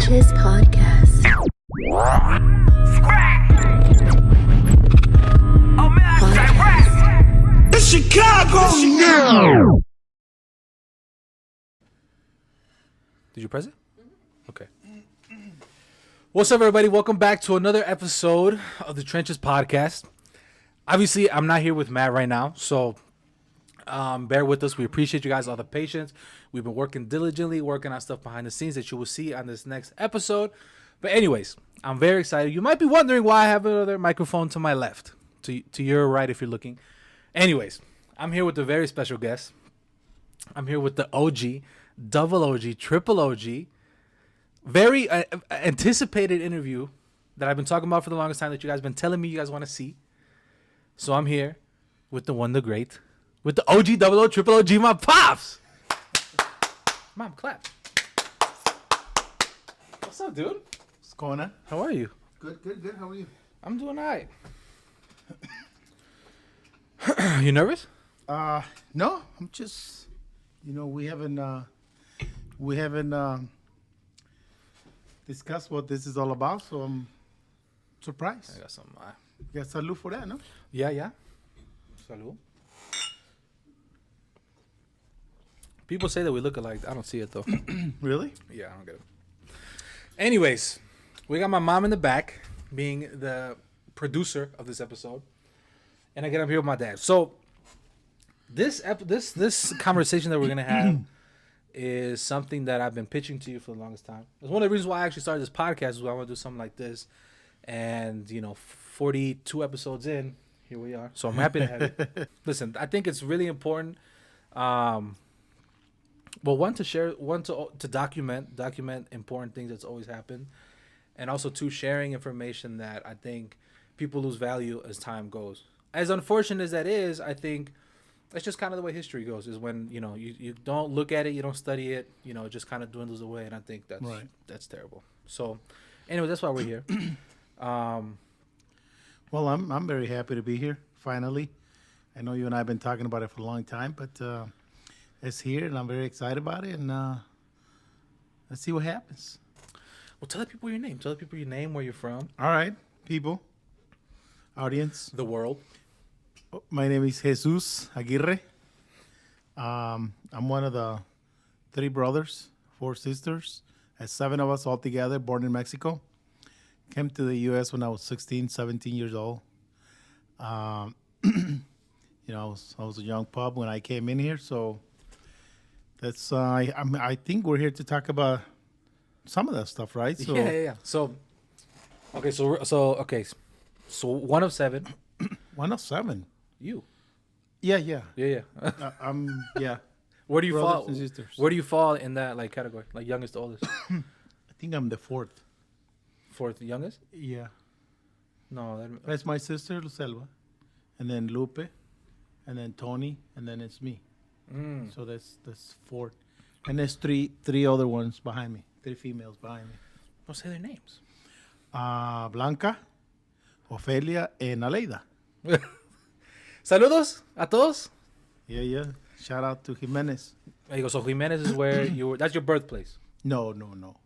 Trenches Podcast. It's Chicago now. Did you press it? Okay. What's up, everybody? Welcome back to another episode of the Trenches Podcast. Obviously, I'm not here with Matt right now, so bear with us. We appreciate you guys all the patience. We've been working diligently, working on stuff behind the scenes that you will see on this next episode. But anyways, I'm very excited. You might be wondering why I have another microphone to my left, to your right if you're looking. Anyways, I'm here with a very special guest. I'm here with the OG, double OG, triple OG, very anticipated interview that I've been talking about for the longest time that you guys been telling me you guys want to see. So I'm here with the one, the great, with the OG, double O, triple OG, my pops. Mom, clap. What's up, dude? What's going on? How are you? Good. How are you? I'm doing all right. You nervous? No. I'm just, we haven't discussed what this is all about, so I'm surprised. I got some. Yeah, salud for that, no? Yeah. Salud. People say that we look alike. I don't see it, though. Really? Yeah, I don't get it. Anyways, we got my mom in the back, being the producer of this episode, and again, I'm here with my dad. So, this conversation that we're gonna have is something that I've been pitching to you for the longest time. It's one of the reasons why I actually started this podcast. Is why I want to do something like this, and 42 episodes in, here we are. So I'm happy to have it. Listen, I think it's really important. Well, one to share, one to document important things that's always happened, and also two, sharing information that I think people lose value as time goes. As unfortunate as that is, I think that's just kind of the way history goes. Is when you don't look at it, you don't study it, it just kind of dwindles away, and I think that's right. That's terrible. So, anyway, that's why we're here. Well, I'm very happy to be here. Finally, I know you and I have been talking about it for a long time, but it's here, and I'm very excited about it. And let's see what happens. Well, tell the people your name. Tell the people your name, where you're from. All right, people, audience, The world. my name is Jesus Aguirre. I'm one of the 3 brothers, 4 sisters, and 7 of us all together, born in Mexico. Came to the U.S. when I was 16, 17 years old. I was a young pup when I came in here, so that's I think we're here to talk about some of that stuff, right? So, Yeah. So, so 1 of 7. 1 of 7. You. Yeah. Yeah. Yeah. Where do you Brothers fall? and sisters. Where do you fall in that category? Like youngest to oldest? I think I'm the 4th. 4th youngest? Yeah. No, That's my sister, Lucelva, and then Lupe, and then Tony, and then it's me. So that's 4. And there's three other ones behind me, 3 females behind me. Don't say their names. Blanca, Ofelia, and Aleida. Saludos a todos. Yeah. Shout out to Jimenez. There you go. So Jimenez is where you were. That's your birthplace. No.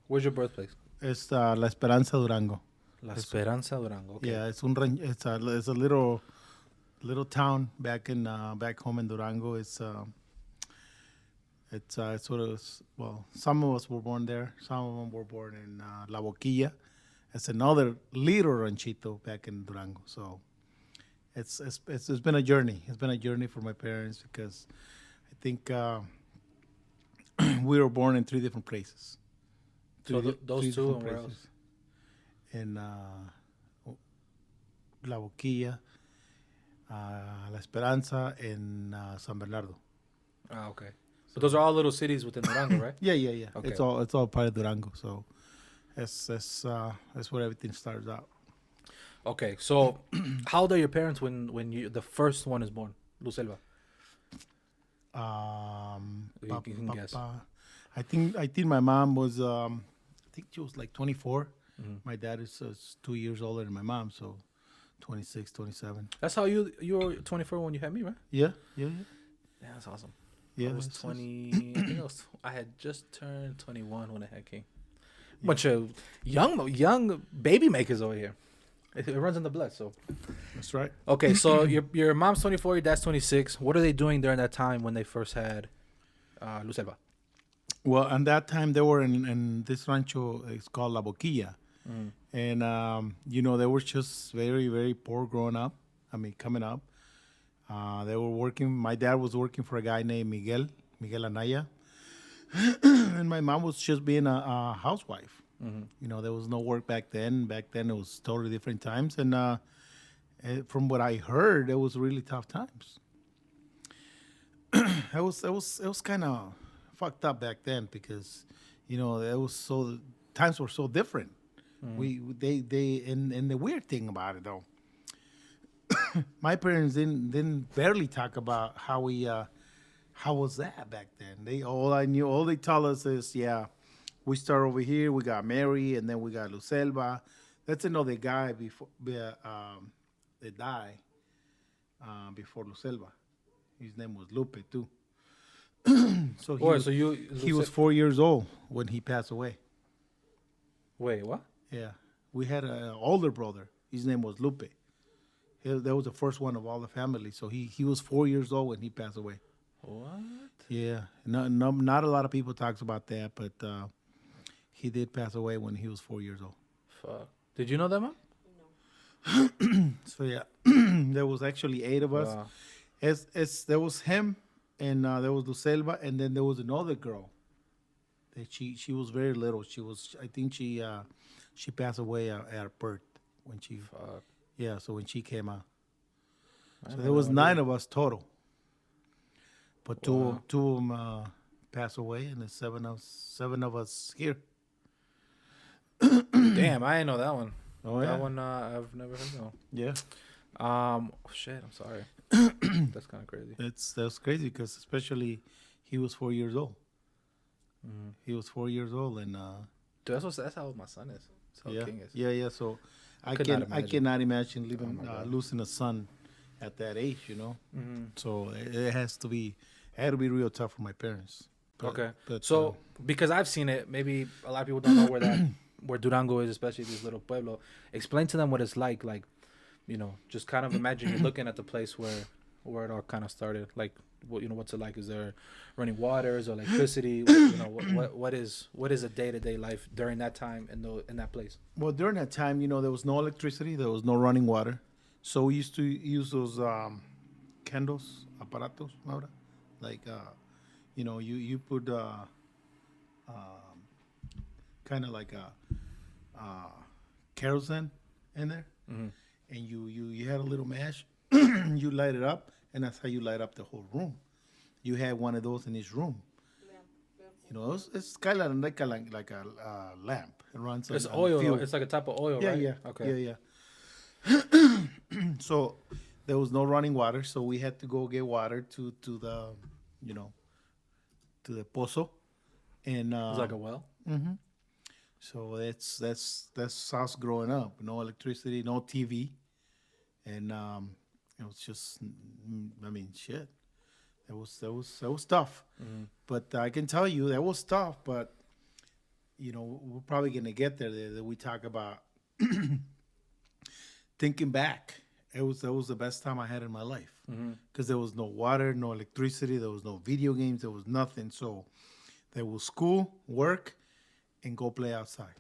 Where's your birthplace? It's La Esperanza, Durango. La Esperanza, Durango. Okay. Yeah, it's a little town back home in Durango. It's sort of, some of us were born there. Some of them were born in La Boquilla. It's another little ranchito back in Durango. So it's been a journey. It's been a journey for my parents because I think we were born in 3 different places. So those 3 two, different and where else? In La Boquilla, La Esperanza, and San Bernardo. Ah, okay. But those are all little cities within Durango, right? Yeah. Okay. It's all part of Durango. So that's where everything starts out. Okay. So, how old are your parents when you the first one is born, Lucelva? You can guess. I think my mom was I think she was like 24. Mm-hmm. My dad is 2 years older than my mom, so 26, 27. That's how you were 24 when you had me, right? Yeah. Yeah, that's awesome. Yeah, I was 20. I think I had just turned 21 when I had King. Bunch of young baby makers over here. It runs in the blood. So That's right. okay, so your mom's 24, your dad's 26. What are they doing during that time when they first had Lucelva? Well, and that time they were in this rancho. It's called La Boquilla, and they were just very, very poor growing up. I mean, coming up, they were working. My dad was working for a guy named Miguel Anaya, and my mom was just being a housewife. There was no work back then. Back then, it was totally different times, and from what I heard, it was really tough times. It was kind of fucked up back then because, it was so times were so different. They and the weird thing about it though, my parents didn't barely talk about how was that back then. All they tell us is, yeah, we start over here, we got Mary, and then we got Lucelva. That's another guy before they died before Lucelva. His name was Lupe too. So he was 4 years old when he passed away. Wait, what? Yeah, we had an older brother. His name was Lupe. That was the first one of all the family. So he was 4 years old when he passed away. What? Yeah, not a lot of people talks about that, but he did pass away when he was 4 years old. Fuck. Did you know that, Mom? So yeah, there was actually 8 of us. Wow. There was him, and there was Lucelva, and then there was another girl. That she was very little. I think she passed away at birth when she. Fuck. Yeah, so when she came out. So know there was that 9 of us total. But Wow. two of them passed away, and there's seven of us here. Damn, I didn't know that one. Oh That one I've never heard of. Yeah. Shit, I'm sorry. That's kind of crazy. That's crazy because especially he was 4 years old. He was 4 years old, and Dude, that's how old my son is. That's how yeah, King is. yeah. So I could not I imagine. cannot imagine Oh living my God. losing a son at that age. Mm-hmm. So it had to be real tough for my parents. But- Okay. but, So because I've seen it, maybe a lot of people don't know where Durango is, especially this little pueblo. Explain to them what it's like. Like, just kind of imagine you're looking at the place where it all kind of started. Like, what's it like? Is there running water? Is there electricity? What is a day-to-day life during that time in that place? Well, during that time, there was no electricity, there was no running water, so we used to use those candles, aparatos, ahora, like you put kind of like a kerosene in there, and you had a little match, you light it up, and that's how you light up the whole room. You had one of those in each room. It's kind of like a lamp. It runs. It's on oil. fuel. It's like a type of oil, Yeah, right? yeah. Okay. Yeah. So there was no running water, so we had to go get water to the, to the pozo, and It's like a well. so that's us growing up. No electricity, no TV, and it was just, I mean, shit. That was tough. But I can tell you that was tough. But we're probably gonna get there. That we talk about thinking back. That was the best time I had in my life because there was no water, no electricity, there was no video games, there was nothing. So there was school, work, and go play outside.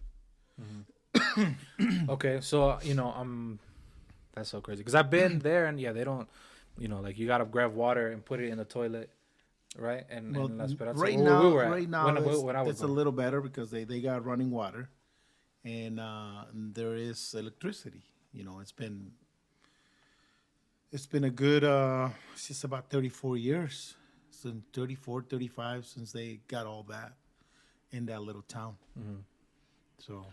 Okay, so that's so crazy because I've been there and yeah, they don't, like you gotta grab water and put it in the toilet, right? And Well, in La Esperanza, right where we were at, now, when I was it's a going. little better because they got running water, and there is electricity. It's been a good it's just about 34 years, since 34, 35 since they got all that in that little town. So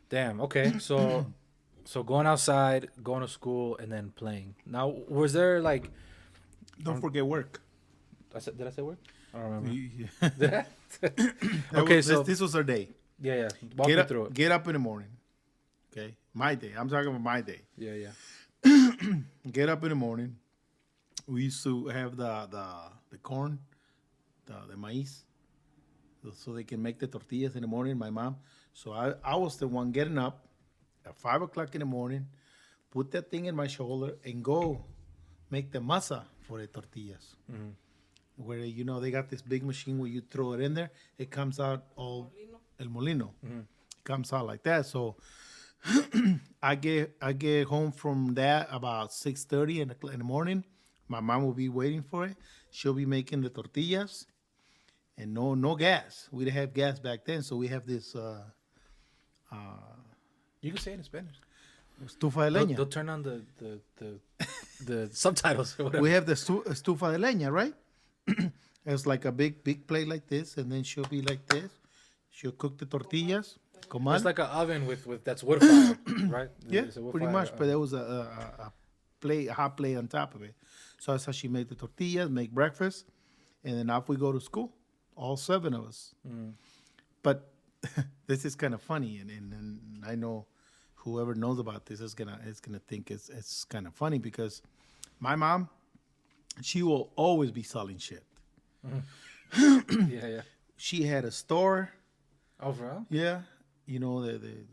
Damn. Okay. So going outside, going to school, and then playing. Now, was there like? don't forget work. Did I say word? I don't remember. Yeah. Did I? That Okay, was- so this was our day. yeah. Walk me through it. Get up in the morning. Okay, my day. I'm talking about my day. Yeah. Get up in the morning. We used to have the corn, the maize, so they can make the tortillas in the morning, my mom. So I was the one getting up at 5 o'clock in the morning, put that thing in my shoulder, and go make the masa for the tortillas. Where, you know, they got this big machine where you throw it in there, it comes out all el molino. It comes out like that. So I get home from that about 6:30 in the morning. My mom will be waiting for it. She'll be making the tortillas, and no gas. We didn't have gas back then, so we have this You can say it in Spanish. estufa de leña. They'll turn on the subtitles or whatever. We have the estufa de leña, right? It's like a big plate like this, and then she'll be like this. She'll cook the tortillas. Comal. It's like an oven with that's wood fire, right? Yeah, It's a wood pretty fire, much. But there was a hot plate on top of it. So that's how she made the tortillas, make breakfast, and then off we go to school, all 7 of us. But this is kind of funny, and I know whoever knows about this is gonna think it's kind of funny because my mom, she will always be selling shit. Yeah. She had a store. Overall? Yeah, you know, the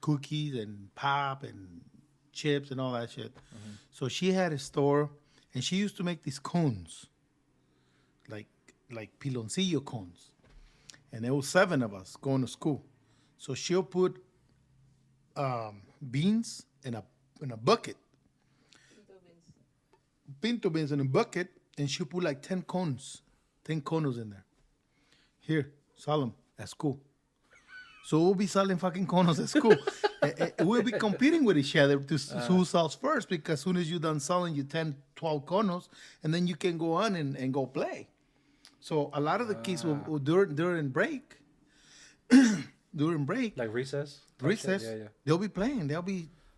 cookies and pop and chips and all that shit. So she had a store, and she used to make these cones, like piloncillo cones. And there was 7 of us going to school. So she'll put beans in a bucket, pinto beans in a bucket, and she'll put like 10 cones, 10 conos in there. Here, sell them at school. So we'll be selling fucking conos at school. We'll be competing with each other to who sells first, because as soon as you're done selling you 10, 12 conos, and then you can go on and go play. So a lot of the kids will during break, Like recess? Yeah. they'll be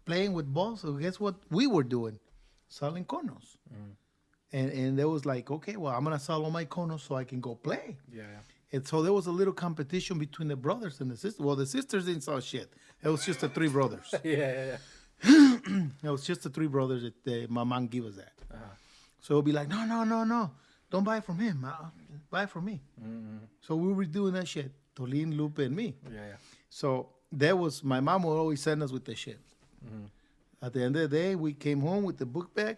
playing with balls. So guess what we were doing? Selling conos. And they was like, okay, well, I'm going to sell all my conos so I can go play. Yeah. And so there was a little competition between the brothers and the sisters. Well, the sisters didn't sell shit. It was just the 3 brothers. Yeah. It was just the 3 brothers that my mom gave us that. Uh-huh. So it'll be like, no. Don't buy from him. Buy from me. So we were doing that shit. Tolin, Lupe, and me. Yeah. So that was, my mom would always send us with the shit. At the end of the day, we came home with the book bag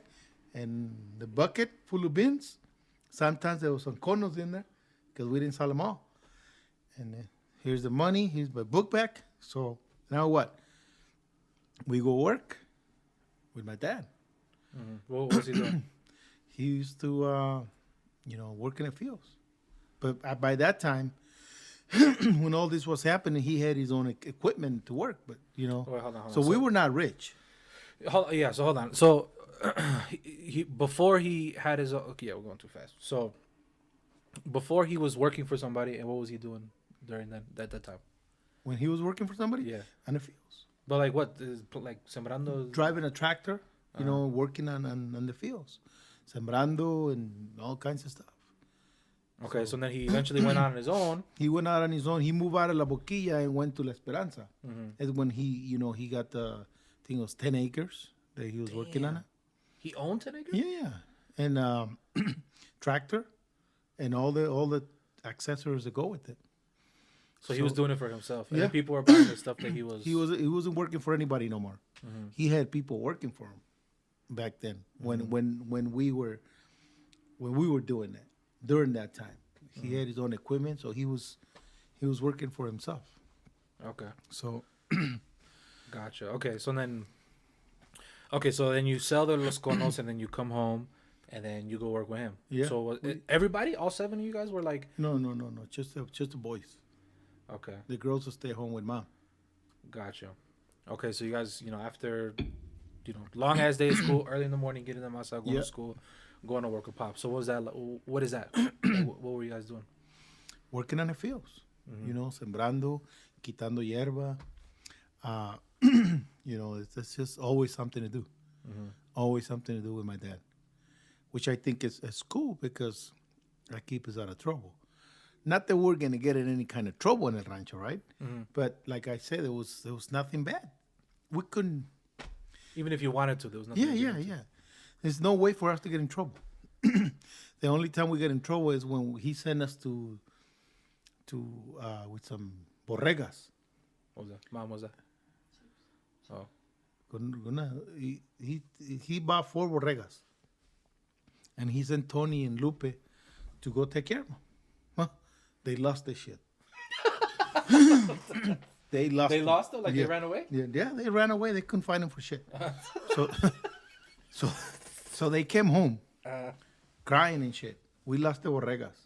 and the bucket full of beans. Sometimes there was some conos in there because we didn't sell them all. And here's the money. Here's my book bag. So now what? We go work with my dad. What was he doing? He used to, work in the fields. But by that time, when all this was happening, he had his own equipment to work. But, Wait, hold on. so we were not rich. Hold on. So he before he had his okay, we're going too fast. So before he was working for somebody, and what was he doing during that time? When he was working for somebody? Yeah. In the fields. But like what? Like sembrando? Driving a tractor, working on the fields. Sembrando and all kinds of stuff. Okay, so then he eventually went on his own. He went out on his own. He moved out of La Boquilla and went to La Esperanza. That's when he got the, I think it was 10 acres that he was working on it. He owned 10 acres? Yeah. And tractor and all the accessories that go with it. So he was doing it for himself. And Yeah. then people were buying the stuff that he was... He wasn't working for anybody no more. He had people working for him back then when we were doing that. During that time, he had his own equipment, so he was working for himself. Okay. So, Gotcha. Okay, so then you sell the Los Conos, and then you come home, and then you go work with him. Yeah. So everybody, all 7 of you guys were like... No, just the boys. Okay. The girls will stay home with mom. Gotcha. Okay, so you guys, after, long ass day of school, early in the morning, getting them outside, going to school, going to work with Pop. So what was that? What is that? What were you guys doing? Working on the fields, sembrando, quitando hierba. It's just always something to do. Always something to do with my dad, which I think is cool because that keeps us out of trouble. Not that we're gonna get in any kind of trouble in El Rancho, right? But like I said, there was nothing bad. We couldn't. Even if you wanted to, there was nothing. Yeah. There's no way for us to get in trouble. The only time we get in trouble is when he sent us to to with some borregas. What was that? Mom, what was that? Oh. He bought 4 borregas, and he sent Tony and Lupe to go take care of them. Huh? They lost their shit. They lost. They them. lost them? Like Yeah. they ran away? Yeah, they ran away. They couldn't find them for shit. So, so they came home crying and shit. We lost the borregas,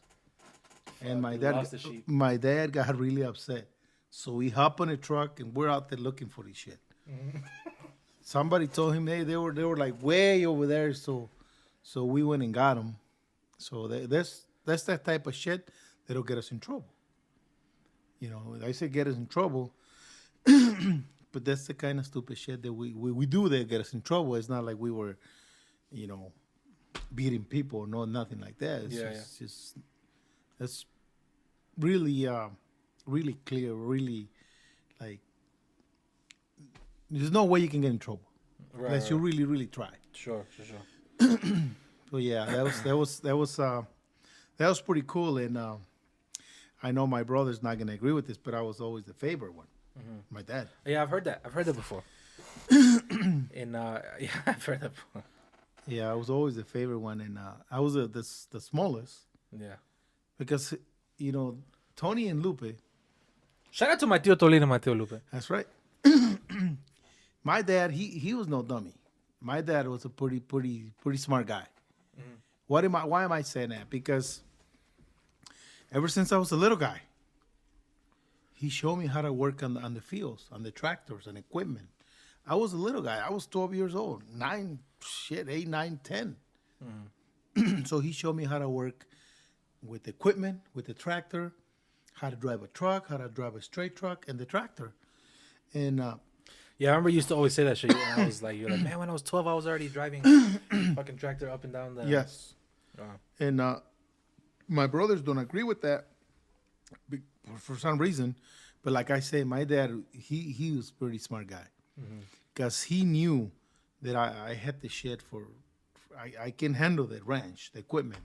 and lost the sheep. my dad got really upset. So we hop on a truck and we're out there looking for this shit. Somebody told him, hey, they were like way over there. So we went and got them. So that's that type of shit that'll get us in trouble. You know, I say get us in trouble, but that's the kind of stupid shit that we do that get us in trouble. It's not like we were, you know, beating people, no, nothing like that. It's just that's really, really clear, really, like, there's no way you can get in trouble unless you really, really try. Sure. So yeah, that was pretty cool, and I know my brother's not gonna agree with this, but I was always the favorite one. My dad. Yeah, I've heard that before. Yeah, I've heard that before. Yeah, I was always the favorite one, and I was the smallest Yeah. because, you know, Tony and Lupe. Shout out to my tío Tolino and my tío Lupe. That's right. My dad, he was no dummy. My dad was a pretty smart guy. Why am I saying that? Because ever since I was a little guy, he showed me how to work on the fields, on the tractors and equipment. I was a little guy. I was 12 years old. 8, 9, 10. So he showed me how to work with equipment, with the tractor, how to drive a truck, how to drive a straight truck, and the tractor. And yeah, I remember you used to always say that shit. And I was like, you're like, man, when I was 12, I was already driving fucking tractor up and down the. yes. And my brothers don't agree with that for some reason. But like I say, my dad, he was a pretty smart guy. Because he knew that I had the shit I can handle the ranch, the equipment.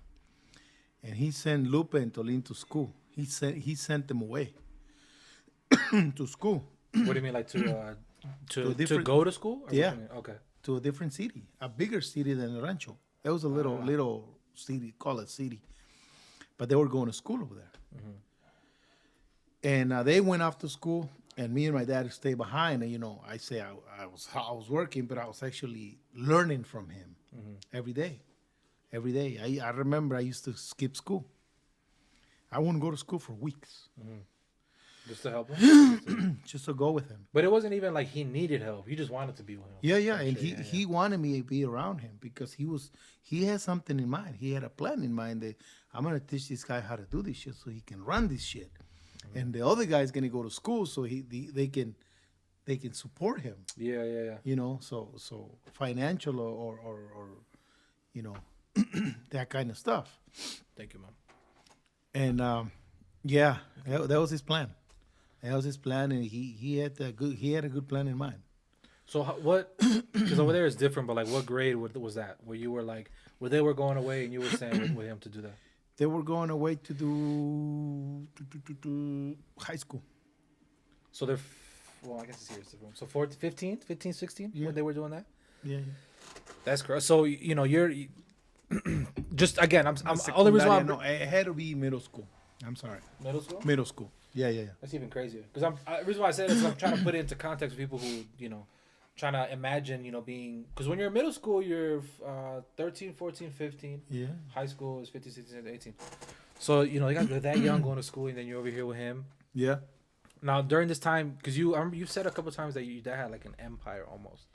And he sent Lupe and Tolin to school. He sent them away to school. What do you mean, like to go to school? Or Yeah. Okay. To a different city, a bigger city than the rancho. That was a little city, call it city. But they were going to school over there. And they went off to school, and me and my dad stayed behind. And, you know, I say I was working, but I was actually learning from him every day. Every day. I remember I used to skip school. I wouldn't go to school for weeks. Just to help him? Just to go with him. But it wasn't even like he needed help. He just wanted to be with him. Yeah. And he wanted me to be around him because he had something in mind. He had a plan in mind that I'm going to teach this guy how to do this shit so he can run this shit. And the other guy's going to go to school so they can support him. Yeah. You know, so financial or you know, that kind of stuff. Thank you, Mom. And yeah, that was his plan. That was his plan, and he had a good plan in mind. So what? Because over there is different, but like, what grade was that? Where you were like, where they were going away, and you were staying with him to do that? They were going away to do high school. So they're, well, I guess it's here. It's different. So 15, 16, Yeah. when they were doing that? Yeah. That's correct. So, you know, you're just, again, I'm only reason why No, it had to be middle school. I'm sorry. middle school? Middle school. Yeah. That's even crazier. Because the reason why I say that is I'm trying to put it into context for people who, you know, trying to imagine, you know, being, because when you're in middle school, you're 13, 14, 15. Yeah. High school is 15, 16, 17, 18. So, you know, you're that young going to school, and then you're over here with him. Yeah. Now, during this time, because I remember you've said a couple of times that your dad had like an empire almost,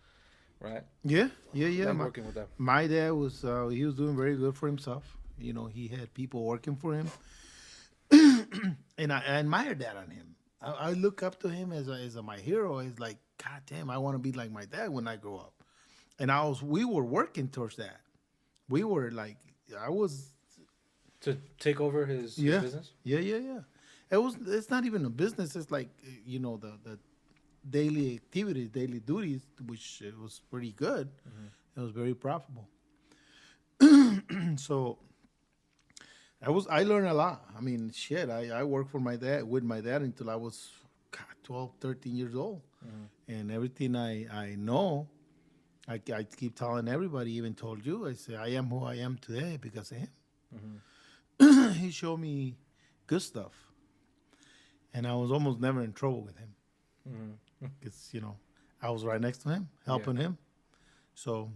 right? Yeah. Like working with them. My dad was he was doing very good for himself. You know, he had people working for him, and I admire that on him. I look up to him as my hero. It's like, God damn, I want to be like my dad when I grow up. And we were working towards that. We were like, To take over his business? Yeah. It's not even a business. It's like, you know, the daily activities, daily duties, which it was pretty good. It was very profitable. So I learned a lot. I mean, shit, I worked for my dad with my dad until I was, God, 12, 13 years old. And everything I know, I keep telling everybody, even told you, I say, I am who I am today because of him. He showed me good stuff. And I was almost never in trouble with him. Because, I was right next to him, helping him. So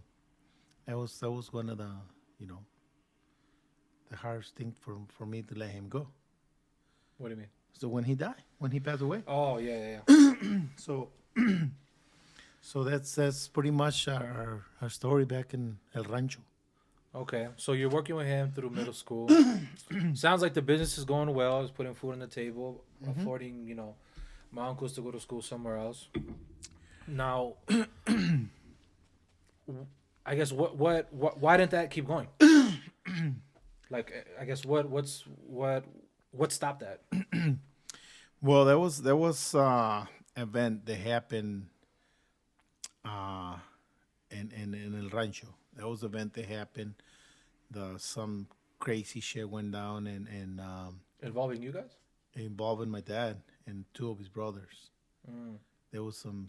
that was one of the, you know, the hardest thing for me to let him go. What do you mean? So when he died, when he passed away. Oh, yeah. So so that's pretty much our story back in El Rancho. Okay, so you're working with him through middle school. Sounds like the business is going well. It's putting food on the table, affording, my uncles to go to school somewhere else. Now, I guess why didn't that keep going? Like, I guess what stopped that? Well, there was event that happened in El Rancho. There was event that happened. Some crazy shit went down and Involving you guys? involving my dad and two of his brothers. There was some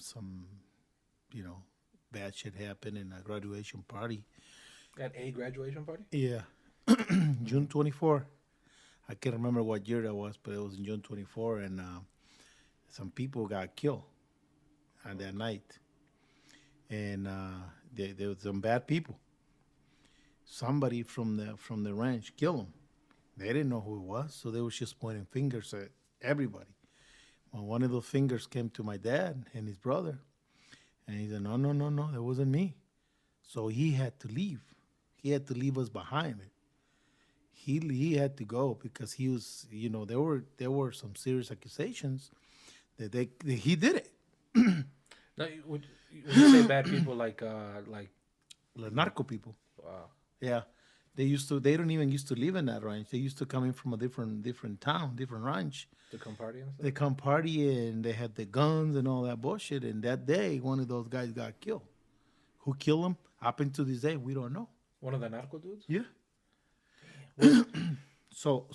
bad shit happened in a graduation party. At a graduation party? Yeah. June 24. I can't remember what year that was, but it was in June 24, and some people got killed on that night. And there was some bad people. Somebody from the ranch killed them. They didn't know who it was, so they was just pointing fingers at everybody. Well, one of those fingers came to my dad and his brother, and he said, no, that wasn't me. So he had to leave. He had to leave us behind. He had to go because he was, there were some serious accusations that he did it. No, when you say bad people, like The narco people. wow. Yeah. They don't even used to live in that ranch. They used to come in from a different town, different ranch. To come party and stuff? They come party and they had the guns and all that bullshit. And that day, one of those guys got killed. Who killed him? Up until this day, we don't know. One of the narco dudes? Yeah. So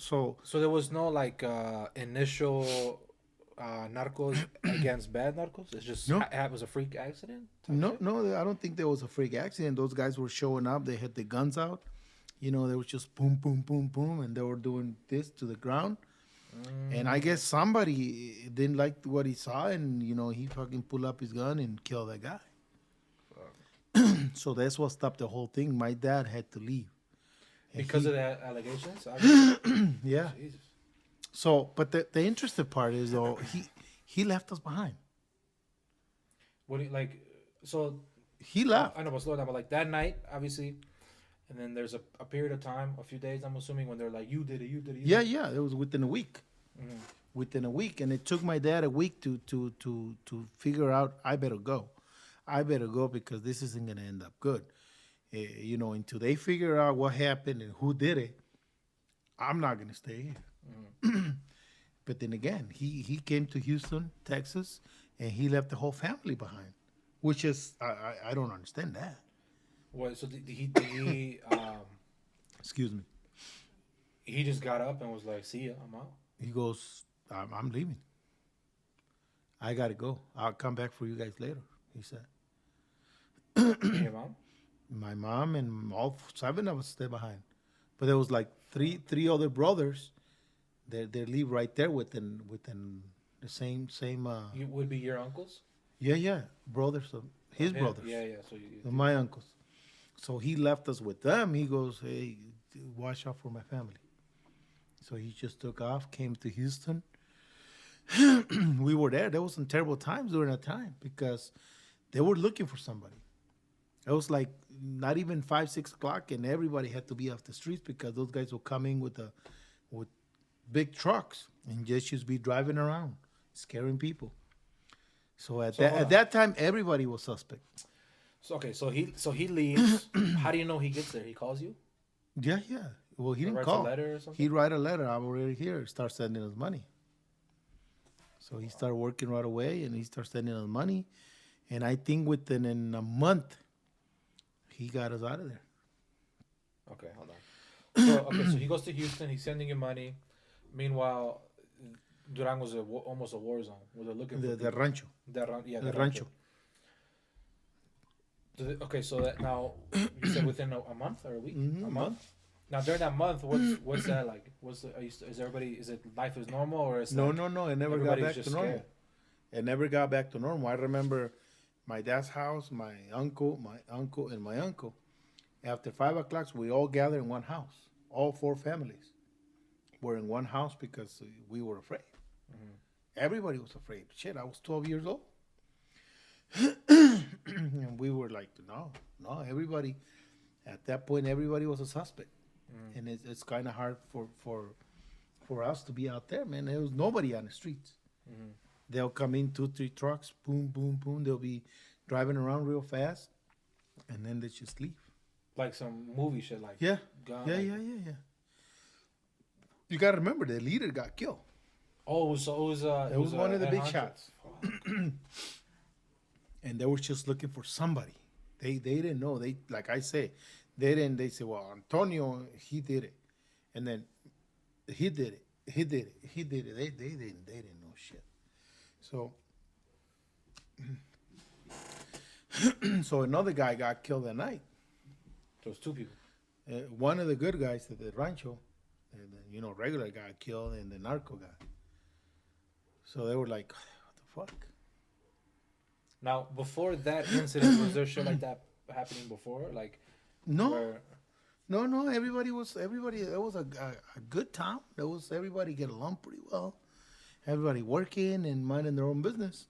there was no initial narcos against bad narcos? It's just No. it was a freak accident? no, I don't think there was a freak accident. Those guys were showing up. They had the guns out. They was just boom, boom, boom, boom, and they were doing this to the ground. And I guess somebody didn't like what he saw, and he fucking pulled up his gun and killed that guy. So that's what stopped the whole thing. My dad had to leave. And Because of the allegations? Yeah. Jesus. So, but the interesting part is though he left us behind. What do you so He left. I know, but slow down. But that night, obviously, and then there's a period of time, a few days, I'm assuming, when they're like, "You did it, you did it." Yeah. It was within a week. Within a week, and it took my dad a week to figure out I better go because this isn't gonna end up good. Until they figure out what happened and who did it, I'm not gonna stay here. But then again, he came to Houston, Texas, and he left the whole family behind, which is I don't understand that. What? So did he Excuse me. he just got up and was like, "See ya, I'm out." He goes, I'm leaving. I gotta go. I'll come back for you guys later. He said. And your mom? My mom and all 7 of us stayed behind, but there was like three other brothers. They live right there within the same. You would be your uncles? Yeah, brothers of his Yeah, brothers. Yeah. So you My uncles. So he left us with them. He goes, hey, watch out for my family. So he just took off, came to Houston. We were there. There was some terrible times during that time because they were looking for somebody. It was like not even 5, 6 o'clock, and everybody had to be off the streets because those guys were coming with big trucks and just be driving around, scaring people. So at that time, everybody was suspect. So okay, so he leaves. How do you know he gets there? He calls you? Yeah. Well, he didn't Writes call. a letter or something? He write a letter. I'm already here. Start sending us money. So he started working right away, and he started sending us money. And I think within a month, he got us out of there. Okay, hold on. So he goes to Houston. He's sending you money. Meanwhile, Durango's almost a war zone. Where they're looking for The people. rancho. Yeah, The rancho. Okay, so that now you said within a month or a week, Mhm, a month. Now during that month, what's that like? Is everybody? Is it life is normal or is No, like no, no. It never got everybody's back just to normal. scared? It never got back to normal. I remember my dad's house, my uncle, and my uncle. After 5 o'clock, we all gathered in one house. All four families were in one house because we were afraid. Everybody was afraid. Shit, I was 12 years old. And we were like, no, everybody, at that point, everybody was a suspect. And it's kind of hard for us to be out there, man. There was nobody on the streets. They'll come in 2-3 trucks, boom, boom, boom. They'll be driving around real fast, and then they just leave. Like some movie shit, like Yeah, gun, yeah, like- yeah. You gotta remember, the leader got killed. Oh, so it was one of the a big hunter. shots. And they were just looking for somebody. They didn't know. They, like I say, they didn't. They said, well, Antonio, he did it, and then he did it. He did it. He did it. They didn't know shit. So so another guy got killed that night. So it was two people. One of the good guys at the rancho, and then, regular got killed, and the narco guy. So they were like, what the fuck? Now, before that incident, was there shit like that happening before? Like No. where- No, everybody, it was a good time. Everybody get along pretty well. Everybody working and minding their own business.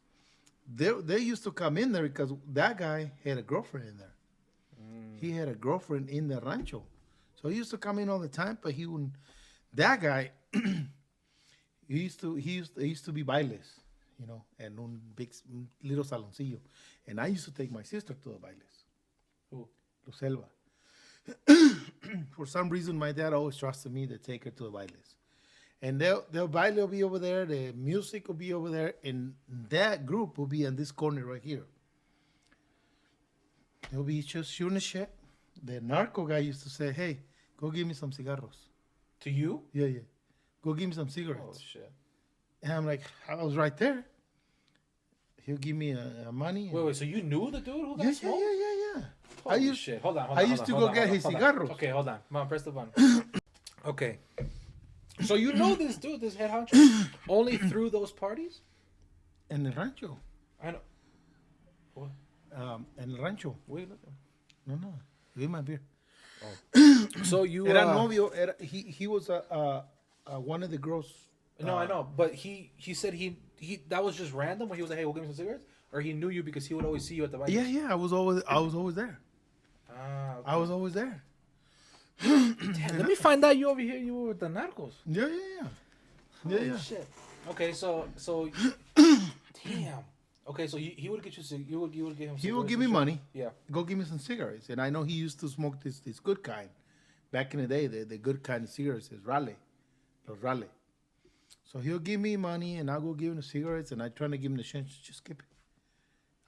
They used to come in there because that guy had a girlfriend in there. He had a girlfriend in the rancho. So he used to come in all the time, but he wouldn't. That guy, he used to be bailes, and un little saloncillo. And I used to take my sister to the bailes. Who? Lucelva. For some reason, my dad always trusted me to take her to the bailes. And the baile will be over there, the music will be over there, and that group will be in this corner right here. They'll be just shooting the shit. The narco guy used to say, hey, go give me some cigarros. To you? Yeah. Go give me some Oh cigarettes. shit! And I'm like, I was right there. He'll give me a money. Wait. So you knew the dude who got Yeah. smoked? I Holy used- shit. Hold on. I used to go get his cigarros. Okay, hold on. Come on, press the button. Okay. So you know this dude, this head honcho, only through those parties? En el rancho. I know. What? En el rancho. Wait, look. No. Give me my beer. So you Era novio. He was one of the girls. No, I know, but he said he that was just random when he was like, "Hey, we'll give me some cigarettes," or he knew you because he would always see you at the bike. Yeah. I was always there. Ah, okay. I was always there. Damn, let me find out you over here. You were with the narcos. Yeah. Holy shit. Okay, so damn. Okay, so he would get you would give him. He will cigarettes give and me shit? money. Yeah. Go give me some cigarettes. And I know he used to smoke this good kind. Back in the day, the good kind of cigarettes is Raleigh. Los Raleigh. So he'll give me money and I'll go give him the cigarettes and I try to give him the change. Just keep it.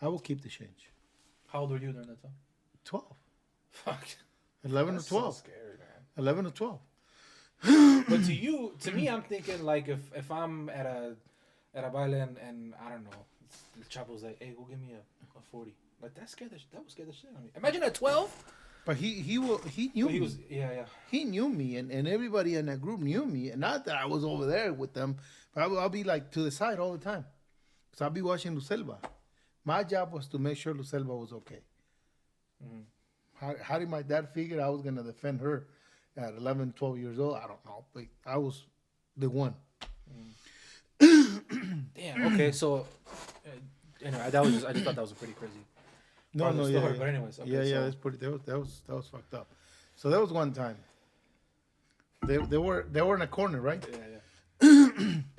I will keep the change. How old were you during that time? 12. Fuck. 11 That's or 12. So scary, man. 11 or 12. But to me, I'm thinking like if I'm at a baile and I don't know, the chapo's like, "Hey, go give me a 40." Like that would scare the shit out of me. Imagine at 12. But he knew He me. was yeah. He knew me, and everybody in that group knew me. And not that I was over there with them, but I'll be like to the side all the time. So I'll be watching Lucelva. My job was to make sure Lucelva was okay. How did my dad figure I was going to defend her at 11, 12 years old? I don't know. But I was the one. Damn. Okay, so anyway, I just thought that was a pretty crazy. No, part of the yeah, story, yeah. But anyways, okay, yeah, so, that's pretty. That was fucked up. So that was one time. They were in a corner, right? Yeah.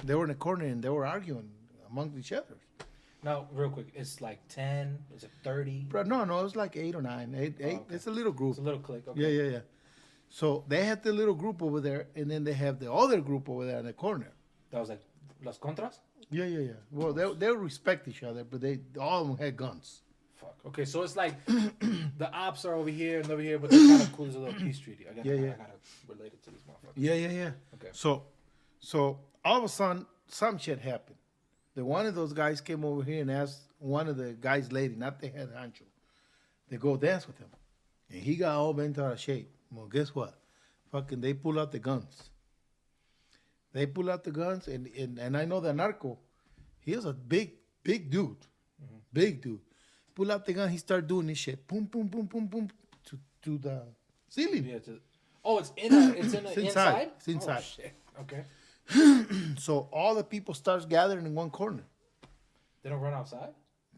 They were in a corner and they were arguing among each other. Now, real quick, it's like 10. Is it 30? But no, it was like 8 or 9. Eight. okay. It's a little group. It's a little clique. Okay. Yeah. So they had the little group over there, and then they have the other group over there in the corner. That was like Las Contras. Yeah. Well, they respect each other, but all of them had guns. fuck. Okay, so it's like the ops are over here and over here, but they're kind of cool as a little peace treaty. I gotta relate it to these motherfuckers. Yeah. Okay. So all of a sudden, some shit happened. The one of those guys came over here and asked one of the guys' lady, not the head rancho, to go dance with him. And he got all bent out of shape. Well, guess what? Fucking, they pull out the guns. They pull out the guns, and I know the narco, he was a big dude. Mm-hmm. Big dude. Pull out the gun, he started doing this shit. Boom, boom, boom, boom, boom, to the ceiling. Yeah, it's inside? It's inside. Oh, shit. Okay. So all the people starts gathering in one corner. They don't run outside?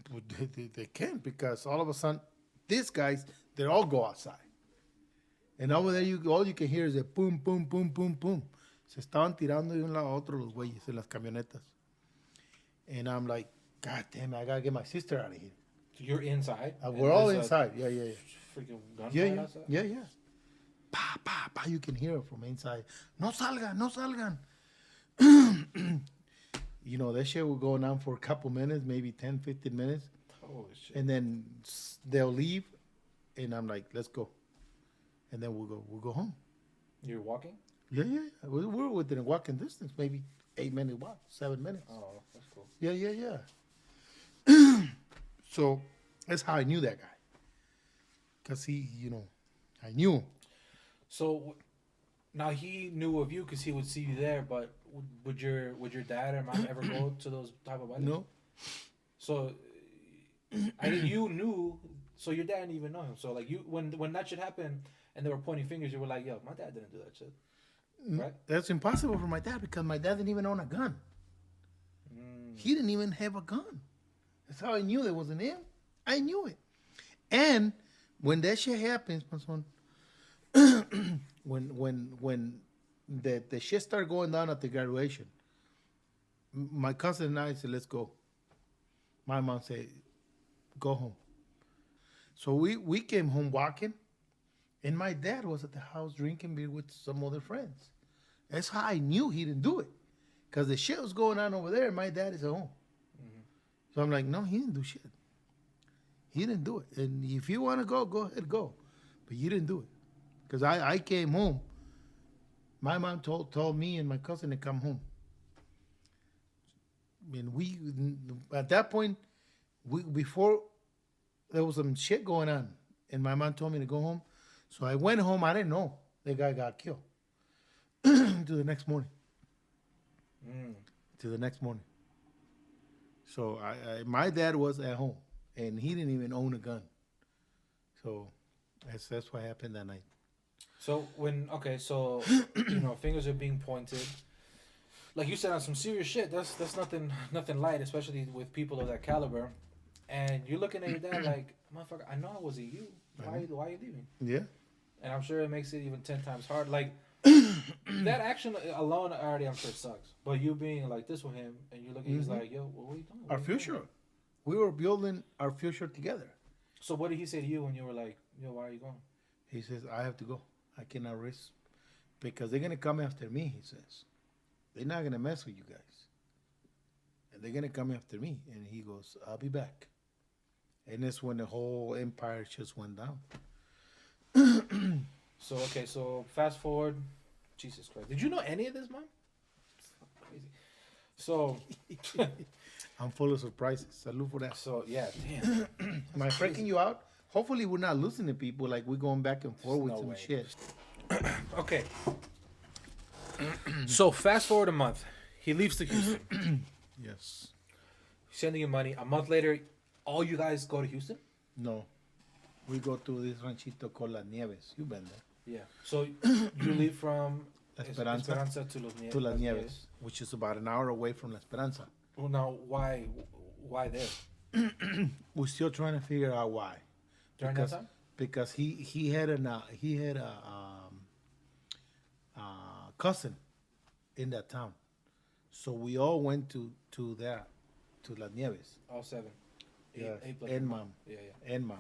Well, they can't, because all of a sudden, these guys, they all go outside. And over there, all you can hear is a boom, boom, boom, boom, boom. Se estaban tirando de un lado a otro los güeyes en las camionetas. And I'm like, God damn it, I gotta get my sister out of here. So you're inside? We're all inside. Yeah. Freaking gunfire outside? Yeah. Pa, pa, pa, you can hear it from inside. No salgan. You know, that shit will go on for a couple minutes, maybe 10, 15 minutes. Holy shit. And then they'll leave, and I'm like, let's go. And then we'll go home. You're walking? Yeah. We're within a walking distance, maybe 8-minute walk, 7 minutes. Oh, that's cool. Yeah. So that's how I knew that guy. Because I knew him. So now he knew of you because he would see you there, but would your dad or mom ever go to those type of weddings? No. So I think you knew, so your dad didn't even know him. So like you, when that shit happened and they were pointing fingers, you were like, yo, my dad didn't do that shit. Right? That's impossible for my dad, because my dad didn't even own a gun. He didn't even have a gun. That's how I knew it wasn't him. I knew it. And when that shit happens, my son, when the shit started going down at the graduation, my cousin and I said, let's go. My mom said, go home. So we came home walking, and my dad was at the house drinking beer with some other friends. That's how I knew he didn't do it. Because the shit was going on over there, and my dad is at home. Mm-hmm. So I'm like, no, he didn't do shit. He didn't do it. And if you want to go ahead, go. But you didn't do it. Because I came home. My mom told me and my cousin to come home. And we, at that point, before there was some shit going on, and my mom told me to go home. So I went home. I didn't know the guy got killed. To the next morning. To the next morning. So my dad was at home, and he didn't even own a gun. So that's what happened that night. So fingers are being pointed. Like you said, on some serious shit. That's nothing light, especially with people of that caliber. And you're looking at your dad like, motherfucker, I know it wasn't you. Why are you leaving? Yeah. And I'm sure it makes it even 10 times hard. Like that action alone already, I'm sure sucks. But you being like this with him, and you looking, he's like, yo, what are you doing? Our future. We were building our future together. So what did he say to you when you were like, yo, why are you going? He says, I have to go. I cannot risk, because they're gonna come after me. He says, they're not gonna mess with you guys, and they're gonna come after me. And he goes, I'll be back. And that's when the whole empire just went down. So fast forward. Jesus Christ. Did you know any of this, Mom? Crazy. So I'm full of surprises. Salute for that. So yeah, damn. Am I freaking you out? Hopefully we're not losing to people, like we're going back and forth with some shit. Okay. So fast forward a month. He leaves to Houston. Yes. Sending you money. A month later, all you guys go to Houston? No. We go to this ranchito called Las Nieves. You've been there. Yeah. So you leave from Esperanza to Los Nieves. to Las Nieves, which is about an hour away from La Esperanza. Well, now, why there? We're still trying to figure out why. During that time? Because he had a cousin in that town, so we all went to Las Nieves. All 7. Yes. 8 plus And mom. Yeah. And mom.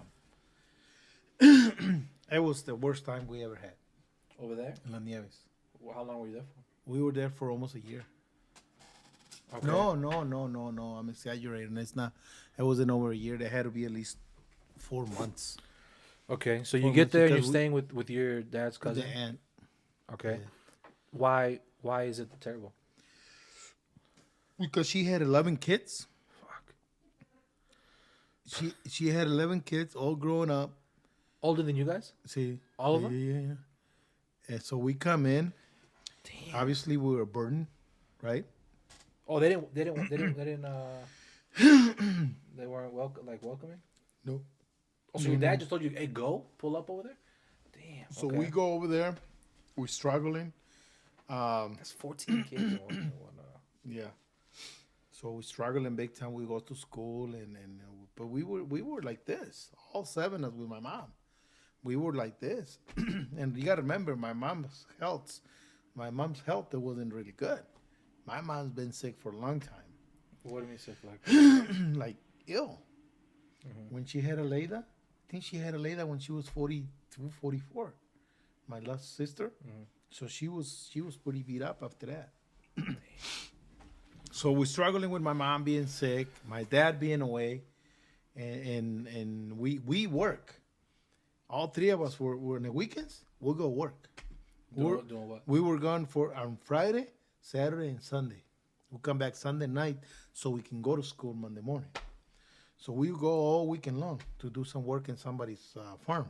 It was the worst time we ever had. Over there? In Las Nieves. Well, how long were you there for? We were there for almost a year. Okay. No. I'm exaggerating. It's not. It wasn't over a year. There had to be at least 4 months. Okay, so you 4 get months there and you're because staying with your dad's the cousin. aunt. Okay, Yeah. why is it terrible? Because she had 11 kids. Fuck. She had 11 kids, all growing up. Older than you guys? See, All of yeah, them? yeah. And so we come in. Damn. Obviously, we were burdened, right? Oh, they didn't. They weren't welcoming. No. Oh, so your dad just told you, "Hey, go, pull up over there." Damn. So okay. we go over there. We're struggling. That's 14 kids and whatnot. Yeah. So we're struggling big time. We go to school but we were like this. All 7 of us with my mom. We were like this. And you got to remember my mom's health. It wasn't really good. My mom's been sick for a long time. What do you mean sick like? Like ill. When she had Aleida, I think she had Aleida when she was 42, 44. My last sister. So she was pretty beat up after that. So we're struggling with my mom being sick, my dad being away, and we work. All 3 of us were in the weekends. We'll go work. Doing what? We were gone on Friday, Saturday, and Sunday. We'll come back Sunday night so we can go to school Monday morning. So we go all weekend long to do some work in somebody's farm.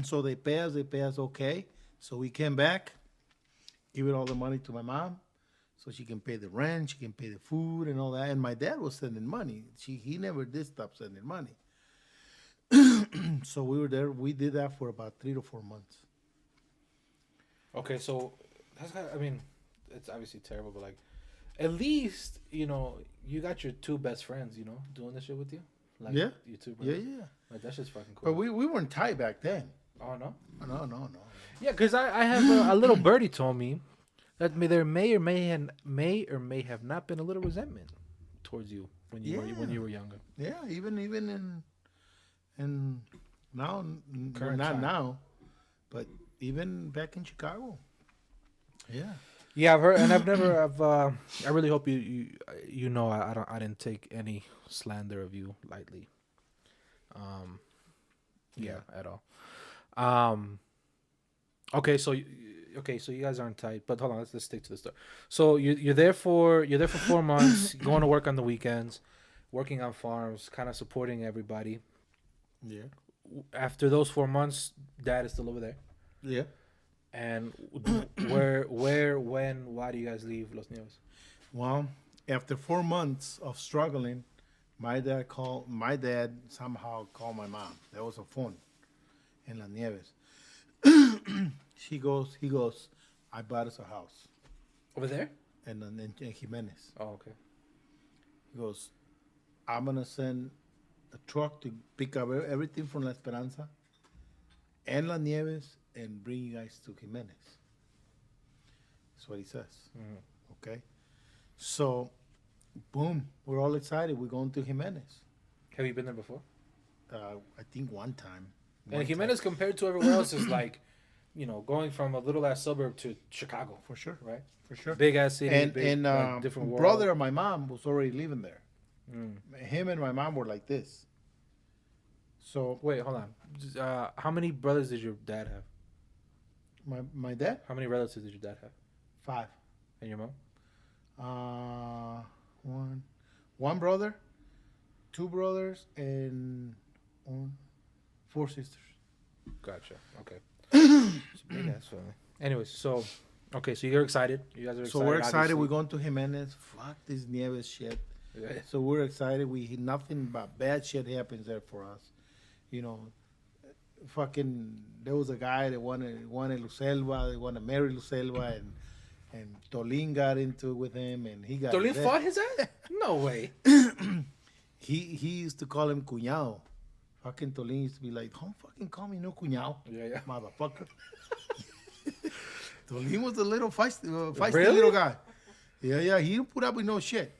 So they pay us okay. So we came back, give it all the money to my mom so she can pay the rent, she can pay the food and all that. And my dad was sending money. He never did stop sending money. So we were there. We did that for about 3 to 4 months. Okay, so that's I mean, it's obviously terrible, but like, at least you got your 2 best friends, doing this shit with you. Like, Yeah. your 2 Yeah, brothers. yeah. Like that's just fucking cool. But we weren't tight back then. Oh no. No. Yeah, because I have a little birdie told me that there may or may have not been a little resentment towards you when you were younger. Yeah, even in now, Current not time. now, but even back in Chicago. Yeah. Yeah, I've heard, and I really hope you know I didn't take any slander of you lightly. Yeah, at all. Okay, so you guys aren't tight, but hold on, let's stick to the story. So you're there for 4 months, going to work on the weekends, working on farms, kind of supporting everybody. Yeah. After those 4 months, dad is still over there. Yeah. And where, when, why do you guys leave Los Nieves? Well, after 4 months of struggling, my dad somehow called my mom. There was a phone in Las Nieves. He goes, I bought us a house. Over there? And then in Jimenez. Oh, okay. He goes, I'm going to send a truck to pick up everything from La Esperanza and Las Nieves and bring you guys to Jimenez. That's what he says. Okay? So, boom, we're all excited. We're going to Jimenez. Have you been there before? I think one time. And Jimenez, compared to everywhere else, is like, going from a little ass suburb to Chicago. For sure. Right? For sure. Big ass city. And different world. brother of my mom was already living there. Him and my mom were like this. So Wait, hold on. How many brothers did your dad have? my dad, How many relatives did your dad have? 5. And your mom? One brother, 2 brothers, and 4 sisters. Gotcha. Okay. It's a big ass family. Anyways, so you're excited. You guys are excited. So we're excited. obviously. We're going to Jimenez. Fuck this Nieves shit. Yeah. So we're excited. Nothing but bad shit happens there for us. Fucking, there was a guy that wanted Lucelva. They wanted to marry Lucelva, and Tolin got into it with him, and he got. Tolin fought his ass? No way. He used to call him cuñado. Fucking Tolin used to be like, don't fucking call me no cuñado. Yeah. Motherfucker. Tolin was a little feisty Really? little guy. Yeah. He didn't put up with no shit.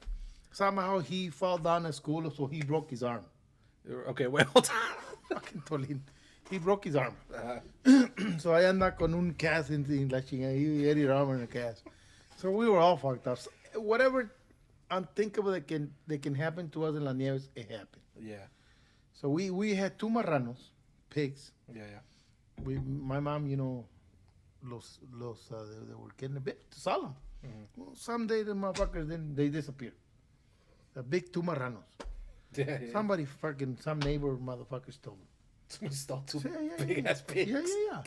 Somehow he fell down at school, so he broke his arm. Okay, well, hold on. Fucking Tolin. He broke his arm. So I anda con un cast in la chingada. He had his arm in a cast. So we were all fucked up. So whatever unthinkable that can happen to us in La Nieves, it happened. Yeah. So we had 2 marranos, pigs. Yeah, yeah. My mom, you know, they were getting a bit to sell them. Well, someday the motherfuckers they disappear. The big 2 marranos. Yeah, yeah. Some neighbor motherfucker stole them. Someone stole 2 Yeah, big ass pigs. Yeah.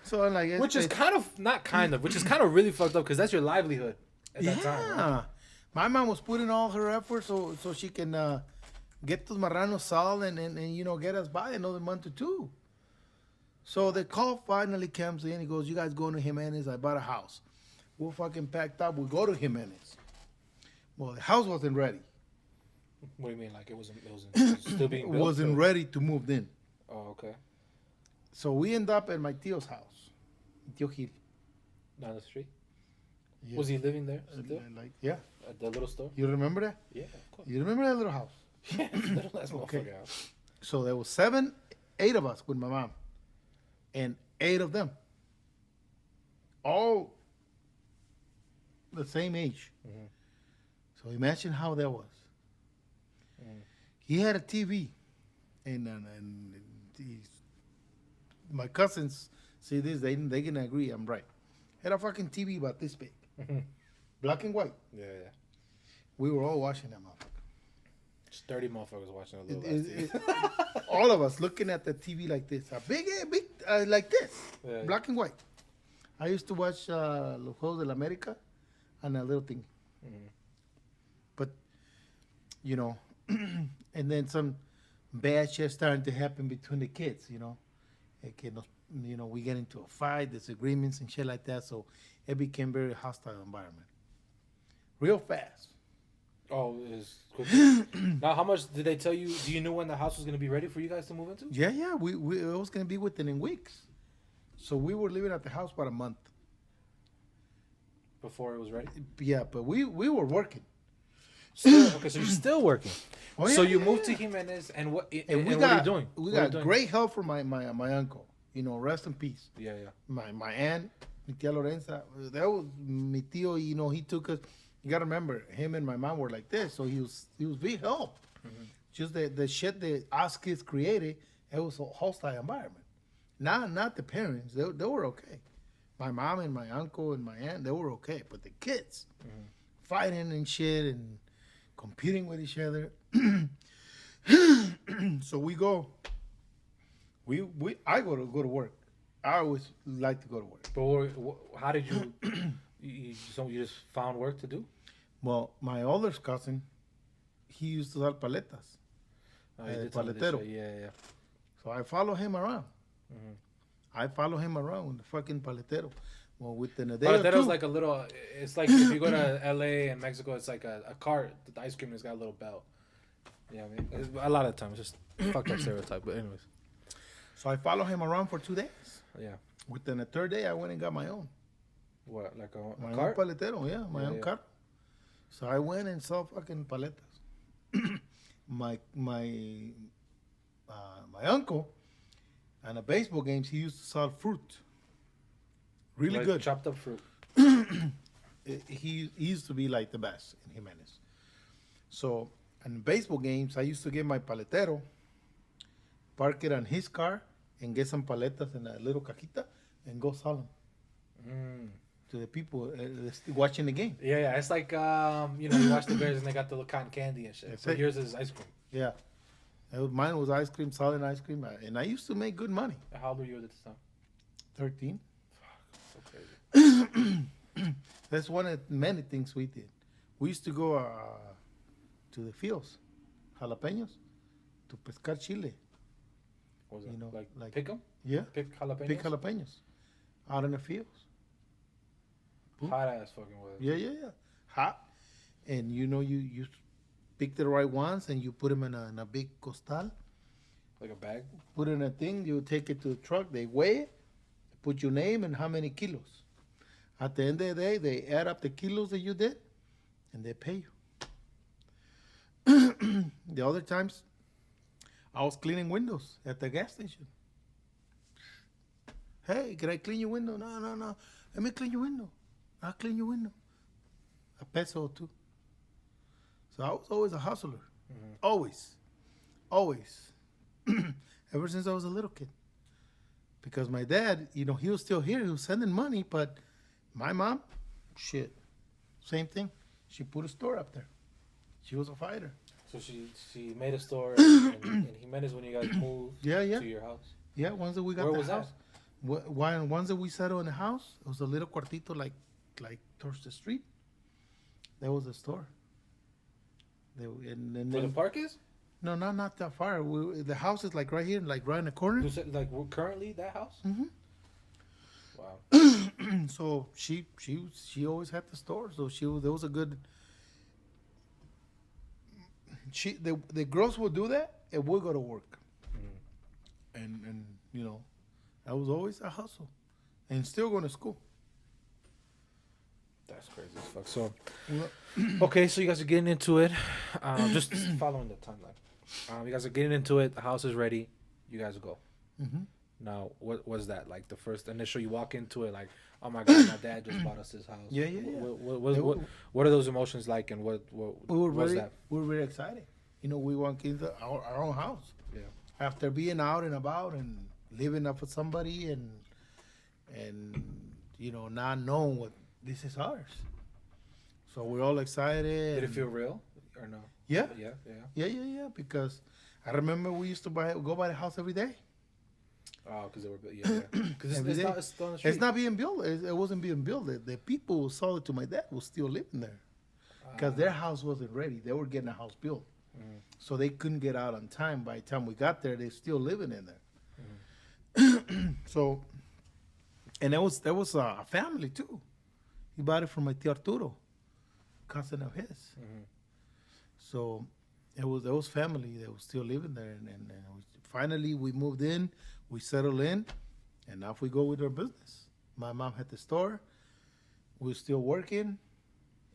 So I'm like, Which is kind of really fucked up because that's your livelihood at that time. Right? My mom was putting all her effort so she can get those marranos sold and you know get us by another month or 2. So the call finally comes in. He goes, "You guys going to Jimenez? I bought a house. We're fucking packed up. We go to Jimenez." Well, the house wasn't ready. What do you mean? Like it wasn't still being built? It wasn't ready to move in. Oh, okay. So we end up at my tio's house. Tio Gil. Down the street? Yeah. Was he living there still? Yeah. At the little store? You remember that? Yeah, of course. You remember that little house? Yeah, little ass Okay. motherfucker house. So there was 8 of us with my mom. And 8 of them. All the same age. Mhm. So imagine how that was. He had a TV. And my cousins see this, they can agree I'm right. Had a fucking TV about this big. Black and white. Yeah, yeah. We were all watching that motherfucker. Just 30 motherfuckers watching a little ass TV. All of us looking at the TV like this. A big like this. Yeah, Black and white. I used to watch Los Juegos de la América and a little thing. But, you know, and then some bad shit starting to happen between the kids, you know. You know, we get into a fight, disagreements and shit like that. So it became very hostile environment. Real fast. Oh, it was quick. Now, how much did they tell you? Do you know when the house was going to be ready for you guys to move into? Yeah. It was going to be within weeks. So we were living at the house about a month. Before it was ready? Yeah, but we were working. Okay, so you're still working. Oh, so yeah, you yeah, moved yeah. to Jimenez, and what And what are you doing? We What are you got doing? great help from my uncle. You know, rest in peace. Yeah, yeah. My aunt, mi tía Lorenza. That was mi tío. You know, he took us. You gotta remember, him and my mom were like this, so he was big help. Just the shit that us kids created, it was a hostile environment. Not the parents. They were okay. My mom and my uncle and my aunt, they were okay, but the kids fighting and shit and competing with each other. So we go. I go to work. I always like to go to work. But how did you? you just found work to do? Well, my older cousin, he used to sell paletas. Oh, you did some of this paletero. shit. Yeah. So I follow him around. I follow him around with the fucking paletero. Well, within a day or Paletero's two, like a little. It's like if you go to LA and Mexico, it's like a cart. The ice cream has got a little belt. Yeah, I mean, a lot of times it's just fucked up stereotype. But anyways, so I follow him around for 2 days. yeah. Within the 3rd day, I went and got my own. What, like My a own cart? paletero, yeah, my own yeah. car. So I went and saw fucking paletas. my uncle, on the baseball games, he used to sell fruit. Really Like good. chopped up fruit. He used to be like the best in Jimenez. So in baseball games, I used to get my paletero, park it on his car, and get some paletas in a little cajita, and go sell them to the people watching the game. Yeah. It's like you watch the Bears and they got the little cotton candy and shit. That's But it. yours is ice cream. Yeah. Mine was ice cream, selling ice cream, and I used to make good money. How old were you at this time? 13. So crazy. That's one of many things we did. We used to go to the fields, jalapenos, to pescar chile. What was that? You know, like pick them? Yeah, Pick jalapenos? pick jalapenos out in the fields. Hot ass fucking weather. Yeah. Hot. And you pick the right ones and you put them in a big costal. Like a bag? Put it in a thing, you take it to the truck, they weigh it, put your name and how many kilos. At the end of the day, they add up the kilos that you did and they pay you. The other times, I was cleaning windows at the gas station. Hey, can I clean your window? No. Let me clean your window. I'll clean your window. A peso or two. So I was always a hustler. Always. always. Ever since I was a little kid. Because my dad, he was still here. He was sending money, but my mom, shit, same thing. She put a store up there. She was a fighter. So she made a store in Jimenez when you guys moved Yeah. to your house? Yeah, once that we got Where the was house. Once that we settled in the house, it was a little cuartito like towards the street. There was a store. And Where the then, park is? no, not that far. The house is like right here, like right in the corner. You said, like currently that house? Mhm. Wow. So she always had the store. So there was a good. The girls would do that, and we'll go to work. And that was always a hustle, and still going to school. That's crazy as fuck. So, Well, okay, so you guys are getting into it. Just following the timeline. You guys are getting into it. The house is ready. You guys go. Mhm. Now, what was that like? The first initial, you walk into it like, oh my god, my dad just bought us this house. Yeah. What are those emotions like, and what was that? We were very excited. We want into our own house. Yeah. After being out and about and living up with somebody and not knowing what this is ours. So we're all excited. Did it feel real or no? Yeah. Yeah. Because I remember we used to go by the house every day. Oh, because they were built. Yeah. Because Every it's day. not. It's still on the street. It's not being built. It wasn't being built. The people who sold it to my dad was still living there because their house wasn't ready. They were getting a house built. So they couldn't get out on time. By the time we got there, they're still living in there. So, and there was a family too. He bought it from my tío Arturo, cousin of his. So there was family that was still living there, and finally we moved in, we settled in, and off we go with our business. My mom had the store. We're still working.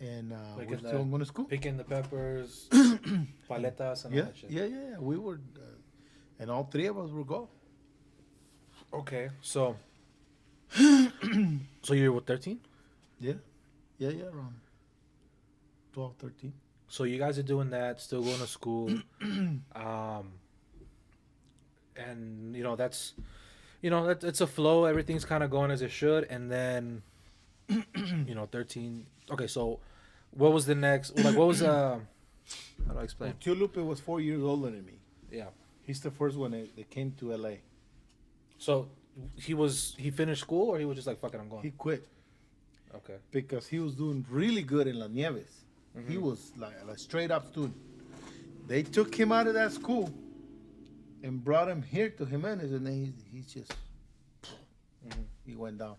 And we're still going to school. Picking the peppers, paletas, and all that shit. Yeah. We were, and all three of us will go. Okay, so you were 13? Yeah, around 12, 13. So you guys are doing that, still going to school, and that's it's a flow. Everything's kind of going as it should, and then 13. Okay, so what was the next? Like, what was how do I explain? Tio Lupe was 4 years older than me. Yeah. He's the first one that came to LA. So he finished school, or he was just like, fuck it, I'm going. He quit Okay. because he was doing really good in La Nieves. He was like a straight up student. They took him out of that school and brought him here to Jimenez, and then he just he went down.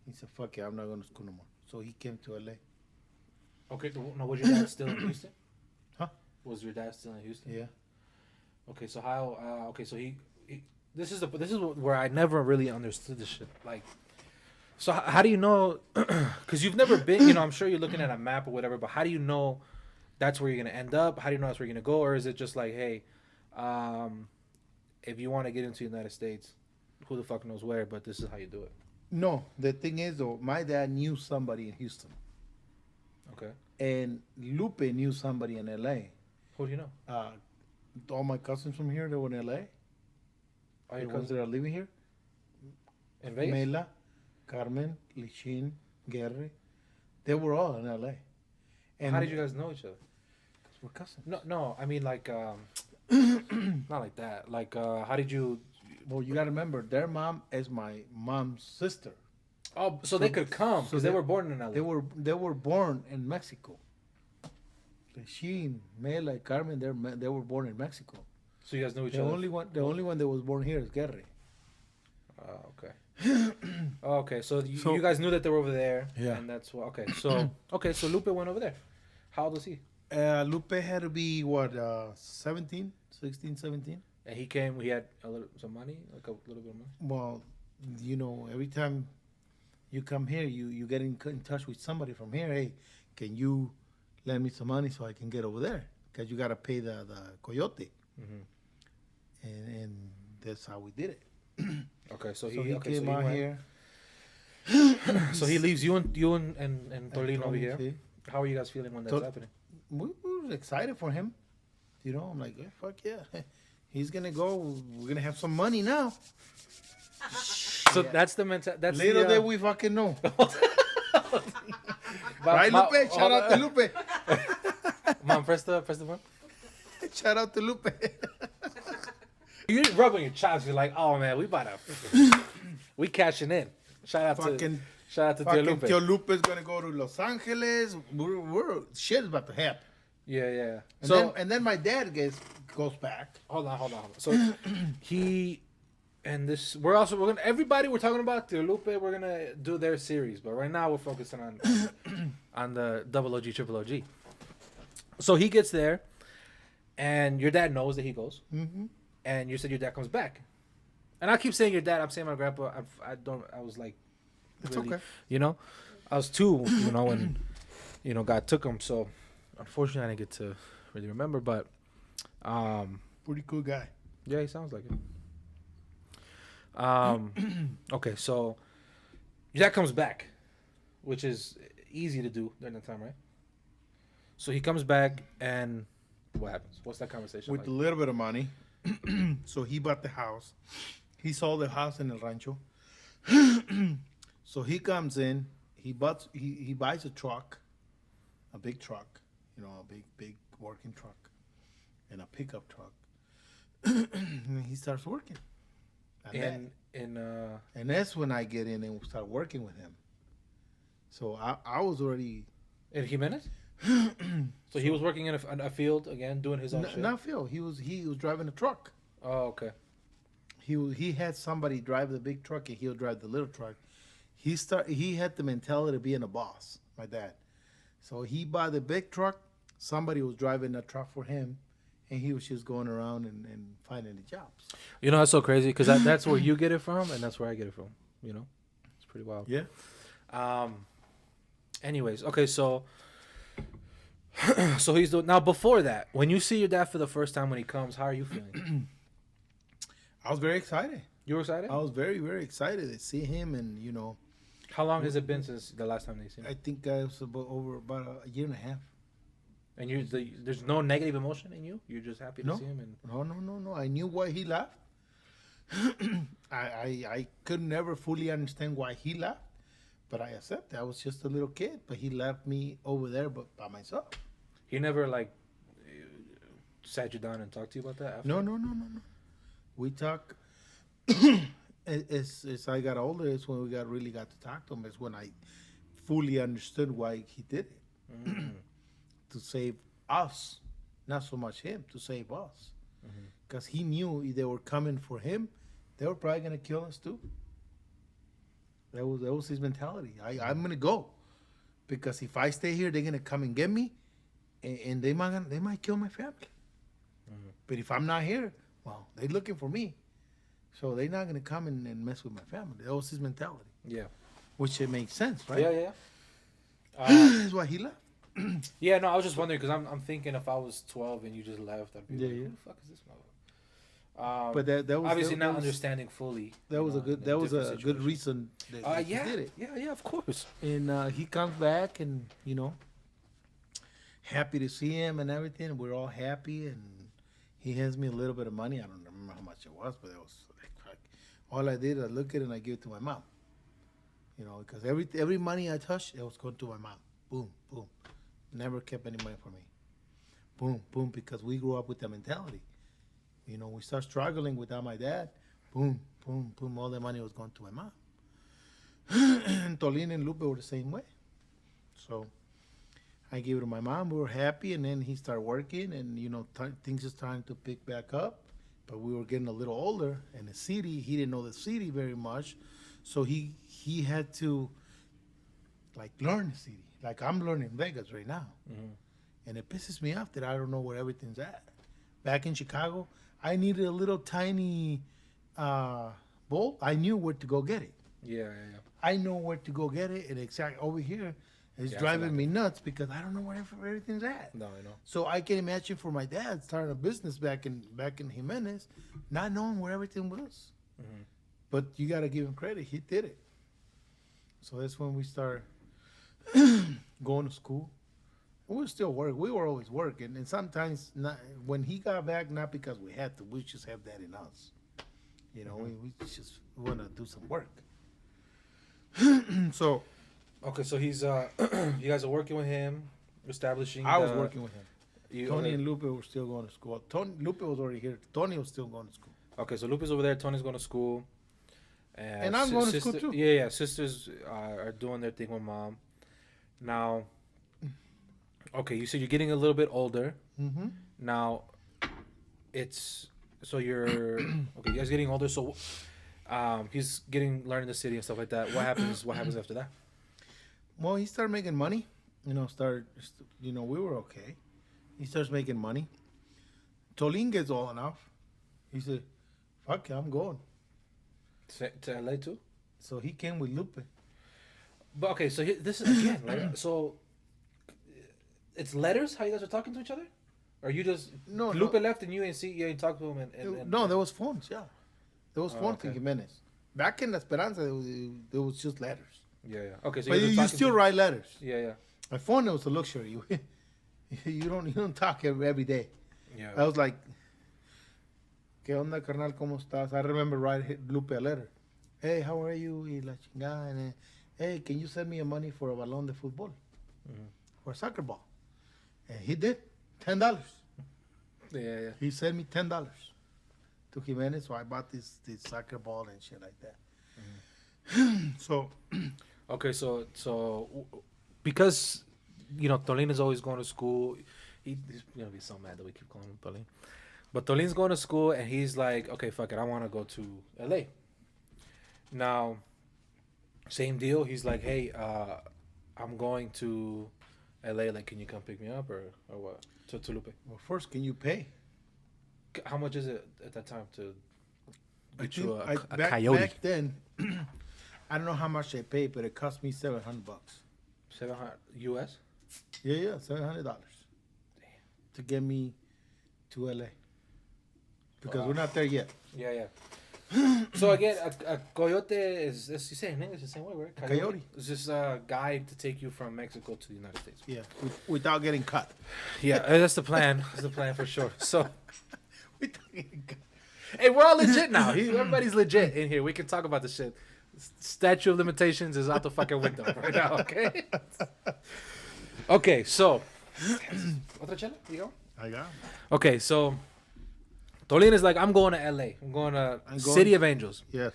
He said, fuck it, I'm not going to school no more. So he came to LA. Okay. No, was your dad still in Houston? Huh? Was your dad still in Houston? Yeah. Okay. So how? Okay. So he this is where I never really understood this shit. Like, so how do you know? Because you've never been. I'm sure you're looking at a map or whatever. But how do you know that's where you're gonna end up? How do you know that's where you're gonna go? Or is it just like, hey, if you want to get into the United States, who the fuck knows where? But this is how you do it. No, the thing is though, my dad knew somebody in Houston, Okay. and Lupe knew somebody in LA. Who do you know? All my cousins from here, they were in LA. All The your ones cousins that are living here. in Vegas? Mela, Carmen, Lichin, Guerre. They were all in LA. And How did you guys know each other? Because we're cousins. No. I mean, like, not like that. Like, how did you? Well, you got to remember, their mom is my mom's sister. Oh, so they could come because they were born in LA. They were born in Mexico. Lichin, Mela, Carmen, they were born in Mexico. So you guys knew each The other. only one that was born here is Guerre. Oh, okay. Okay, so you guys knew that they were over there. Yeah. And that's what. Okay, so Lupe went over there. How old was he? Lupe had to be 16, 17. And he came. He had some money, like a little bit of money. Well, every time you come here, you get in touch with somebody from here. Hey, can you lend me some money so I can get over there? Because you got to pay the coyote. And that's how we did it. Okay, so He he came out here. So he leaves you and Tolino over here. See? How are you guys feeling when that's happening? We were excited for him. I'm like, fuck yeah. He's gonna go. We're gonna have some money now. So that's the mentality. That's Little the, did we fucking know. Ma- Right, ma- Lupe? Shout out to Lupe. Mom, press the button. Shout out to Lupe. You rub on your chops. You're like, oh man, we cashing in. Shout out to Tío Fucking Lupe. Tío Lupe's gonna go to Los Angeles. Shit's about to happen. Yeah. And then my dad goes back. Hold on. So we're gonna everybody we're talking about Tío Lupe. We're gonna do their series, but right now we're focusing on the double OG triple OG. So he gets there, and your dad knows that he goes, and you said your dad comes back, and I keep saying your dad. I'm saying my grandpa. I was like, It's really, okay. you know, I was 2, when God took him. So unfortunately, I didn't get to really remember, but Pretty cool guy. yeah, he sounds like it. Okay, so your dad comes back, which is easy to do during that time, right? So he comes back, and what happens? What's that conversation With like? a little bit of money. So he bought the house. He sold the house in El Rancho. So he comes in. He buys a truck, a big truck, a big working truck, and a pickup truck. And he starts working. And that's when I get in and start working with him. So I was already In Jimenez? So he was working in a field again, doing his own shit? not Phil. He was driving a truck. Oh, okay. He had somebody drive the big truck and he'll drive the little truck. He had the mentality of being a boss, my dad. So he bought the big truck. Somebody was driving that truck for him, and he was just going around and finding the jobs. That's so crazy because that's where you get it from, and that's where I get it from. It's pretty wild. Yeah. Anyways, okay, so he's doing now. Before that, when you see your dad for the first time when he comes, how are you feeling? I was very excited. You were excited? I was very, very excited to see him, and How long has it been since the last time they seen him? I think I was about a year and a half. And there's no negative emotion in you. You're just happy to see him. And No. I knew why he left. I could never fully understand why he left, but I accept. I was just a little kid, but he left me over there, but by myself. he never sat you down and talked to you about that. After? No. We talk. As I got older, it's when we really got to talk to him. It's when I fully understood why he did it. To save us, not so much him, to save us. Because he knew if they were coming for him, they were probably going to kill us too. That was his mentality. I'm going to go. Because if I stay here, they're going to come and get me, and they might kill my family. But if I'm not here, well, they're looking for me. So they're not going to come and mess with my family. That was his mentality. Yeah. Which it makes sense, right? Yeah. That's why he left. Yeah, no, I was just wondering because I'm thinking if I was 12 and you just left, I'd be like, who the fuck is this mother? But that was obviously that not was, understanding fully. That was a good reason that Yeah, he did it. yeah, of course. And he comes back and happy to see him and everything. We're all happy, and he hands me a little bit of money. I don't remember how much it was, but it was like all I did. I look at it and I give it to my mom. Because every money I touched, it was going to my mom. Boom, boom. Never kept any money for me. Boom, boom. Because we grew up with that mentality. We start struggling without my dad. Boom, boom, boom. All the money was going to my mom. And Tolin and Lupe were the same way. So I gave it to my mom. We were happy, and then he started working, and things are starting to pick back up. But we were getting a little older, and the city, he didn't know the city very much, so he had to learn the city. Like I'm learning Vegas right now, and it pisses me off that I don't know where everything's at. Back in Chicago, I needed a little tiny bolt. I knew where to go get it. Yeah. I know where to go get it, and exactly over here, it's driving me nuts because I don't know where everything's at. No, I know. So I can imagine for my dad starting a business back in Jimenez, not knowing where everything was. But you got to give him credit; he did it. So that's when we start going to school, We were still work. We were always working, and sometimes not, when he got back, not because we had to. We just have that in us. You know, we just want to do some work. So Okay, so he's you guys are working with him, establishing. I was working with him. You, Tony and Lupe were still going to school. Lupe was already here. Tony was still going to school. Okay, so Lupe's over there. Tony's going to school. And I'm going to school too. Yeah. Sisters are doing their thing with mom. Now, okay, you said you're getting a little bit older. Mm-hmm. Now, it's so you're okay. You guys getting older, so he's learning the city and stuff like that. What happens? What happens after that? Well, he started making money. We were okay. He starts making money. Tolin gets old enough. He said, "Fuck it, I'm going." To LA too. So he came with Lupe. But okay, so this is again, like, so it's letters. How you guys are talking to each other, or you just Lupe left and you ain't talked to him and no, there was phones. Yeah, there was phones okay. in Jimenez. Back in Esperanza, there was just letters. Yeah. Okay, so But you still write letters. Yeah. My phone was a luxury. You don't talk every day. Yeah. I was like, ¿Qué onda, carnal? ¿Cómo estás? I remember writing Lupe a letter. Hey, how are you? Y la chingada. And, hey, can you send me a money for a balón de fútbol? Mm-hmm. For a soccer ball? And he did. $10. Yeah. He sent me $10 to Jimenez, so I bought this soccer ball and shit like that. Mm-hmm. So, okay, so because Tolin is always going to school, he's gonna be so mad that we keep calling him Tolin. But Tolin's going to school and he's like, okay, fuck it, I want to go to LA. Now, same deal. He's like, hey, I'm going to LA. Like, can you come pick me up or what? To Lupe. Well, first, can you pay? How much is it at that time to get you a back, coyote? Back then, I don't know how much they paid, but it cost me $700. $700 US? Yeah, $700 to get me to LA. Because we're not there yet. Yeah. So again, a coyote is you say in English the same way, right? Coyote. It's just a guide to take you from Mexico to the United States. Yeah, without getting cut. Yeah, that's the plan. That's the plan for sure. So, Without getting cut. hey, we're all legit now. Everybody's legit in here. We can talk about this shit. Statute of limitations is out the fucking window right now. Okay. Okay, so. Otra chela? You go. I got him. Okay, so. Tolin is like, I'm going to LA. I'm going to City of Angels. Yes.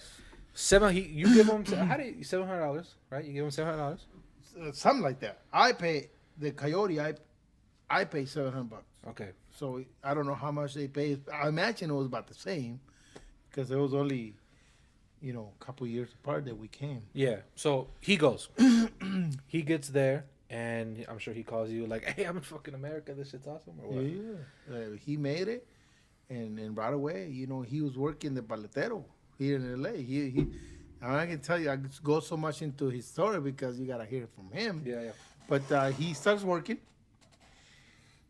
You give him $700, right? You give him $700. Something like that. I pay the coyote. I pay $700. Okay. So I don't know how much they pay. I imagine it was about the same, because it was only, a couple years apart that we came. Yeah. So he goes. He gets there, and I'm sure he calls you like, "Hey, I'm in fucking America. This shit's awesome." Or what? Yeah. He made it. And right away, he was working the paletero here in LA. I can tell you, I go so much into his story because you gotta hear it from him. Yeah. But he starts working,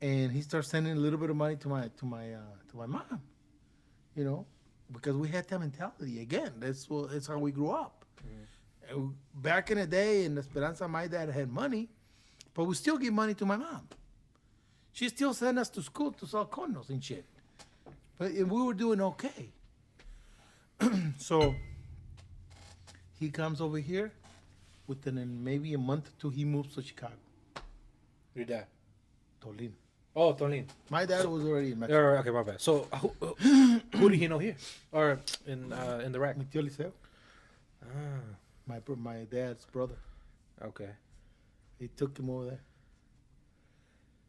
and he starts sending a little bit of money to my mom. Because we had that mentality again. That's how we grew up. Mm. Back in the day in Esperanza, my dad had money, but we still give money to my mom. She still sent us to school to sell condos and shit. But we were doing okay. So he comes over here. Within maybe a month or two, he moves to Chicago. Your dad? Tolin. Oh, Tolin. My dad was already in Mexico. Okay, my bad. So who did he know here? Or in the rack? Mi tío Liceo. Ah. My dad's brother. Okay. He took him over there.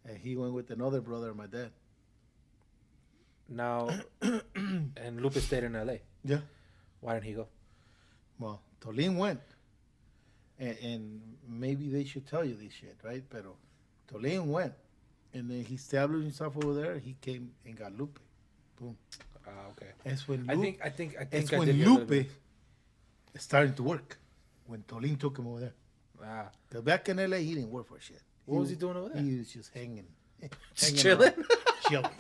And he went with another brother of my dad. Now, and Lupe stayed in LA. Yeah. Why didn't he go? Well, Tolin went. And maybe they should tell you this shit, right? But Tolin went. And then he established himself over there. He came and got Lupe. Boom. Okay. That's when I Lupe, think that's I when did hear a little Lupe bit. started to work. When Tolin took him over there. Because back in LA, he didn't work for shit. What was he doing over there? He was just hanging. Just chilling? Chilling.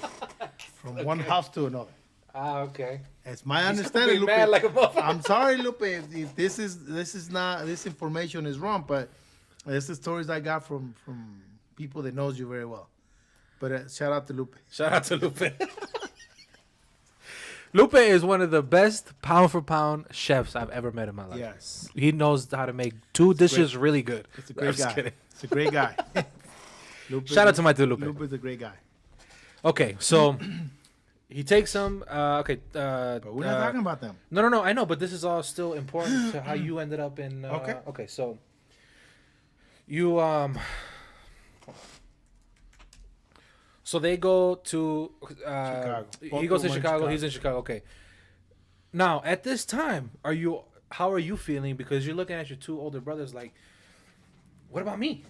From one house to another. Okay. It's my understanding, Lupe. Mad like a motherfucker. I'm sorry, Lupe, if this information is wrong, but it's the stories I got from people that knows you very well. But shout out to Lupe. Shout out to Lupe. Lupe is one of the best pound for pound chefs I've ever met in my life. Yes. He knows how to make two dishes really good. It's a great I'm just guy. kidding. It's a great guy. Shout out to my dude Lupe. Lupe's a great guy. Okay, so he takes some. But we're not talking about them. No. I know, but this is all still important to how you ended up in. Okay. Okay, so you So they go to Chicago. He goes to Both Chicago. went He's in Chicago. Okay. Now at this time, how are you feeling? Because you're looking at your two older brothers. Like, what about me?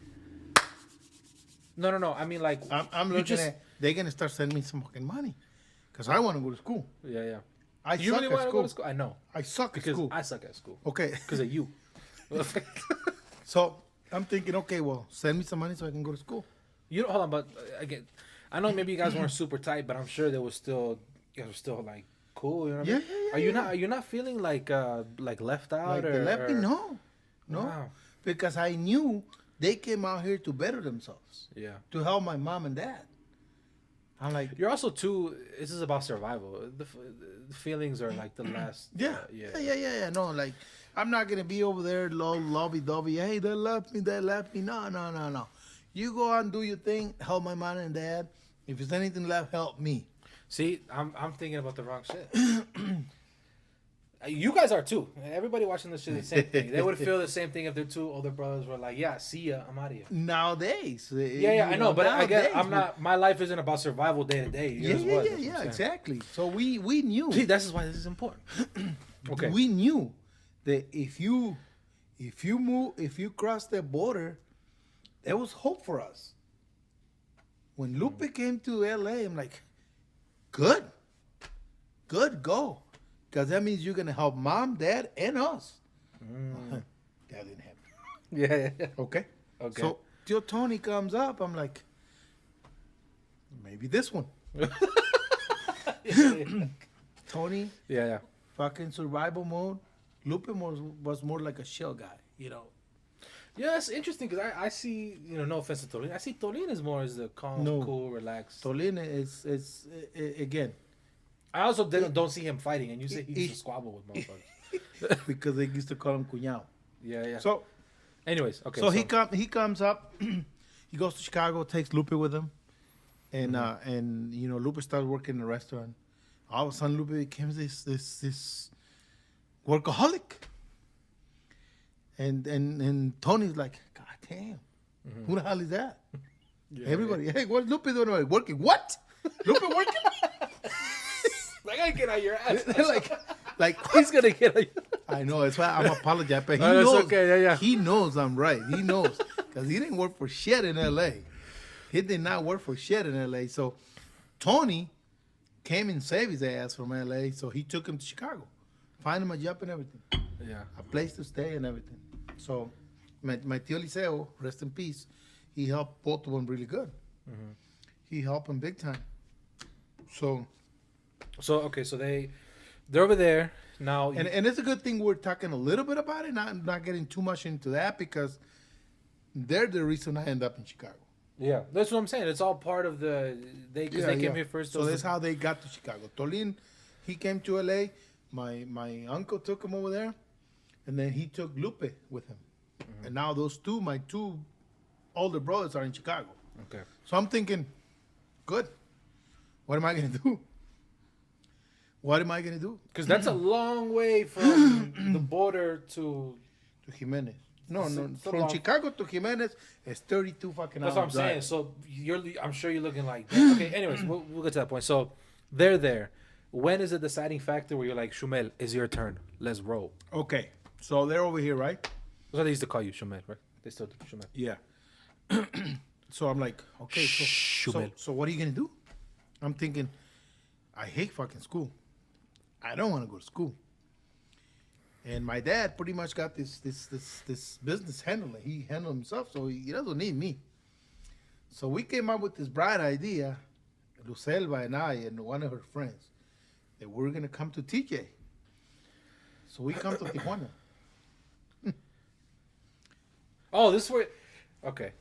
No. I mean, like, I'm looking at. They're gonna start sending me some fucking money, cause I want to go to school. Yeah. I You suck really at want to school. go to school? I know. I suck Because at school. I suck at school. Okay. Because of you. So I'm thinking, okay, well, send me some money so I can go to school. You know, hold on, but again, I know maybe you guys weren't super tight, but I'm sure there was still, you guys were still like cool. You know what I mean? Yeah. Are you not feeling like left out Like or they let me know. No, Wow. because I knew they came out here to better themselves, Yeah. to help my mom and dad. I'm like, You're also too. This is about survival. The feelings are like the last. yeah. No, like I'm not gonna be over there lovey-dovey. Hey, they left me. No. You go out and do your thing. Help my mom and dad. If there's anything left, help me. See, I'm thinking about the wrong shit. You guys are too. Everybody watching this shit is the same thing. They would feel the same thing if their two older brothers were like, "Yeah, see ya, I'm out of here." Nowadays, Yeah, I know, but I get. I'm nowadays, not. My life isn't about survival day to day. Yours was, that's what I'm saying. exactly. So we knew. See, this is why this is important. Okay. We knew that if you cross the border, there was hope for us. When Lupe came to LA, I'm like, good, go. Because that means you're going to help mom, dad, and us. That didn't happen. Yeah. Okay. Okay. So till Tony comes up, I'm like, maybe this one. Tony, Yeah. fucking survival mode. Lupe was more like a shell guy, you know. Yeah, it's interesting because I see, no offense to Tolin. I see Tolin as more as the calm, No. cool, relaxed. Tolina is again, I also don't see him fighting, and you say he used to squabble with motherfuckers. because they used to call him cuñado. Yeah. So Anyways, okay. he comes up, he goes to Chicago, takes Lupe with him, and Lupe starts working in a restaurant. All of a sudden, Lupe became this workaholic, and Tony's like, God damn, who the hell is that? Everybody, hey, what's Lupe doing? Working? What? Lupe working? I gotta get out your ass. like He's gonna get out. I know, that's why I'm apologizing, but he No, it's knows. okay, yeah. He knows I'm right. He knows because he didn't work for shit in L.A. He did not work for shit in L.A. So Tony came and saved his ass from L.A. So he took him to Chicago, find him a job and everything, Yeah. a place to stay and everything. So my tío Liceo, rest in peace, he helped both of them really good. He helped them big time. So Okay, so they're over there now. And it's a good thing we're talking a little bit about it, not getting too much into that, because they're the reason I end up in Chicago. Yeah, that's what I'm saying. It's all part of they came here first. So that's how they got to Chicago. Tolin, he came to LA. My uncle took him over there, and then he took Lupe with him. And now my two older brothers are in Chicago. Okay. So I'm thinking, good. What am I gonna do? Because that's a long way from the border to Jimenez. No, It's a from long- Chicago to Jimenez, it's 32 fucking hours. That's what I'm saying. drive. So I'm sure you're looking like, damn. Okay. Anyways, we'll get to that point. So they're there. When is the deciding factor where you're like, Shumel, it's your turn. Let's roll. Okay, so they're over here, right? That's what they used to call you, Shumel, right? They still do Shumel. Yeah. So I'm like, okay, so what are you gonna do? I'm thinking, I hate fucking school. I don't want to go to school. And my dad pretty much got this business handling. He handled himself, so he doesn't need me. So we came up with this bright idea, Lucelva and I and one of her friends, that we're gonna come to TJ. So we come to Tijuana. Oh, this is where. Okay.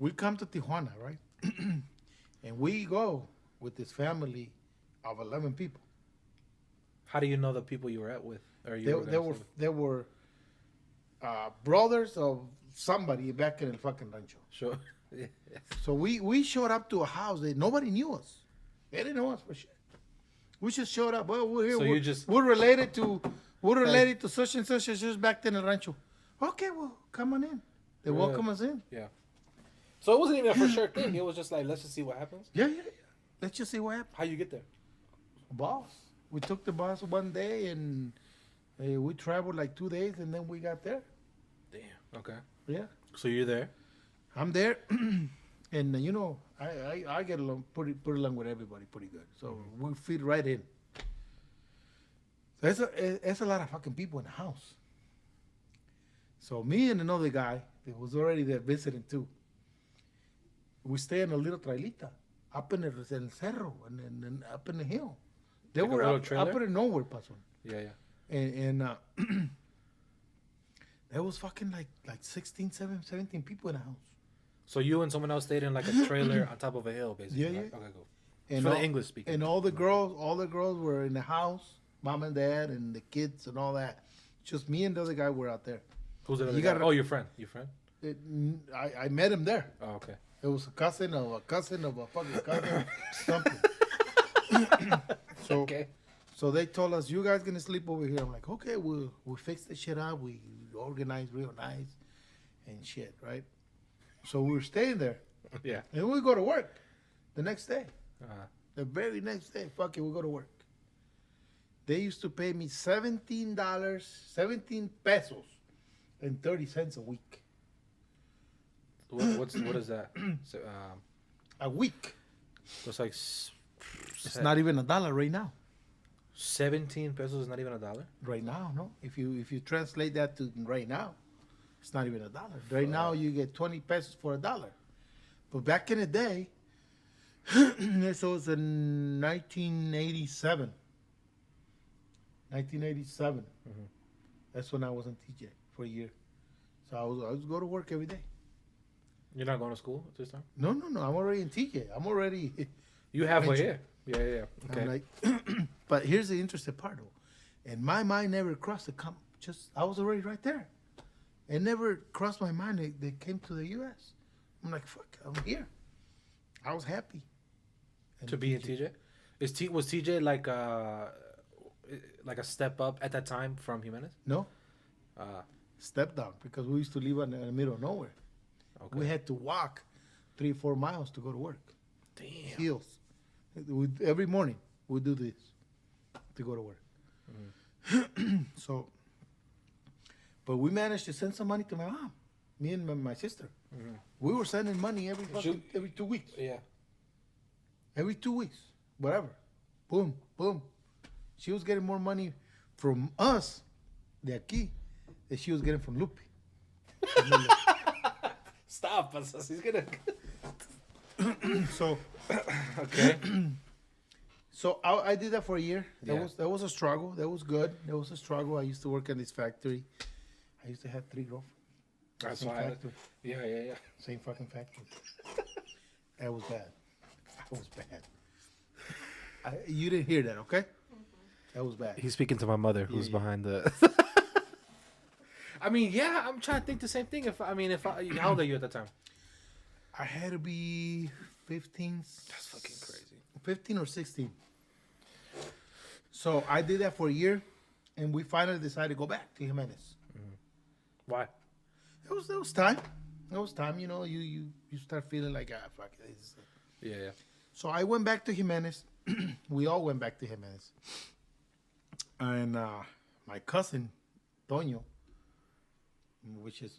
we come to Tijuana, right? And we go with this family of 11 people. How do you know the people you were at with? Or They were brothers of somebody back in the fucking rancho. Sure. Yeah. So we showed up to a house that nobody knew us. They didn't know us for shit. We just showed up. Well, we're here. So we're related to such and such back in the rancho. Okay, well, come on in. They welcome us in. Yeah. So it wasn't even a for sure thing. It was just like, let's just see what happens. Yeah. Let's just see what happens. How you get there? Bus. We took the bus one day and we traveled like 2 days and then we got there. Damn. Okay. Yeah. So you're there. I'm there, and you know I get along pretty along with everybody pretty good. So we fit right in. So it's a lot of fucking people in the house. So me and another guy that was already there visiting too. We stay in a little trailita up in the cerro and up in the hill. They Like a were little up trailer? in nowhere, Pason. Yeah. And there was fucking like 16, 17 people in the house. So you and someone else stayed in like a trailer on top of a hill, basically. Yeah. Right? Okay, cool. And For the all- English speaking. And all the girls were in the house, mom and dad, and the kids and all that. Just me and the other guy were out there. Who's the other you guy? gotta- Oh, your friend. Your friend? I met him there. Oh, okay. It was a cousin of a fucking cousin, something. So, Okay. so they told us, you guys gonna sleep over here. I'm like, okay, we'll fix the shit up. We organize real nice and shit, right? So we were staying there. Yeah. And we go to work the next day. Uh-huh. The very next day, fuck it, we go to work. They used to pay me $17, 17 pesos and 30 cents a week. What is that? So, A week. it's like It's not even a dollar right now. 17 pesos is not even a dollar. Right now, no. If you translate that to right now, it's not even a dollar. Right now, you get 20 pesos for a dollar. But back in the day, this was in 1987. 1987. That's when I was in TJ for a year. So I was go to work every day. You're not going to school at this time? No. I'm already in TJ. I'm already. You halfway Rancho. here. Yeah. Okay. I'm like, but here's the interesting part, though. And my mind never crossed the I was already right there. It never crossed my mind they came to the U.S. I'm like, fuck, I'm here. I was happy. To be in TJ? Was TJ like a step up at that time from Jimenez? No, Uh, step down because we used to live in the middle of nowhere. okay. We had to walk 3-4 miles to go to work. Damn. Hills. Every morning we do this to go to work. So, but we managed to send some money to my mom, me and my sister. We were sending money every 2 weeks. Yeah. Every 2 weeks, whatever. Boom. She was getting more money from us, de aquí, than she was getting from Lupe. Stop. He's gonna. So, Okay. so I did that for a year. Yeah. That was a struggle. That was good. That was a struggle. I used to work in this factory. I used to have 3 girlfriends. That's Same why. factory. Yeah. Same fucking factory. That was bad. That was bad. You didn't hear that, okay? That was bad. He's speaking to my mother, who's Yeah. behind the. I mean, yeah, I'm trying to think the same thing. How old are you at that time? I had to be 15. That's fucking crazy. 15 or 16. So I did that for a year, and we finally decided to go back to Jimenez. Why? It was time. It was time. You know, you start feeling like fuck it. Yeah. So I went back to Jimenez. We all went back to Jimenez. And my cousin, Toño, which is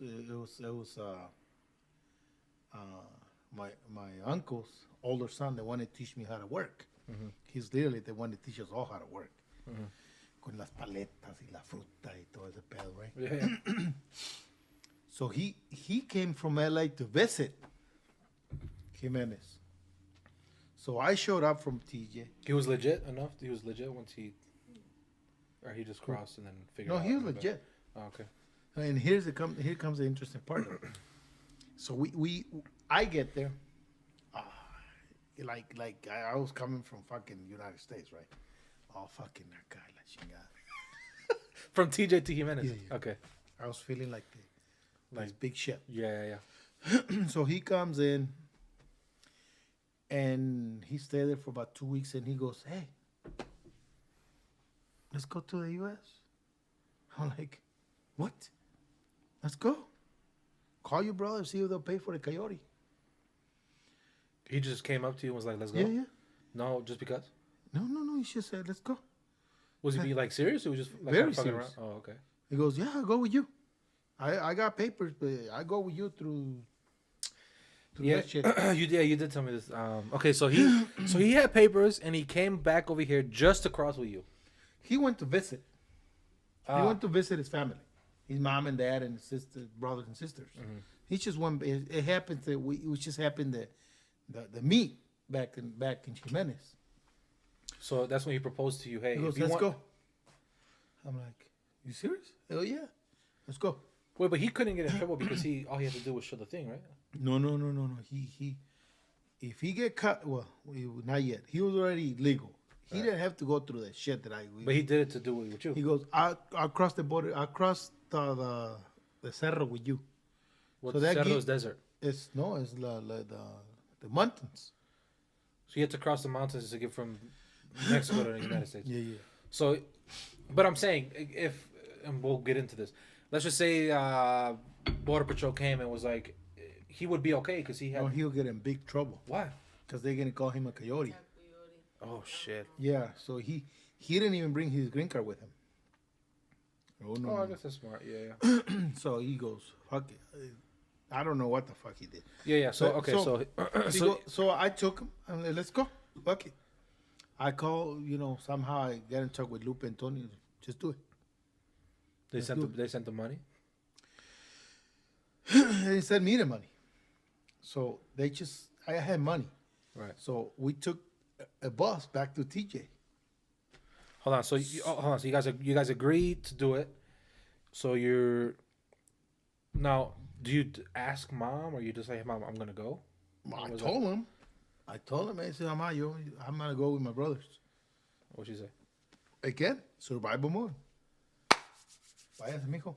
my uncle's older son that wanted to teach me how to work. He's literally the one that teaches us all how to work. Con las paletas y la fruta y todo ese pedo, right? Yeah. So he came from LA to visit Jimenez. So I showed up from TJ. He was legit enough. He was legit once he, or he just crossed and then figured. No, out he was a little bit. legit. Oh, okay. And here comes the interesting part. So I get there. I was coming from fucking United States, right? Oh, fucking that guy, la chingada. From TJ to Jimenez. Yeah. Okay. I was feeling like this big shit. Yeah. So he comes in, and he stayed there for about 2 weeks, and he goes, "Hey, let's go to the U.S." I'm like, "What? Let's go. Call your brother, see if they'll pay for the coyote." He just came up to you and was like, "Let's go." Yeah. No, just because. No. He just said, "Let's go." Was he being like serious or was just like Very kinda fucking serious. around? Oh, okay. He goes, "Yeah, I'll go with you. I got papers, but I go with you through Yeah, that shit." you did tell me this. Okay, so he had papers and he came back over here just to cross with you. He went to visit. He Ah. went to visit his family, his mom and dad and his sister, brothers and sisters. He just went. It happened that we just happened that the meet back in Jimenez. So that's when he proposed to you. Hey, He goes, if you "Let's want... go." I'm like, "You serious? Hell yeah, let's go." Wait, but he couldn't get in trouble because all he had to do was show the thing, right? No. He if he get cut, well, not yet. He was already legal. He didn't have to go through that shit that But he did it to do it with you. He goes, "I'll cross the border. I'll cross the cerro with you." What so that Cerro's desert. It's the mountains. So you had to cross the mountains to get from Mexico to the United States. Yeah. So, but I'm saying and we'll get into this. Let's just say Border Patrol came and was like, he would be okay because he had. No, he'll get in big trouble. Why? Because they're gonna call him a coyote. Oh shit. Yeah. So he didn't even bring his green card with him. Oh no. Oh, I guess that's smart. Yeah. So he goes, "Fuck it." I don't know what the fuck he did. Yeah. So okay. So I took him. I'm like, "Let's go. Fuck it." I call, somehow I get in touch with Lupe and Tony. Just do it. They sent the money. They sent me the money. So I had money. Right. So we took a bus back to TJ. Hold on. So hold on. So you guys agreed to do it. So you're now. Do you ask mom or you just say, "Hey, mom, I'm gonna go"? I told him. I said, I'm gonna go with my brothers. What'd she say? Again, survival mode. Váyase, mijo.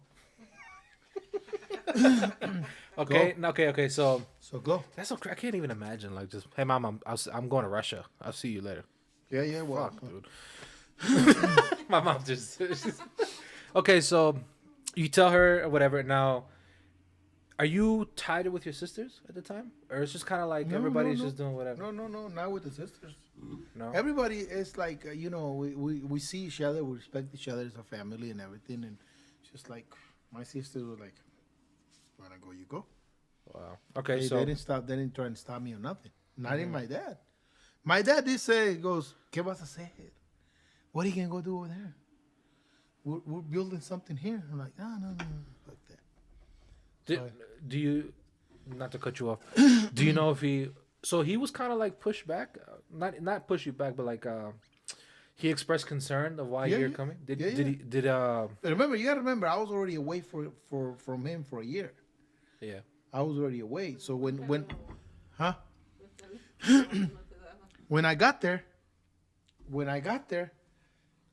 Okay. Okay. So go. that's okay. I can't even imagine. Like, just, hey, mom, I'm going to Russia. I'll see you later. Yeah. Well, Fuck, dude. My mom just. Okay, so you tell her or whatever. Now, are you tied with your sisters at the time, or it's just kind of like everybody's just doing whatever? No, not with the sisters. No. Everybody is like, we see each other, we respect each other as a family and everything, and just like my sisters were like, "Wanna go? You go." Wow. Okay, They so didn't try and stop me or nothing. Not even my dad. My dad did say, he goes, "¿Qué vas a hacer? What are you gonna go do over there? We're building something here." I'm like, no, fuck that. do you, not to cut you off, do you know if he was kind of like pushed back, not push you back, but like he expressed concern of why you're coming. Did Remember, you gotta remember, I was already away from him for a year. Yeah. I was already away. So when when I got there,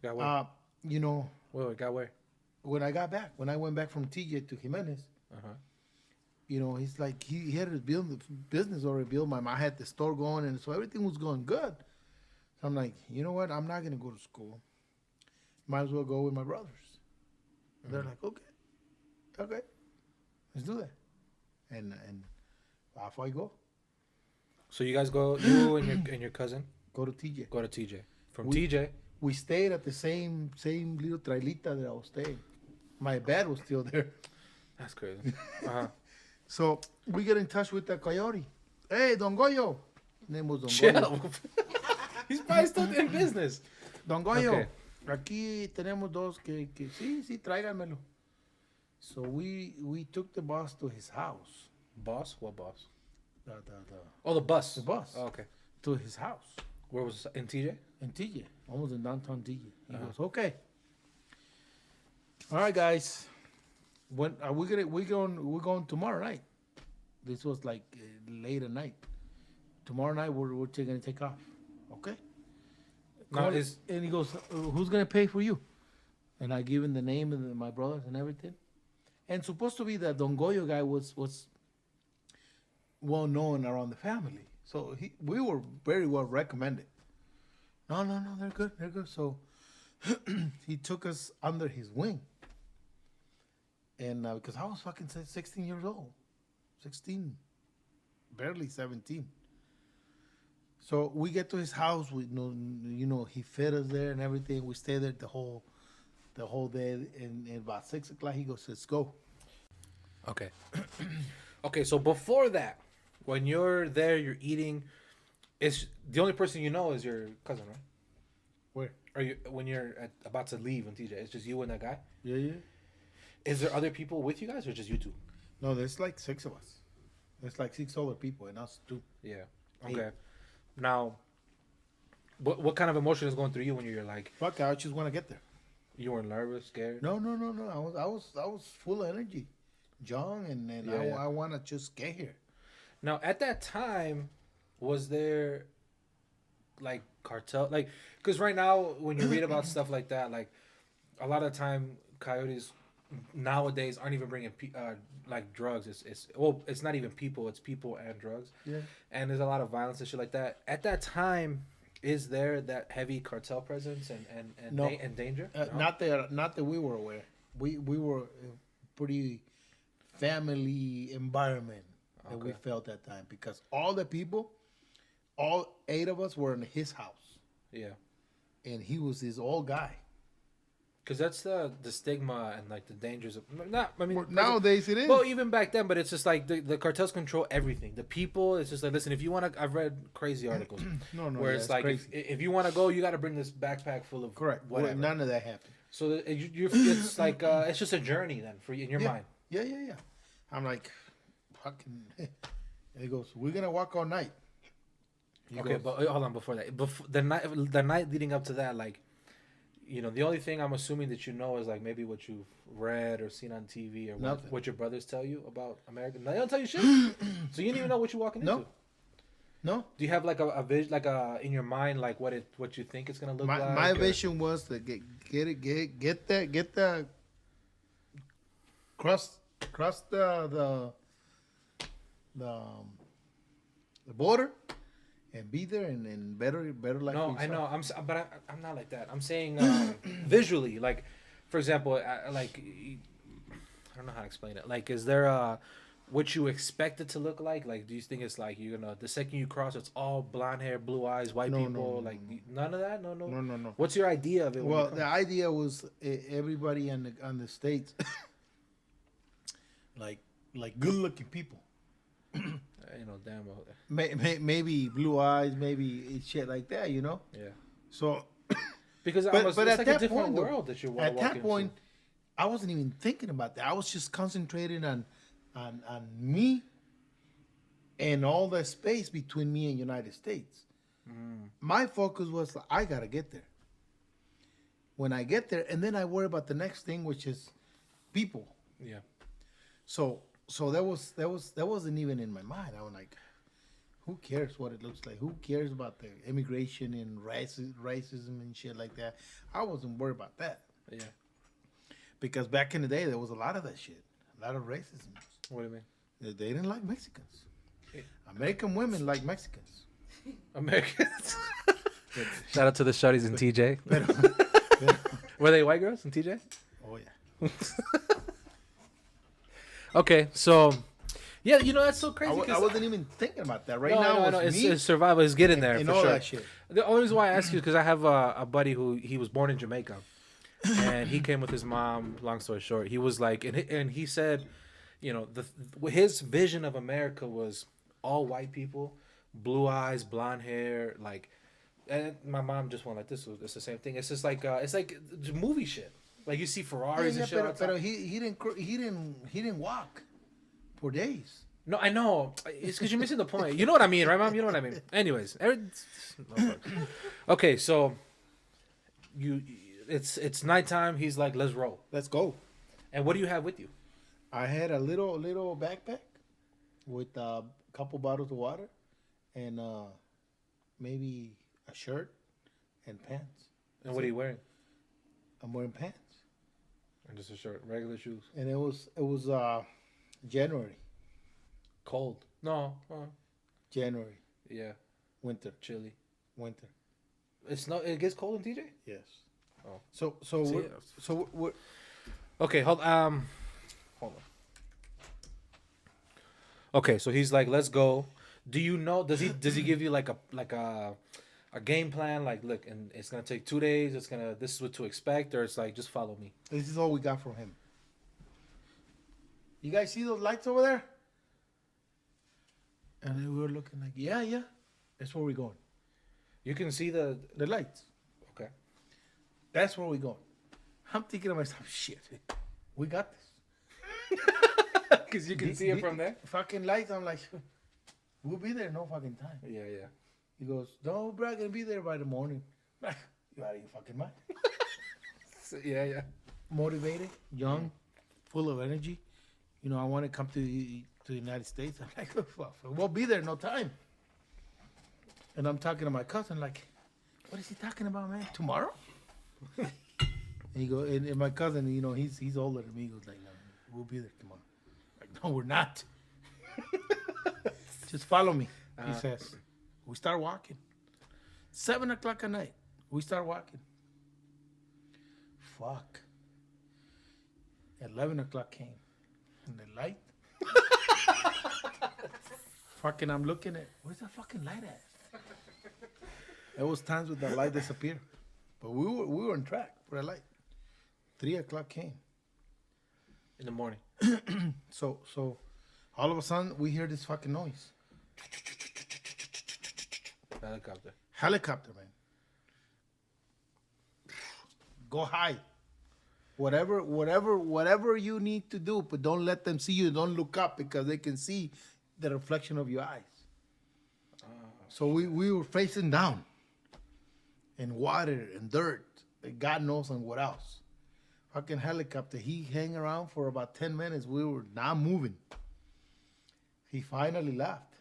Got where? Wait, got where? when I got back, when I went back from TJ to Jimenez, he's like, he had his business already built. I had the store going, and so everything was going good. So I'm like, you know what? I'm not going to go to school. Might as well go with my brothers. And they're like, okay, let's do that. And off I go. So you guys go, you and your cousin Go to TJ. go to TJ. From TJ. We stayed at the same little trailita that I was staying. My bed was still there. That's crazy. Uh-huh. So we get in touch with the coyote. Hey, Don Goyo. His name was Don Goyo. Chill. He's probably still in business. Don Goyo, Okay. aquí tenemos dos que sí, tráiganmelo. So we took the bus to his house. Boss? What boss? The Oh, the bus. The bus. Oh, okay. To his house Where was it? In TJ? in TJ, almost in downtown TJ. He goes, okay. All right, guys. When are we gonna we're going tomorrow night? This was like late at night. Tomorrow night we're gonna take off. Okay. Now is And he goes, "Who's gonna pay for you?" And I give him the name of my brothers and everything. And supposed to be the Don Goyo guy was well known around the family, so we were very well recommended. No, they're good. So he took us under his wing, and because I was fucking 16 years old, 16, barely 17. So we get to his house. We he fed us there and everything. We stayed there the whole day. And about 6 o'clock, he goes, "Let's go." okay. Okay, so before that, when you're there, you're eating. It's the only person you know is your cousin, right? Where? Are you when you're about to leave in TJ? It's just you and that guy. Yeah. Is there other people with you guys, or just you two? No, there's like 6 of us. There's like 6 other people and us 2. Yeah. Okay. Now, what kind of emotion is going through you when you're like? Fuck, I just want to get there. You were nervous, scared. No. I was full of energy, young, and I want to just get here. Now, at that time, was there like cartel? Like, because right now, when you read about stuff like that, like a lot of time, coyotes nowadays aren't even bringing like drugs. It's not even people. It's people and drugs. Yeah. And there's a lot of violence and shit like that. At that time, is there that heavy cartel presence and No. and danger? No? Not that we were aware. We were a pretty family environment that we Okay. felt that time, because all the people, all 8 of us were in his house, Yeah. and he was his old guy. Because that's the stigma and like the dangers of not. I mean, Nowadays it is. well, even back then, but it's just like the cartels control everything. The people, it's just like, listen, if you want to, I've read crazy articles no, where it's like crazy. if you want to go, you got to bring this backpack full of Correct. whatever. None of that happened. So it's like it's just a journey then for you in your mind. Yeah. I'm like, fucking. And he goes, "We're gonna walk all night." He Okay, goes, but hold on. Before that, before the night leading up to that, like, the only thing I'm assuming that you know is like maybe what you've read or seen on TV or Nothing. what your brothers tell you about America. They don't tell you shit. So you didn't even know what you're walking No. into. No. Do you have like a vision, like in your mind, like what you think it's gonna look like? My or- vision was to get the cross the border and be there and better life. No, for I know. yourself. I'm not like that. I'm saying visually, like for example, like I don't know how to explain it. Like, is there what you expect it to look like? Like, do you think it's like you're gonna the second you cross, it's all blonde hair, blue eyes, white No, people? no, Like none of that. No. No. What's your idea of it? when Well, you come? the idea was everybody on the states, like good looking people. Damn well. Maybe blue eyes, maybe shit like that, Yeah. So, Because but it's at like a that different point, though, world that you're at walking that point, I wasn't even thinking about that. I was just concentrating on me and all the space between me and United States. My focus was I gotta get there. When I get there, and then I worry about the next thing, which is people. Yeah. So that wasn't even in my mind. I was like, who cares what it looks like? Who cares about the immigration and racism and shit like that? I wasn't worried about that. Yeah. Because back in the day, there was a lot of that shit. A lot of racism. What do you mean? They didn't like Mexicans. American women like Mexicans. Americans. Shout out to the shorties in TJ. Pero- Were they white girls in TJ? oh, yeah. Okay, so yeah, that's so crazy. I 'cause wasn't even thinking about that. Right no, now, I know. was It's, me it's survival is getting there and for all sure. that shit. The only reason why I ask you is because I have a buddy who he was born in Jamaica, and he came with his mom. Long story short, he was like, and he said, his vision of America was all white people, blue eyes, blonde hair, like. And my mom just went like this. It's the same thing. It's just like it's like movie shit. Like you see Ferraris and shit. all the Pero time. he didn't walk for days. No, I know. It's because you're missing the point. You know what I mean, right, Mom? You know what I mean. Anyways, okay, so it's nighttime. He's like, let's roll. Let's go. And what do you have with you? I had a little backpack with a couple bottles of water and maybe a shirt and pants. And what are you wearing? I'm wearing pants. And just a shirt, regular shoes. And it was January. Cold. No. January. Yeah. Winter. Chilly. Winter. It's not. It gets cold in TJ. Yes. Oh. So we're Okay. Hold on. Okay. So he's like, let's go. Do you know? Does he give you like a game plan? Like, look, and it's gonna take 2 days. This is what to expect, or it's like just follow me. This is all we got from him. You guys see those lights over there? And then we were looking like, yeah. That's where we're going. You can see the lights. Okay. That's where we're going. I'm thinking to myself, shit, we got this. Because you can see it from there. Fucking lights. I'm like, we'll be there no fucking time. Yeah. He goes, no, bro, I'm gonna be there by the morning. You out of your fucking mind. Yeah. Motivated, young, full of energy. You know, I want to come to the United States. I'm like, fuck, we'll be there no time. And I'm talking to my cousin, like, what is he talking about, man? Tomorrow? And he go, and my cousin, you know, he's older than me. He goes like, no, we'll be there tomorrow. Like, no, we're not. Just follow me. He says. We start walking. 7 o'clock at night. We start walking. Fuck. 11 o'clock came. And the light. Fucking, I'm looking at, where's the fucking light at? There was times with the light disappear. But we were on track for the light. 3 o'clock came. In the morning. So all of a sudden we hear this fucking noise. Helicopter, man. Go high. Whatever you need to do, but don't let them see you. Don't look up because they can see the reflection of your eyes. So we were facing down. And water and dirt. And God knows and what else. Fucking helicopter. He hang around for about 10 minutes. We were not moving. He finally left.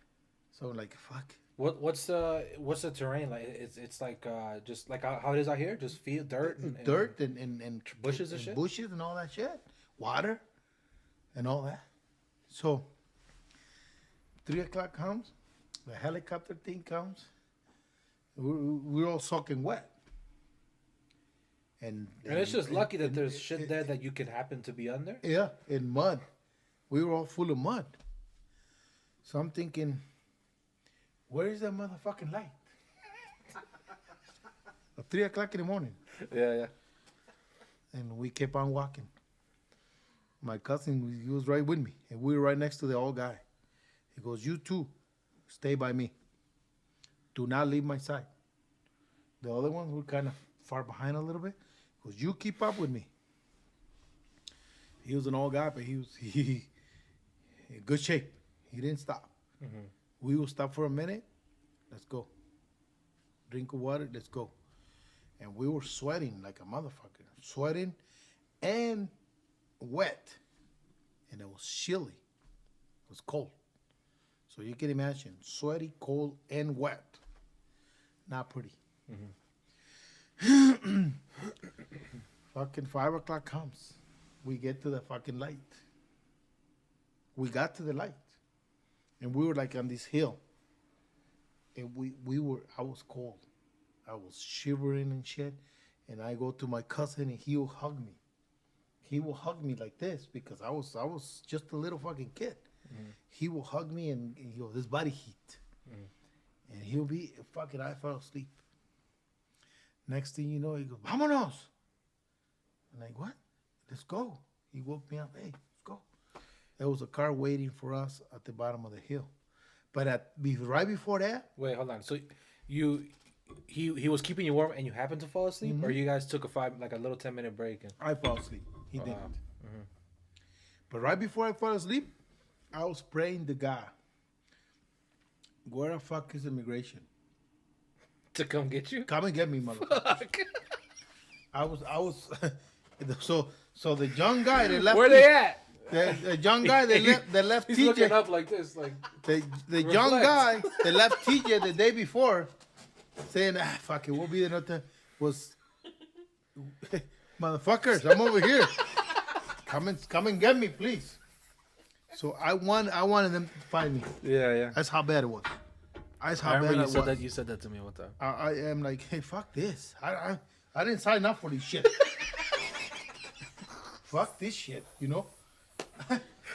So like, fuck. What's the terrain like? It's like just like how it is out here. Just field dirt and bushes and shit. Bushes and all that shit. Water, and all that. So 3 o'clock comes. The helicopter thing comes. We're all soaking wet. And it's just lucky that there's shit there that you could happen to be under. Yeah, in mud. We were all full of mud. So I'm thinking, where is that motherfucking light? At 3 o'clock in the morning. Yeah. And we kept on walking. My cousin, he was right with me. And we were right next to the old guy. He goes, you too, stay by me. Do not leave my side. The other ones were kind of far behind a little bit. He goes, you keep up with me. He was an old guy, but he in good shape. He didn't stop. Mm-hmm. We will stop for a minute. Let's go. Drink of water. Let's go. And we were sweating like a motherfucker. Sweating and wet. And it was chilly. It was cold. So you can imagine, sweaty, cold, and wet. Not pretty. Mm-hmm. Fucking 5 o'clock comes. We get to the fucking light. We got to the light. And we were like on this hill. And I was cold. I was shivering and shit. And I go to my cousin and he will hug me. He will hug me like this because I was just a little fucking kid. Mm-hmm. He will hug me and he goes, this body heat. Mm-hmm. And he'll be, fucking, I fell asleep. Next thing you know, he goes, vámonos. I'm like, what? Let's go. He woke me up. Hey, let's go. There was a car waiting for us at the bottom of the hill. But right before that. Wait, hold on. So he was keeping you warm and you happened to fall asleep? Mm-hmm. Or you guys took a little 10-minute break? I fell asleep. He didn't. Mm-hmm. But right before I fell asleep, I was praying to God. Where the fuck is immigration? To come get you? Come and get me, motherfucker. I was so the young guy that left. Where they at? The young guy that left He's looking TJ. up like this, like The young guy that left TJ the day before, saying, fuck it, we'll be there nothing, was, motherfuckers, I'm over here. Come and get me, please. So I wanted them to find me. yeah. That's how bad it was. That's how I bad remember it you said was. that. You said that to me one time. I am like, hey, fuck this. I didn't sign up for this shit. Fuck this shit, you know.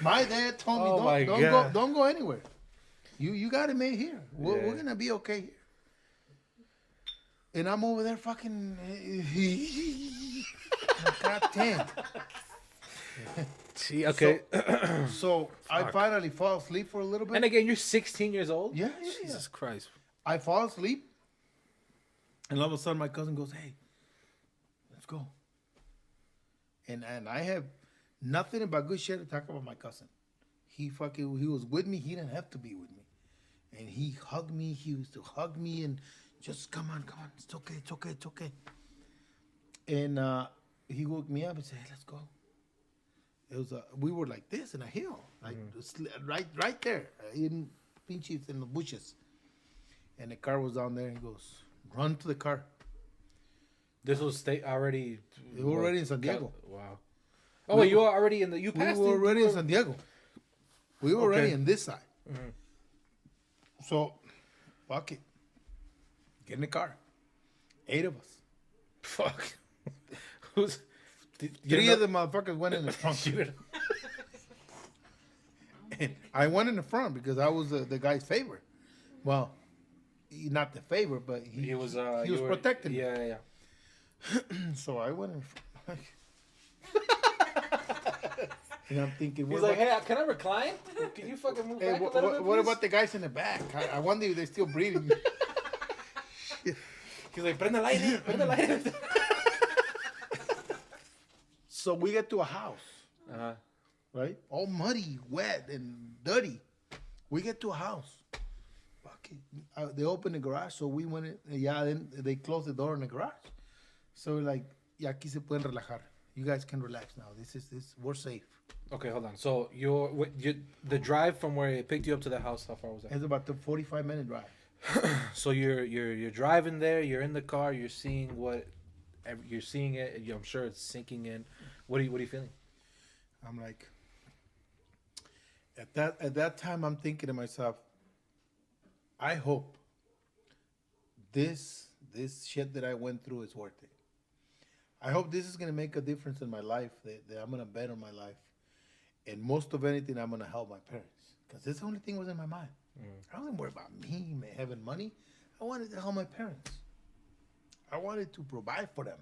My dad told me, Oh my don't go anywhere. You got it made here. We're gonna be okay here. And I'm over there fucking. God damn. See, okay. So I finally fall asleep for a little bit. And again, you're 16 years old. Yeah. Jesus Christ. I fall asleep, and all of a sudden my cousin goes, "Hey, let's go." And I have nothing but good shit to talk about my cousin. He was with me. He didn't have to be with me, and he hugged me. He used to hug me and just come on, it's okay. And he woke me up and said, "Hey, let's go." It was we were like this in a hill, like right there in pinches in the bushes, and the car was down there. And he goes, "Run to the car." This was already. We were already in San Diego. Wow. Oh, wait, you were already in the. You passed. We were already in San Diego. We were already Okay. in this side. Mm-hmm. So, fuck it. Get in the car. 8 of us. Fuck. Who's? 3 of the motherfuckers went in the trunk. And I went in the front because I was the guy's favorite. Well, not the favorite, but he was protecting me. Yeah. So I went in front. And I'm thinking, He's like, hey, can I recline? Can you fucking move back a little bit, what please? about the guys in the back? I wonder if they're still breathing. He's like, prende el aire. So we get to a house, Uh-huh. right? All muddy, wet, and dirty. We get to a house. Fuck it. They opened the garage, so we went in. Yeah, then they closed the door in the garage. So we're like, ya aquí se pueden relajar. You guys can relax now. We're safe. Okay, hold on. So the drive from where it picked you up to the house, how far was that? It's about a 45-minute drive. So you're driving there. You're in the car. You're seeing it. I'm sure it's sinking in. What are you feeling? I'm like, at that time, I'm thinking to myself, I hope this shit that I went through is worth it. I hope this is gonna make a difference in my life. That I'm gonna better my life, and most of anything, I'm gonna help my parents. Because that's the only thing was in my mind. I wasn't worried about me having money. I wanted to help my parents. I wanted to provide for them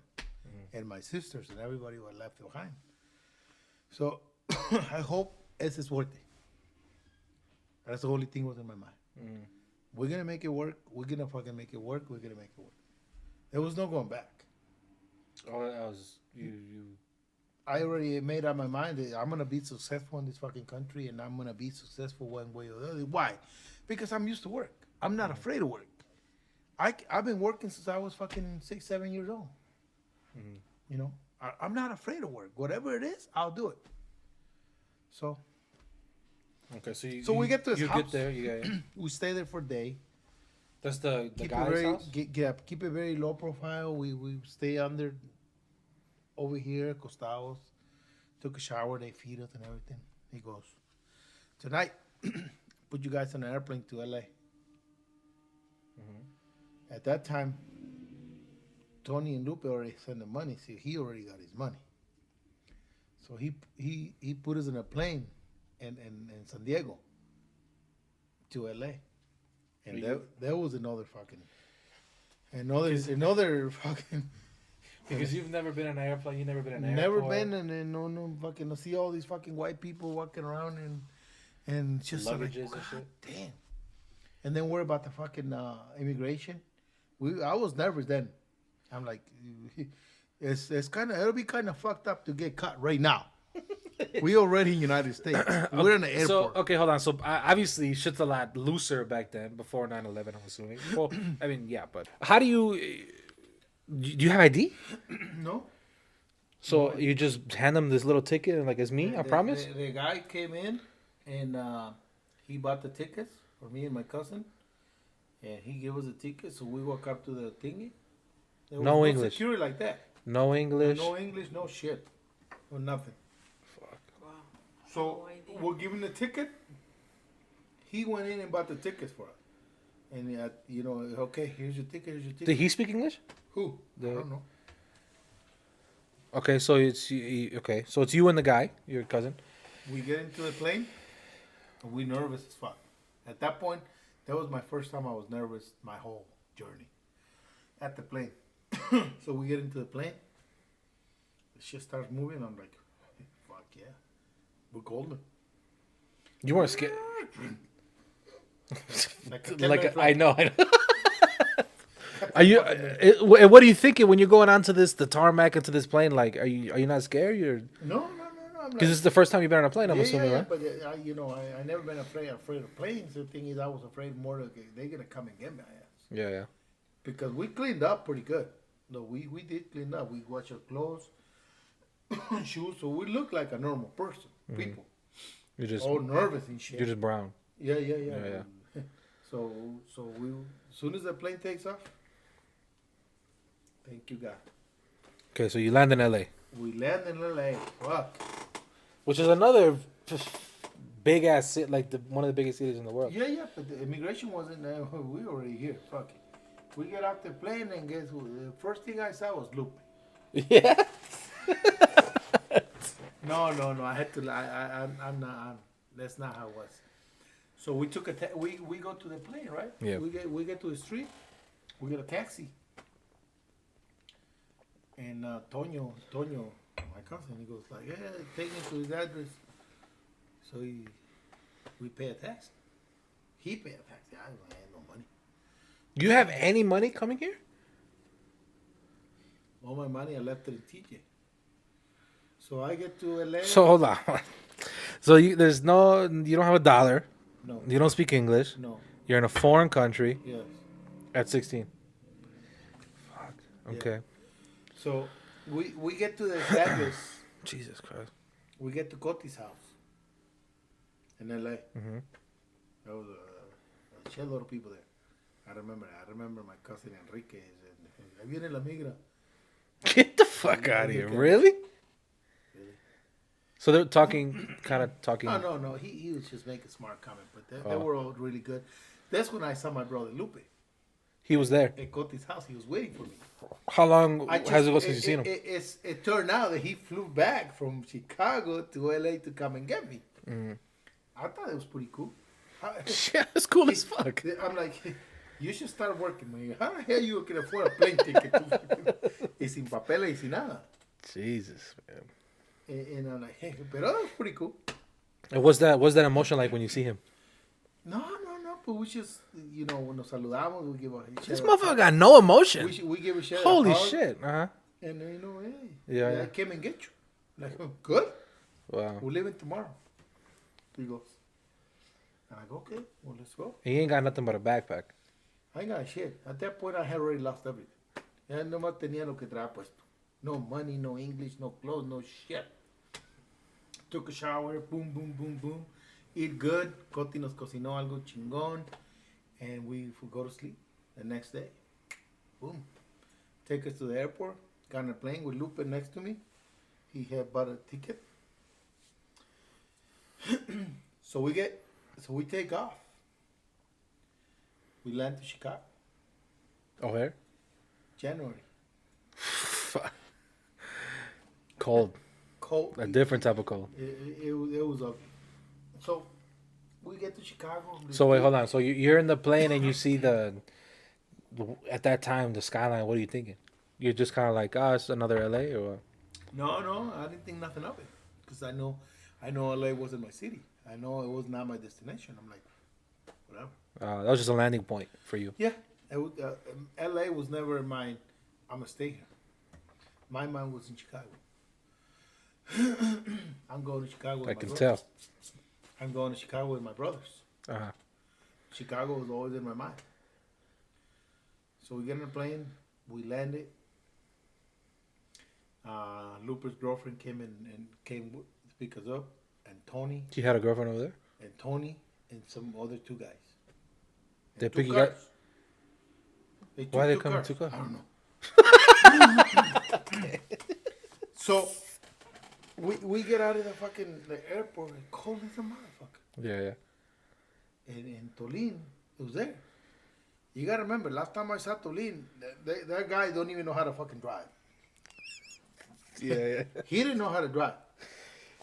and my sisters and everybody who had left behind. So I hope this is worth it. That's the only thing was in my mind. We're gonna make it work. We're gonna fucking make it work. We're gonna make it work. There was no going back. Oh, that was you. I already made up my mind that I'm gonna be successful in this fucking country, and I'm gonna be successful one way or the other. Why? Because I'm used to work. I'm not afraid of work. I've been working since I was fucking 6, 7 years old. You know, I'm not afraid of work. Whatever it is, I'll do it. So. Okay, So we get to his house. You get there. Yeah. We stay there for a day. That's the Keep guy's it very, house. keep it very low profile. We stay under over here, acostados. Took a shower. They feed us and everything. He goes, tonight, put you guys on an airplane to LA. At that time, Tony and Lupe already sent the money. See, he already got his money. So he put us in a plane in San Diego to LA. And there was another fucking Because you've never been in an airplane, you've never been in an never airport. been, and then no fucking I see all these fucking white people walking around and just Luggages like, and shit. damn. And then we're about the fucking immigration. I was nervous then. I'm like, it's kind of, it'll be kind of fucked up to get caught right now. We already in United States. We're in the airport. So, okay, hold on. So, obviously, shit's a lot looser back then, before 9/11, I'm assuming. Well, I mean, yeah, but how do you have ID? No. So you just hand them this little ticket and like, it's me, I promise? The guy came in and he bought the tickets for me and my cousin. And he gave us a ticket, so we walk up to the thingy. There was No English. security like that. No English. No English, no shit. No nothing. Fuck. Wow. So No idea. we're giving the ticket. He went in and bought the tickets for us. And, okay, here's your ticket, here's your ticket. Did he speak English? Who? I don't know. Okay, so it's so it's you and the guy, your cousin. We get into the plane, and we nervous as fuck. At that point, that was my first time I was nervous my whole journey. At the plane. So we get into the plane. The shit starts moving. I'm like, fuck yeah. We're golden. You weren't scared. Like, I know. Are you? And what are you thinking when you're going onto the tarmac into this plane? Like, are you not scared? You're No. I'm because it's the first time you've been on a plane. I'm assuming, yeah, right? but I never been afraid of planes. The thing is, I was afraid more that they're gonna come and get my ass. Yeah. Because we cleaned up pretty good. No, we did clean up. We wash our clothes, shoes, so we look like a normal person. People. You're just All nervous and shit. you're just brown. Yeah. Yeah. So we, as soon as the plane takes off, thank you God. Okay, so you land in L.A., We land in LA. Fuck. which is another big ass city, like one of the biggest cities in the world. Yeah, but the immigration wasn't there. We already here. Fuck it. We get off the plane and guess who? The first thing I saw was Lupe. Yeah. No. I had to. I'm not. That's not how it was. So we took we go to the plane, right? Yeah. We get to the street. We get a taxi. And Toño, my cousin, he goes like, yeah, take me to his address. So we pay a taxi. He pay a taxi. I had no money. You have any money coming here? All my money I left it in TJ. So I get to LA. So hold on. So you don't have a dollar. No. You don't speak English. No. You're in a foreign country Yes. at 16. Fuck. Okay. Yeah. So we get to the address. Jesus Christ. We get to Coti's house in LA. Mhm. There was a shitload of people there. I remember my cousin Enrique. Ahí viene la migra. Get the fuck out of here. Really? So they're talking. No. He was just making smart comment, but they were all really good. That's when I saw my brother Lupe He was there. at Coti's house. He was waiting for me. How long has it been since you've seen him? It turned out that he flew back from Chicago to LA to come and get me. I thought it was pretty cool. Yeah, it's cool as fuck. I'm like, you should start working, man. How the hell you can afford a plane ticket? Y sin papeles y sin nada. Jesus, man. And I'm like, hey, but that was pretty cool. And what's that emotion like when you see him? No, but we just, when nos saludamos, we give a This motherfucker got no emotion. we give a shit. Holy shit. Uh-huh. And hey, Yeah. I came and get you. Like, good. Wow. We're leaving tomorrow. He goes, and I go, okay, well, let's go. He ain't got nothing but a backpack. I ain't got shit. At that point, I had already lost everything. Ya nomás tenía lo que traía puesto. No money, no English, no clothes, no shit. Took a shower, boom. Eat good. Coti nos cocinó algo chingón. And we go to sleep the next day. Boom. Take us to the airport. Got on a plane with Lupe next to me. He had bought a ticket. So we take off. We land to Chicago. Oh, where? January. Cold. Cold. A different type of cold. It was ugly. So we get to Chicago. So wait, hold on. So you're in the plane and you see at that time, the skyline. What are you thinking? You're just kind of like, it's another LA or what? No, I didn't think nothing of it because I know LA wasn't my city. I know it was not my destination. I'm like, whatever. That was just a landing point for you. Yeah, LA was never in mind. I'm gonna stay here. My mind was in Chicago. I'm going to Chicago with I my can brothers. tell. I'm going to Chicago with my brothers. Uh-huh. Chicago was always in my mind. So we get on a plane. We landed. Lupe's girlfriend came in and came to pick us up, and Tony You had a girlfriend over there? and some other two guys. And They two pick you up? cars. They took Why they two come in cars. two cars? I don't know. So we get out of the airport and cold as a motherfucker. Yeah. And Tolin was there. You gotta remember, last time I saw Tolin, that guy don't even know how to fucking drive. Yeah. He didn't know how to drive.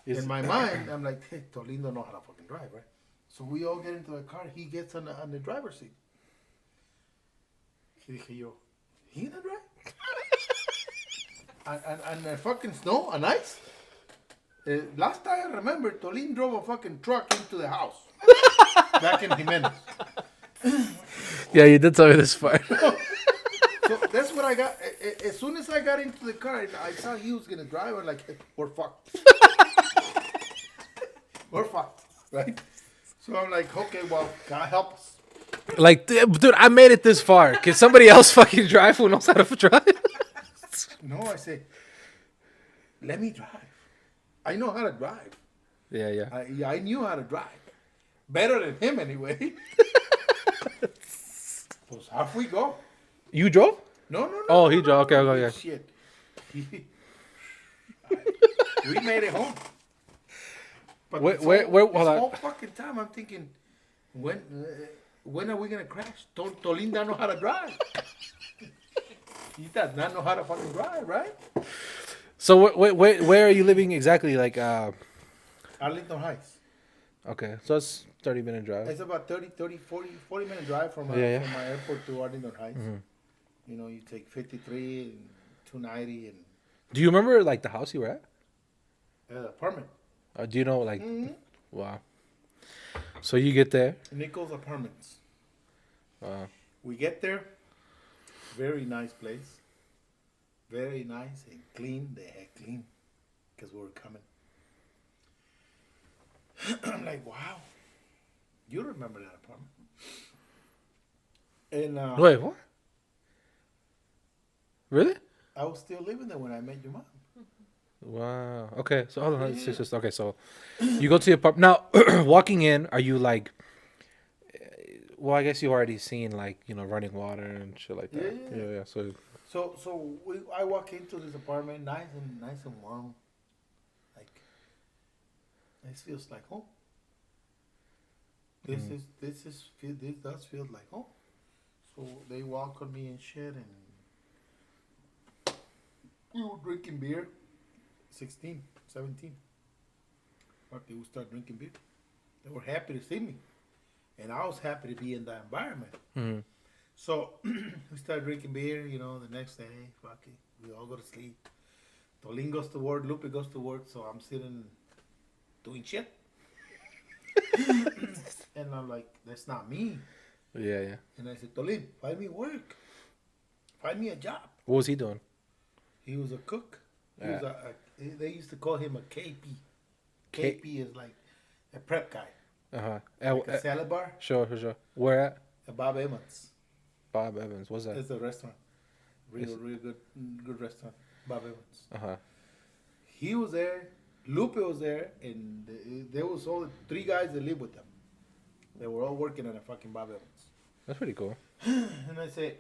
Yes. In my mind, I'm like, hey, Tolin don't know how to fucking drive, right? So we all get into the car. He gets on the driver's seat. He dije yo, he gonna drive? and the fucking snow and ice. Last time I remember, Tolin drove a fucking truck into the house back in Jimenez. Yeah, you did tell me this part. So that's what I got. As soon as I got into the car, I saw he was gonna drive. I'm like, we're fucked. We're fucked, right? So I'm like, okay, well, God help us. Like, dude, I made it this far. Can somebody else fucking drive who knows how to drive? No, I said, let me drive. I know how to drive. Yeah. I knew how to drive. Better than him, anyway. So off we go. You drove? No. Oh, he drove. Okay. Shit. We made it home. But Where- this where- whole hold on. fucking time, I'm thinking, when are we gonna crash? Tolin doesn't know how to drive. He does not know how to fucking drive, right? So where are you living exactly? Like, Arlington Heights. okay, so it's 30-minute drive. It's about 40 minute drive from, Yeah. from my airport to Arlington Heights. Mm-hmm. You know, you take 53 and 290 and Do you remember like the house you were at? apartment. Do you know like? Mm-hmm. Wow. So you get there. Nichols Apartments. Wow. We get there. Very nice place. Very nice and clean. They had clean because we were coming. I'm like, wow. You remember that apartment? And Wait, what? Really? I was still living there when I met your mom. Wow. Okay. So hold on. Yeah. It's just okay. So you go to the apartment now. Walking in, are you like? Well, I guess you already seen like running water and shit like that. Yeah. So I walk into this apartment, nice and warm. Like this feels like home. This does feel like home. So they welcome me and shit, and we were drinking beer. 16, 17. But they would start drinking beer. They were happy to see me. And I was happy to be in that environment. Mm-hmm. So we started drinking beer, the next day, fuck it. We all go to sleep. Tolin goes to work, Lupe goes to work, so I'm sitting doing shit. And I'm like, that's not me. Yeah. And I said, Tolin, find me work. Find me a job. What was he doing? He was a cook. He was they used to call him a KP. KP is like a prep guy. Like a salad bar. Sure. Where at? Bob Evans. Bob Evans. What's that? It's a restaurant. Real good restaurant. Bob Evans. He was there. Lupe was there, and there was all 3 guys that lived with them. They were all working at a fucking Bob Evans. That's pretty cool. And I said,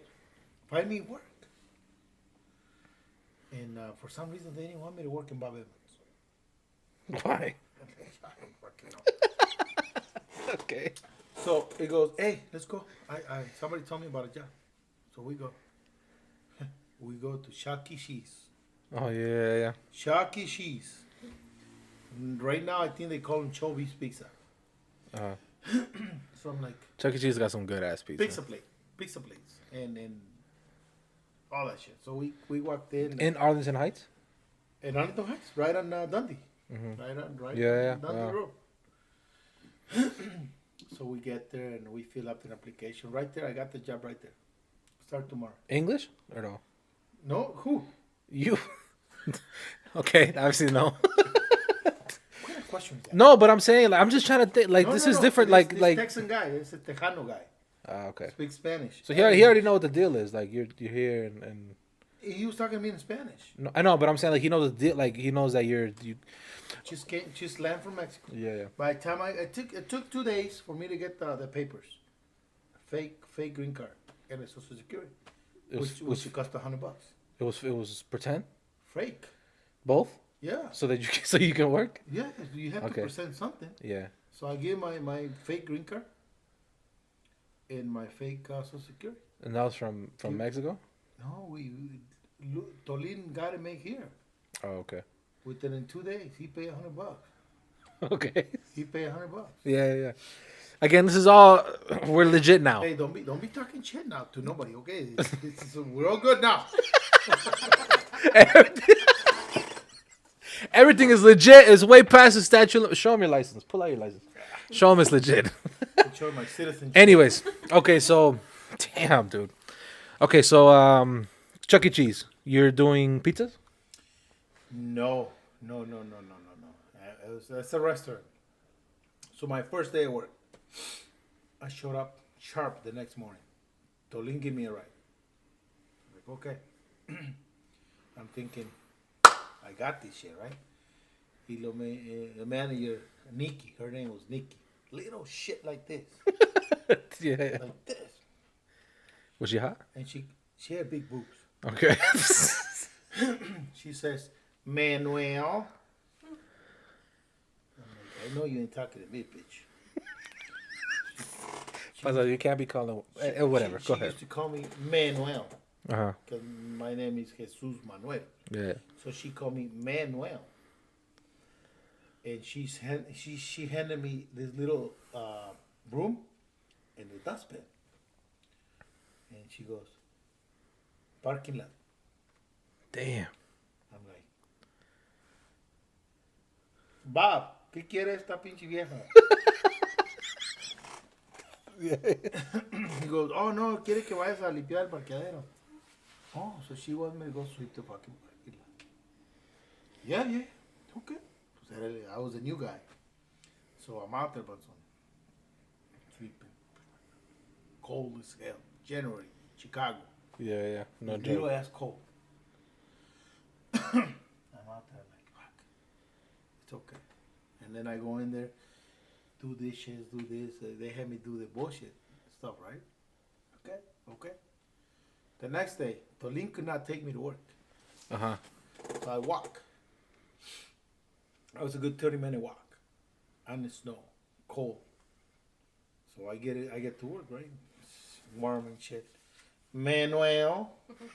find me work. And for some reason, they didn't want me to work in Bob Evans. Why? I don't fucking know. Okay. So he goes, hey, let's go. Somebody told me about a job. So we go. We go to Shaki Cheese. Oh yeah. Shaki Cheese. Right now, I think they call him Chovi's Pizza. So I'm like, Chuck E. Cheese got some good ass pizza. pizza plates, and all that shit. So we walked in Arlington Heights. in Arlington Heights, right on Dundee, Yeah. Dundee Wow. Road. So we get there and we fill up an application right there. I got the job right there. Start tomorrow. English or no? No, who? You. Okay, obviously no. What kind of question is that? No, but I'm saying like I'm just trying to think like No, this no, is no. different. This Like Texan guy. It's a Tejano guy. okay. Speaks Spanish. So he already know what the deal is. Like you're here and He was talking to me in Spanish. No, I know, but I'm saying like he knows like he knows that you. Just land from Mexico. Yeah. By the time it took 2 days for me to get the papers, fake green card and a social security, which cost $100. It was pretend. Fake. Both. Yeah. So you can work. Yeah, you have to present something. Yeah. So I gave my fake green card and my fake social security. And that was from Mexico. No, Tolin got it made here. Oh, okay. Within 2 days, he paid $100. Okay. He paid $100. Yeah. Again, this is all we're legit now. Hey, don't be talking shit now to nobody, okay? We're all good now. Everything is legit. It's way past the statute. Show him your license. Pull out your license. Show him it's legit. Show my citizenship. Anyways, okay, so damn, dude. Okay, so Chuck E. Cheese, you're doing pizzas? No. That's a restaurant. So my first day at work, I showed up sharp the next morning. Tolin gave me a ride. I'm like, okay. I'm thinking, I got this shit, right? The manager, Nikki, her name was Nikki. Little shit like this. Yeah. Like this. Was she hot? And she had big boobs. Okay. She says, Manuel. I'm like, I know you ain't talking to me, bitch. You can't be calling whatever. Go ahead. She used to call me Manuel. Uh-huh. Because my name is Jesus Manuel. Yeah. So she called me Manuel. And she handed me this little broom and a dustpan. And she goes, parking lot. Damn. I'm like, Bob, ¿qué quiere esta pinche vieja? He goes, oh no, quiere que vayas a limpiar el parqueadero. Oh, so she wants me to go sweep the fucking parking lot. Yeah, okay. I was a new guy. So I'm out there, but sweeping. Cold as hell. January, Chicago. Yeah. No joke. Little ass cold. I'm out there like, fuck. It's okay. And then I go in there, do dishes, do this. They have me do the bullshit stuff, right? Okay. The next day, Tolin could not take me to work. Uh-huh. So I walk. That was a good 30-minute walk. On the snow. Cold. So I get to work, right? It's warm and shit. Manuel. I'm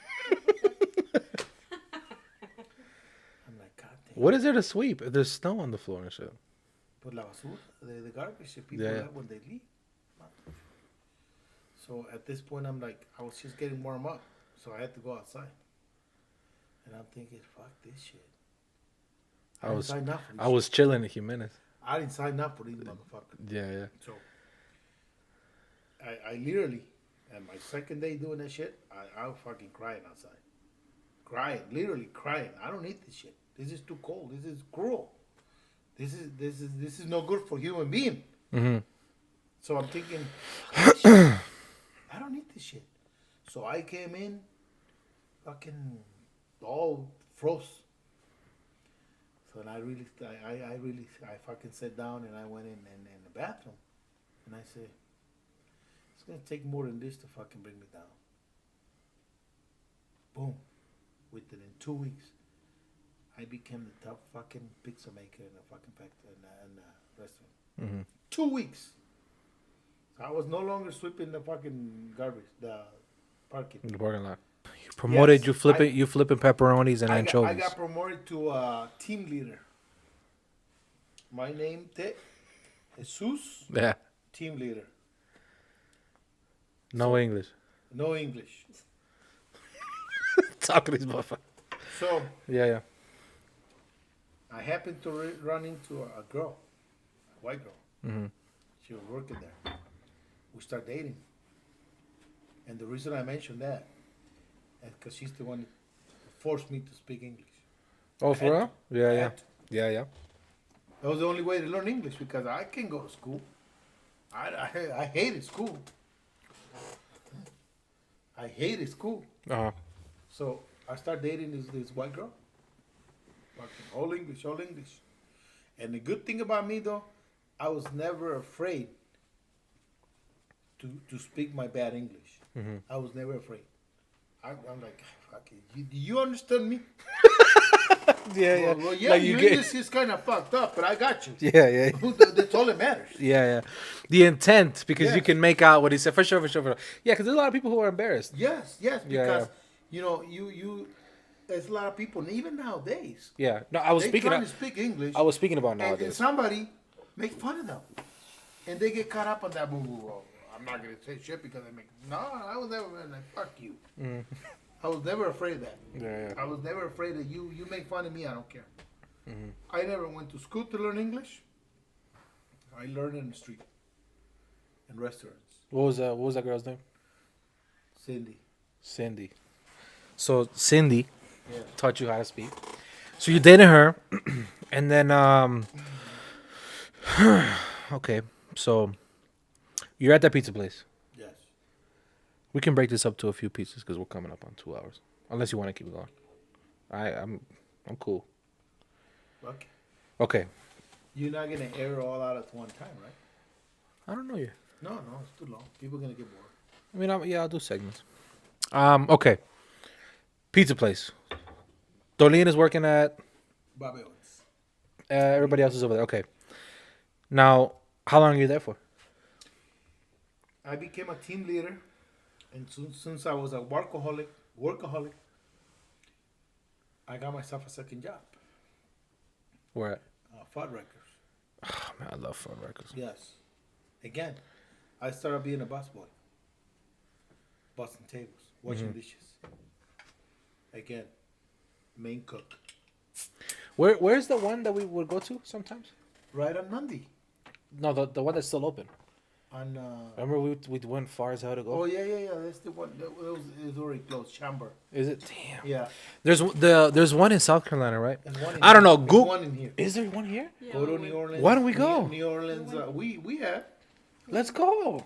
like, God damn. What is there to sweep? There's snow on the floor and shit. Put la basura, the garbage that people have when they leave. So at this point, I'm like, I was just getting warm up. So I had to go outside. And I'm thinking, fuck this shit. I was chilling in Jimenez. I didn't sign up for these motherfuckers. Yeah. So I literally, and my second day doing that shit, I was fucking crying outside. Literally crying. I don't need this shit. This is too cold. This is cruel. This is no good for human being. Mm-hmm. So I'm thinking, I don't need this shit. So I came in, fucking all froze. So I fucking sat down and I went in the bathroom, and I said, it's gonna take more than this to fucking bring me down. Boom. Within 2 weeks, I became the top fucking pizza maker in the fucking factory in the restaurant. Mm-hmm. 2 weeks. So I was no longer sweeping the fucking garbage, the parking. The parking lot. You promoted. Yes, you flipping pepperonis and anchovies. I got promoted to team leader. My name, Jesus. Yeah. Team leader. No English. No English. Talk to these motherfuckers. So Yeah. I happened to run into a girl, a white girl. Mm-hmm. She was working there. We start dating. And the reason I mentioned that is because she's the one that forced me to speak English. Oh, for real? Yeah. That was the only way to learn English because I can't go to school. I hated school. I hated school. Uh-huh. So I started dating this white girl. Fucking all English. And the good thing about me though, I was never afraid to speak my bad English. Mm-hmm. I was never afraid. I'm like, fuck it. Do you understand me? Yeah, Well, yeah, Like your English is kind of fucked up, but I got you. Yeah. That's all that matters. Yeah. The intent, because you Yes. can make out what he said. For sure. Yeah, because there's a lot of people who are embarrassed. Yes, Yeah, because you know, you there's a lot of people, and even nowadays, Yeah. No, I was they speaking. trying to speak English. I was speaking about and nowadays. somebody make fun of them, and they get caught up on that boo. Oh, I'm not gonna say shit because I make. No, I was never like fuck you. I was never afraid of that. Yeah. I was never afraid of you. You make fun of me, I don't care. I never went to school to learn English. I learned in the street, in restaurants. What was that girl's name? Cindy. So Cindy Yeah. taught you how to speak. So you dated her, and then okay. So you're at that pizza place. Yes. We can break this up to a few pieces because we're coming up on 2 hours. Unless you want to keep it going. I'm cool. Okay. Okay. You're not gonna air it all out at one time, right? I don't know you. No, it's too long. People are gonna get bored. I mean, I'll do segments. Okay. Pizza place. Dolin is working at. Bobby Owens. Everybody else is over there. Okay. Now, how long are you there for? I became a team leader, and since I was a workaholic, I got myself a second job. Where at? Fuddruckers. Oh, man, I love Fun Records. Yes. Again, I started being a busboy. Busting tables, washing dishes. Again, main cook. Where's the one that we would go to sometimes? Right on Monday. No, the one that's still open. On. Remember we went far as hell to go? Oh yeah. That's the one. It was already closed. Chamber. Is it? Damn. Yeah. There's one in South Carolina, right? And one in I don't know. There's Google. one in here. Is there one here? Yeah, Go to we- New Orleans. Why don't we go? New Orleans. We have. Let's go.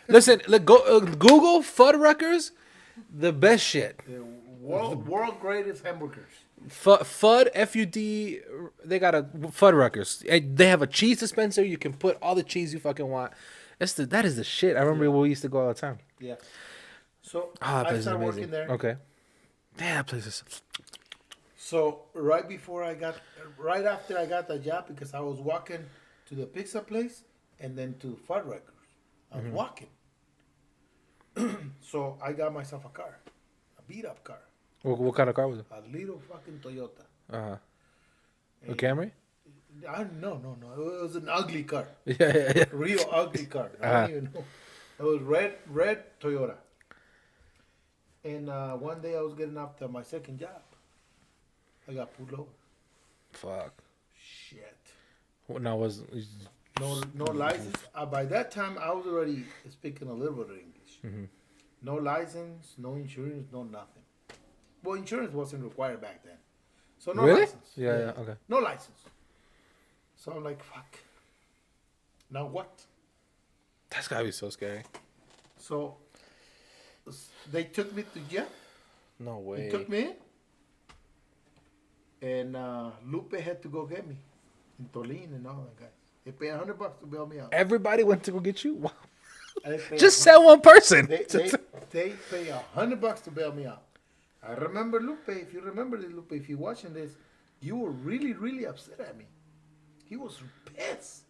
Listen, Google Fuddruckers, the best shit. The world greatest hamburgers. Fudd, F-U-D, they got a Fuddruckers. They have a cheese dispenser. You can put all the cheese you fucking want. That is the shit. I remember when we used to go all the time. Yeah. So Ah, that I place is started amazing. working there. Okay. Damn, that place is... So right after I got the job, because I was walking to the pizza place and then to Fuddruckers. I was walking. So I got myself a car, a beat up car, What kind of car was it? a little fucking Toyota. Uh-huh. A Camry? No. It was an ugly car, Yeah. real ugly car. I Uh-huh. don't even know. It was red Toyota. And one day I was getting off to my second job. I got pulled over. Fuck. Shit. What now was... No license. By that time, I was already speaking a little bit of English. No license, no insurance, no nothing. Well, insurance wasn't required back then. So no Really? license. Yeah, okay. No license. So I'm like, fuck. Now what? That's gotta be so scary. So they took me to jail. No They way. took me in. And Lupe had to go get me. And Tolin and all that guys. They paid $100 to bail me out. Everybody went to go get you? Wow. They paid Just sell one person. They pay $100 to bail me out. I remember Lupe. If you remember this, Lupe, if you're watching this, you were really, really upset at me. He was pissed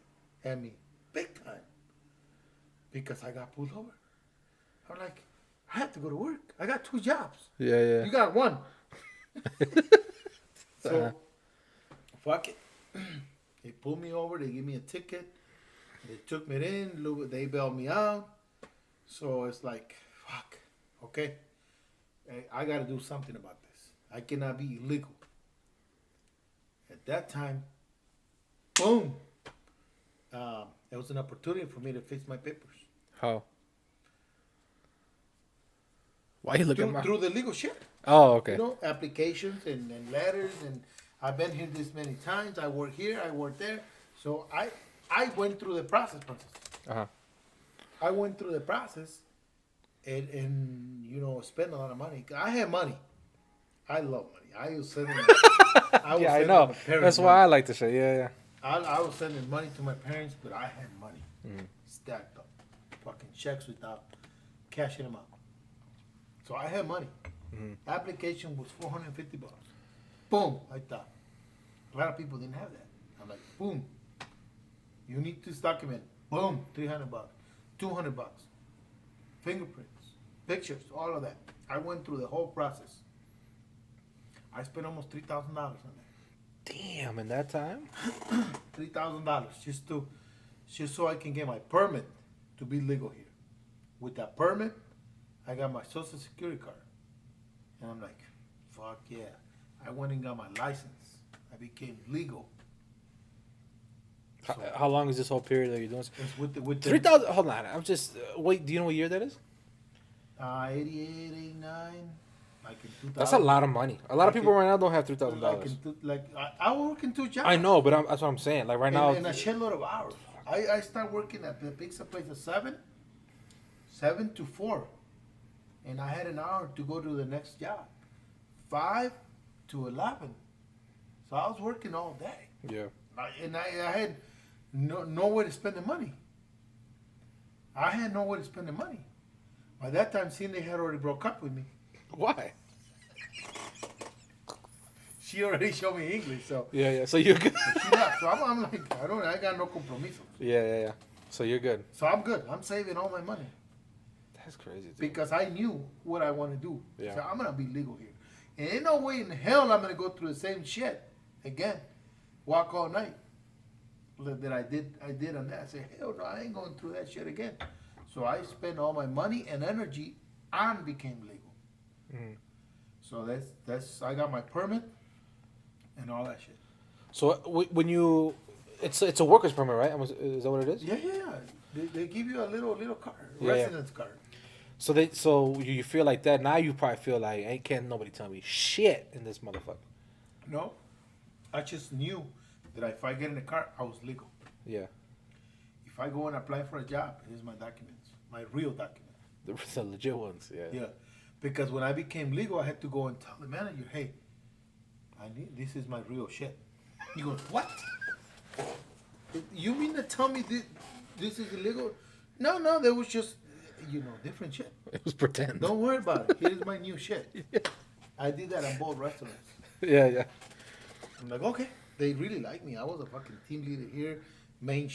at me, big time, because I got pulled over. I'm like, I have to go to work. I got 2 jobs. Yeah. You got 1. So, fuck it. They pulled me over. They gave me a ticket. They took me in. They bailed me out. So it's like, fuck. Okay. I got to do something about this. I cannot be illegal. At that time, boom. It was an opportunity for me to fix my papers. How? Why you looking at my... Through the legal shit. Oh, okay. You know, applications and letters, and I've been here this many times. I work here, I work there. So I went through the process. Uh-huh. I went through the process and you know, spent a lot of money. I had money. I love money. I was sending. Yeah, I know. That's why I like to say, yeah. I was sending money to my parents, but I had money stacked up, fucking checks without cashing them out. So I had money. Application was $450. Boom, I thought. A lot of people didn't have that. I'm like, boom. You need this document. Boom, $300, $200, fingerprints, pictures, all of that. I went through the whole process. I spent almost $3,000 on that. Damn, in that time? $3,000 just so I can get my permit to be legal here. With that permit, I got my social security card. And I'm like, fuck yeah. I went and got my license. I became legal. So, How long is this whole period that you're doing? it's with the 3,000. Hold on. I'm just. Wait, do you know what year that is? 88, 89, like in 2000. That's a lot of money. A lot of people right now don't have $3,000. I work in 2 jobs. I know, but that's what I'm saying. Like right now. And a shitload of hours. I start working at the pizza place at 7 to 4. And I had an hour to go to the next job. 5 to 11. So I was working all day. Yeah. I had nowhere to spend the money. I had nowhere to spend the money. By that time, Cindy had already broke up with me. Why? She already showed me English, so Yeah. So you're good. she left. So I'm like, I got no compromiso. Yeah. So you're good. So I'm good. I'm saving all my money That's crazy. Dude. because I knew what I want to do. Yeah. So I'm gonna be legal here, and ain't no way in hell I'm gonna go through the same shit again. Walk all night that I did on that. I said, hell no, I ain't going through that shit again. So I spent all my money and energy and became legal. So that's I got my permit and all that shit. So when you, it's a worker's permit, right? Is that what it is? Yeah. They give you a little card, Yeah. residence card. So you feel like that now? You probably feel like ain't can't nobody tell me shit in this motherfucker. No, I just knew that if I get in the car, I was legal. Yeah. If I go and apply for a job, here's my documents, my real documents. The legit ones. Yeah. Yeah, because when I became legal, I had to go and tell the manager, hey, this is my real shit. He goes, what? You mean to tell me this is illegal? No, there was just, different shit. It was pretend. Don't worry about it. Here's my new shit. I did that on both restaurants. Yeah. I'm like, okay. They really like me. I was a fucking team leader here, main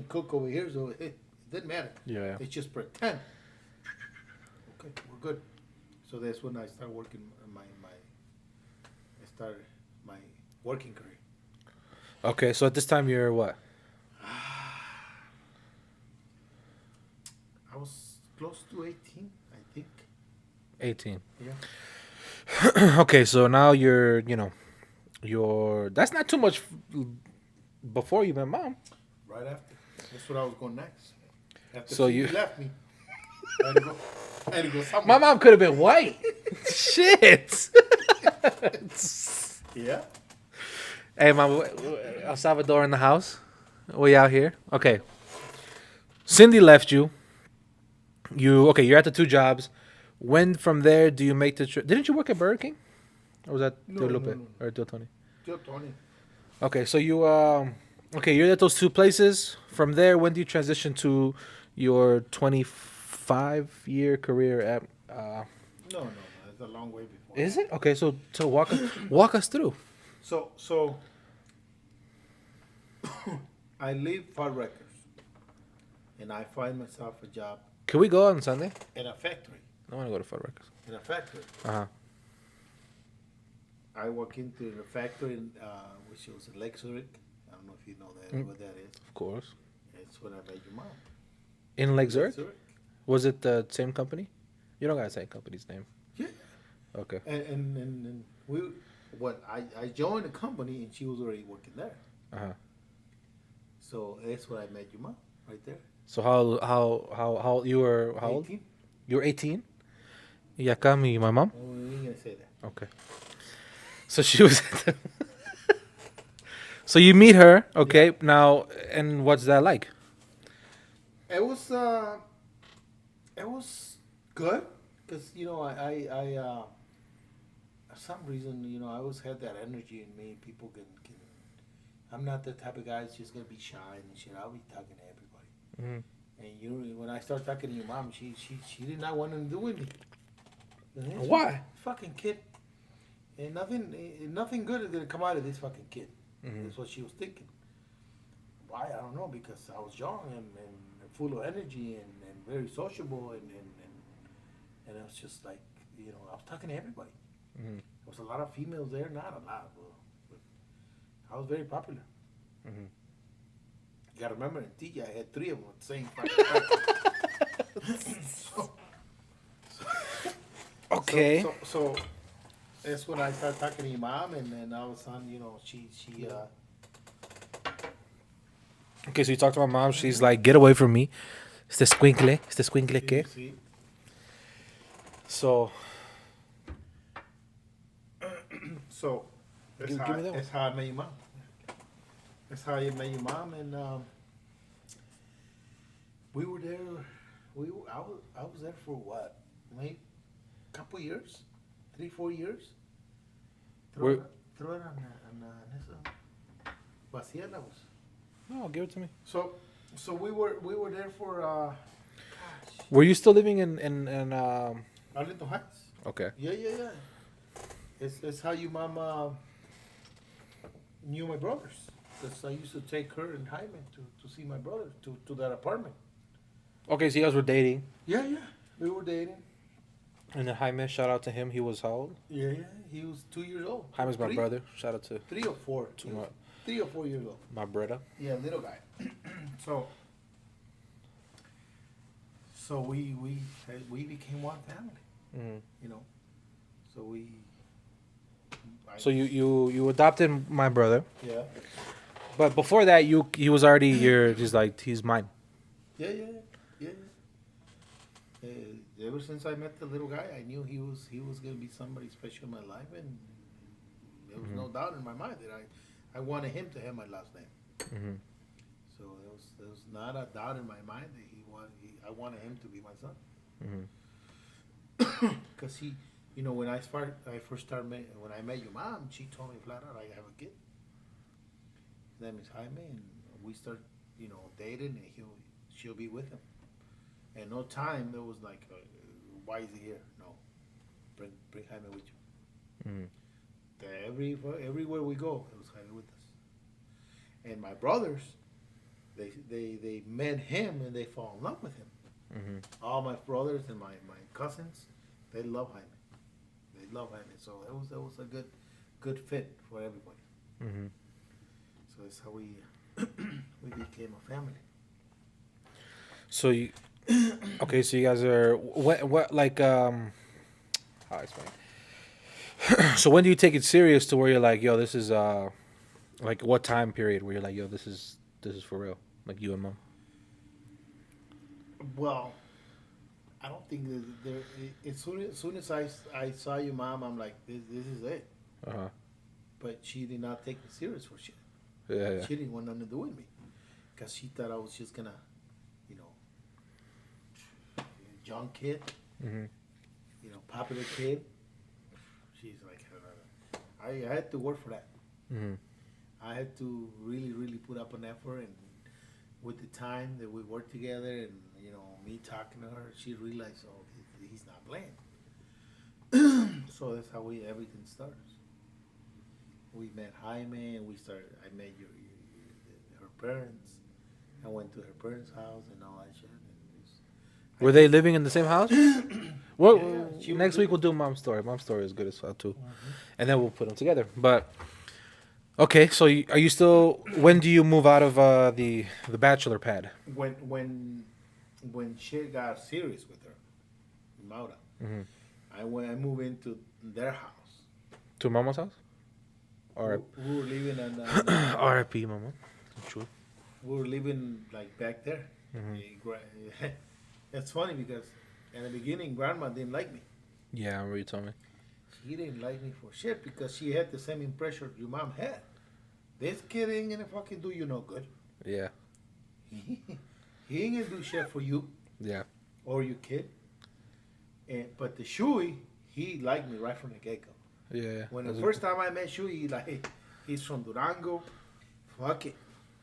cook over here, so it didn't matter. Yeah. It's just pretend. Okay, we're good. So that's when I started working my working career. Okay, so at this time you're what? I was close to 18, I think. 18. Yeah. Okay, so now you're that's not too much before you met mom. Right after. That's what I was going next. After So she you- left me. I had to go somewhere. My mom could have been white. Shit. Yeah. Hey, mom, El Salvador in the house. We out here. Okay. Cindy left you. You're at the 2 jobs. When from there do you make the trip? Didn't you work at Burger King? Or was that No, Tio Lupe no. or Tio Tony? Still Tony. Okay, so you're at those 2 places. From there, when do you transition to your 25-year career at? No. It's a long way before. Is it okay? So walk us through. So I leave Far Records and I find myself a job Can we go on Sunday? in a factory. I want to go to Far Records. In a factory. I walk into the factory, which was in Lake Zurich. I don't know if you know what that is. Of course. It's when I met your mom. In Lake Zurich? Zurich. Was it the same company? You don't gotta say company's name. Yeah. Okay. And I joined the company and she was already working there. So that's when I met your mom, right there. So how you were how old? 18. You were 18. Y acá my mom. Oh, we ain't gonna say that. Okay. So she was. So you meet her, okay? Now, and what's that like? It was good because I for some reason, you know, I always had that energy in me. People can. I'm not the type of guy that's just gonna be shy and shit. I'll be talking to everybody. Mm-hmm. And you, when I start talking to your mom, she did not want to do with me. Why? Fucking kid. And nothing good is gonna come out of this fucking kid. Mm-hmm. That's what she was thinking. Why? I don't know. Because I was young and full of energy and very sociable and it was just like, you know, I was talking to everybody. Mm-hmm. There was a lot of females there, not a lot, but I was very popular. Mm-hmm. You gotta remember, in Tilla, I had 3 of them at the same fucking time. Okay. So that's when I started talking to your mom, and then all of a sudden, you know, she Okay, so you talked to my mom. She's like, get away from me. Este squinkle que. see, So, so that's, Give how, me that one. that's how I met your mom. That's how I met your mom, and we were there. I was there for what, maybe a couple years, 3-4 years. Throw Where- it on esa vacía la voz. no, give it to me. So we were there for gosh, Were you still living in Arlington Heights. Okay. Yeah. It's how your mom knew my brothers. Because I used to take her and Jaime to see my brother to that apartment. Okay, so you guys were dating. Yeah, we were dating. And then Jaime, shout out to him. He was how old? Yeah, he was 2 years old. Jaime's my 3? brother. Shout out to 3 or 4. To He was my- 3 or 4 years old. my brother. Yeah, little guy. So we became one family, Mm-hmm. you know. So we. So you adopted my brother, Yeah. but before that, he was already he's mine. Yeah. Ever since I met the little guy, I knew he was gonna be somebody special in my life, and there was no doubt in my mind that I wanted him to have my last name. Mm-hmm. So there was not a doubt in my mind that I wanted him to be my son. Mm-hmm. Because he, you know, when I first started when I met your mom, she told me flat out I have a kid. His name is Jaime, and we start, you know, dating, and she'll be with him. And no time there was like, why is he here? No, bring Jaime with you. Mm-hmm. Everywhere we go, it was Jaime with us. And my brothers, they met him and they fall in love with him. Mm-hmm. All my brothers and my cousins, they love Jaime. They love Jaime. So that was a good fit for everybody. Mm-hmm. So that's how we became a family. So you, okay? So you guys are what like how I explain? So when do you take it serious to where you're like, yo, this is like what time period where you're like, yo, this is for real, like you and mom? Well, I don't think that there. As soon as I saw your mom, I'm like, this is it. Uh-huh. But she did not take me serious for shit. Yeah. She didn't want nothing to do with me, because she thought I was just gonna, you know, young kid, Mm-hmm. you know, popular kid. She's like, I had to work for that. Mm-hmm. I had to really put up an effort, and with the time that we worked together, and you know, me talking to her, she realized, oh, he's not playing. So that's how everything starts. We met Jaime, and I met her parents. I went to her parents' house and all that shit. Were they living in the same house? Well, Yeah, she was next week living- we'll do mom's story. Mom's story is good as well too, and then we'll put them together. But okay, so are you still? When do you move out of the bachelor pad? When shit got serious with her, Maura, Mhm. I moved into their house. To mama's house? Or We were living in RIP, mama. True. we were living like back there. Mhm. It's funny because in the beginning, Grandma didn't like me. Yeah, I remember you told me. She didn't like me for shit because she had the same impression your mom had. This kid ain't gonna fucking do you no good. Yeah. He ain't gonna do shit for you Yeah. or your kid. But the Shui, he liked me right from the get go. Yeah. When the first time I met Shui, like, he's from Durango. Fuck it.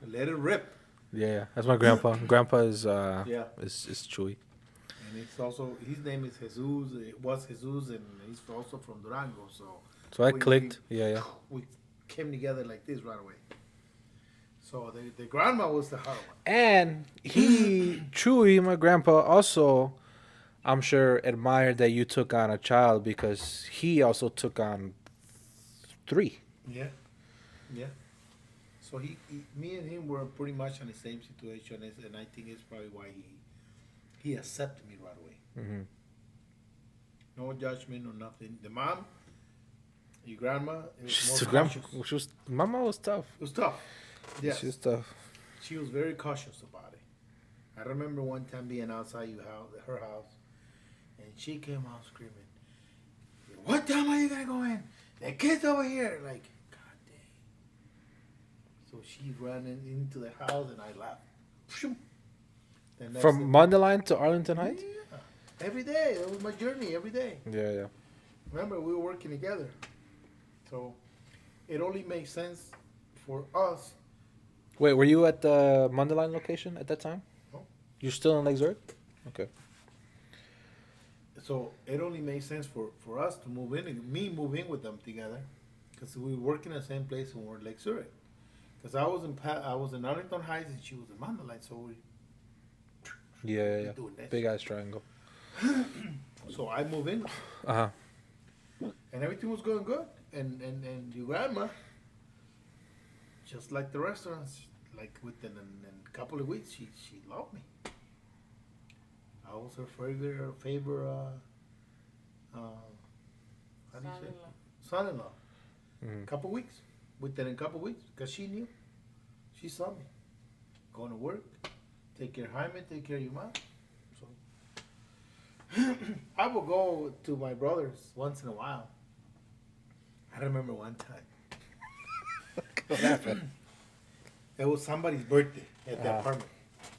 Let it rip. Yeah, that's my grandpa. Grandpa is Yeah. is Chewy. And it's also, his name is Jesus. It was Jesus, and he's also from Durango. So I clicked. Yeah. We came together like this right away. So the grandma was the hard one. And Chewy, my grandpa, also, I'm sure, admired that you took on a child because he also took on 3. Yeah. Yeah. So me and him were pretty much in the same situation, and I think it's probably why he accepted me right away. Mm-hmm. No judgment or nothing. The mom, your grandma, it was more cautious. Mama was tough. It was tough. Yes. She was tough. She was very cautious about it. I remember one time being outside her house, and she came out screaming, "What time are you gonna go in? The kid's over here!" Like, God dang. So she ran into the house, and I left. From Mundelein to Arlington Heights? Yeah. Every day. It was my journey every day. Yeah. Remember, we were working together. So it only makes sense for us. Wait, were you at the Mundelein location at that time? No. You're still in Lake Zurich? Okay. So it only made sense for us to move in, and me move in with them together, because we work in the same place when we're in Lake Zurich. Because I was in Arlington Heights and she was in Mandalay, so we. Yeah. Big ass triangle. So I move in, and everything was going good, and your grandma, just like the restaurants, like within a couple of weeks, she loved me. I was her favorite how do you say? Son-in-law. Mm-hmm. Couple weeks. Within a couple weeks, because she knew. She saw me. Going to work, take care of Jaime, take care of your mom. So I will go to my brother's once in a while. I remember one time. What happened? It was somebody's birthday at the apartment.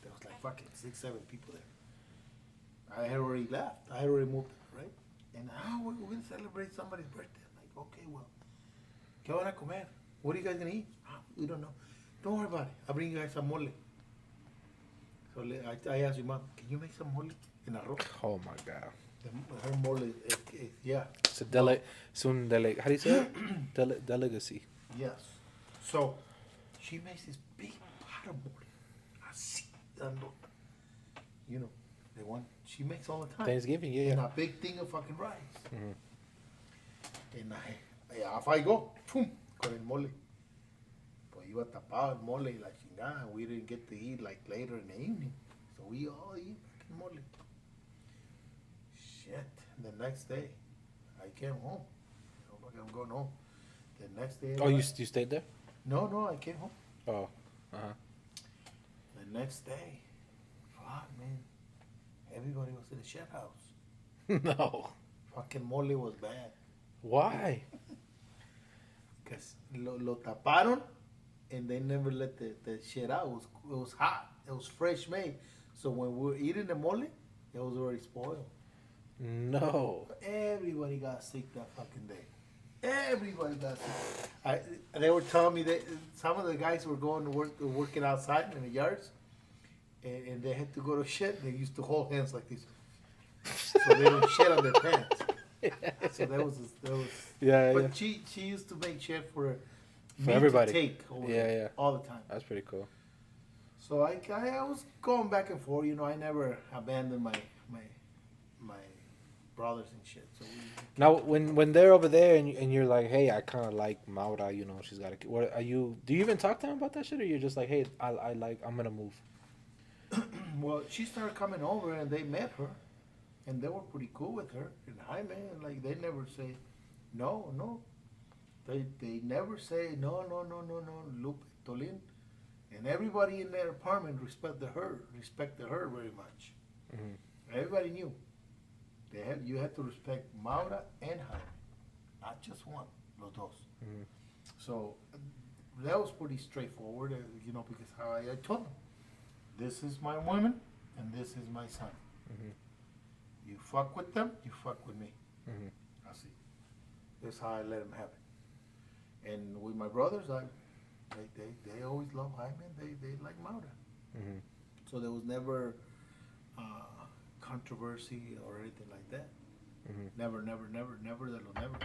There was like fucking 6, 7 people there. I had already left. I had already moved, right? And we're going to celebrate somebody's birthday. I'm like, okay, well, ¿qué van a comer? What are you guys going to eat? We don't know. Don't worry about it. I'll bring you guys some mole. So I asked your mom, can you make some mole in arroz? Oh my God. Her mole, yeah. It's how do you say it? Delicacy. Yes. So she makes this big pot of mole. Así, dando. You know, the one she makes all the time. Thanksgiving, And yeah. a big thing of fucking rice. Mm-hmm. And off I go, pum, con el mole. Pues iba tapado el mole y la chingada. We didn't get to eat like later in the evening. So we all eat fucking mole. Shit. The next day, I came home. I'm going home. The next day. Oh, you stayed there? No, I came home. Oh. The next day, fuck, man. Everybody was in the shit house. No. Fucking mole was bad. Why? Because lo taparon and they never let the shit out. It was hot. It was fresh made. So when we were eating the mole, it was already spoiled. No. Everybody got sick that fucking day. Everybody got sick. They were telling me that some of the guys were going to work, working outside in the yards, and they had to go to shit. They used to hold hands like this, so they would shit on their pants. So that was Yeah. But she used to make shit for me everybody. to take over all the time. That's pretty cool. So I was going back and forth. You know, I never abandoned my brothers and shit. So now, when they're over there and you're like, hey, I kind of like Maura, you know, she's got a kid. What are you? Do you even talk to them about that shit, or you're just like, hey, I'm gonna move? Well, she started coming over, and they met her, and they were pretty cool with her. And Jaime, like, they never say no. They never say no. Lupe, Tolin, and everybody in their apartment respected her very much. Mm-hmm. Everybody knew. You had to respect Maura and Jaime, not just one, los dos. Mm-hmm. So that was pretty straightforward, you know, because how I told them, this is my woman and this is my son. Mm-hmm. You fuck with them, you fuck with me. Mm-hmm. I see. That's how I let them have it. And with my brothers, they always love Jaime. They like Maura. Mm-hmm. So there was never controversy or anything like that. Mm-hmm. Never de los nevers.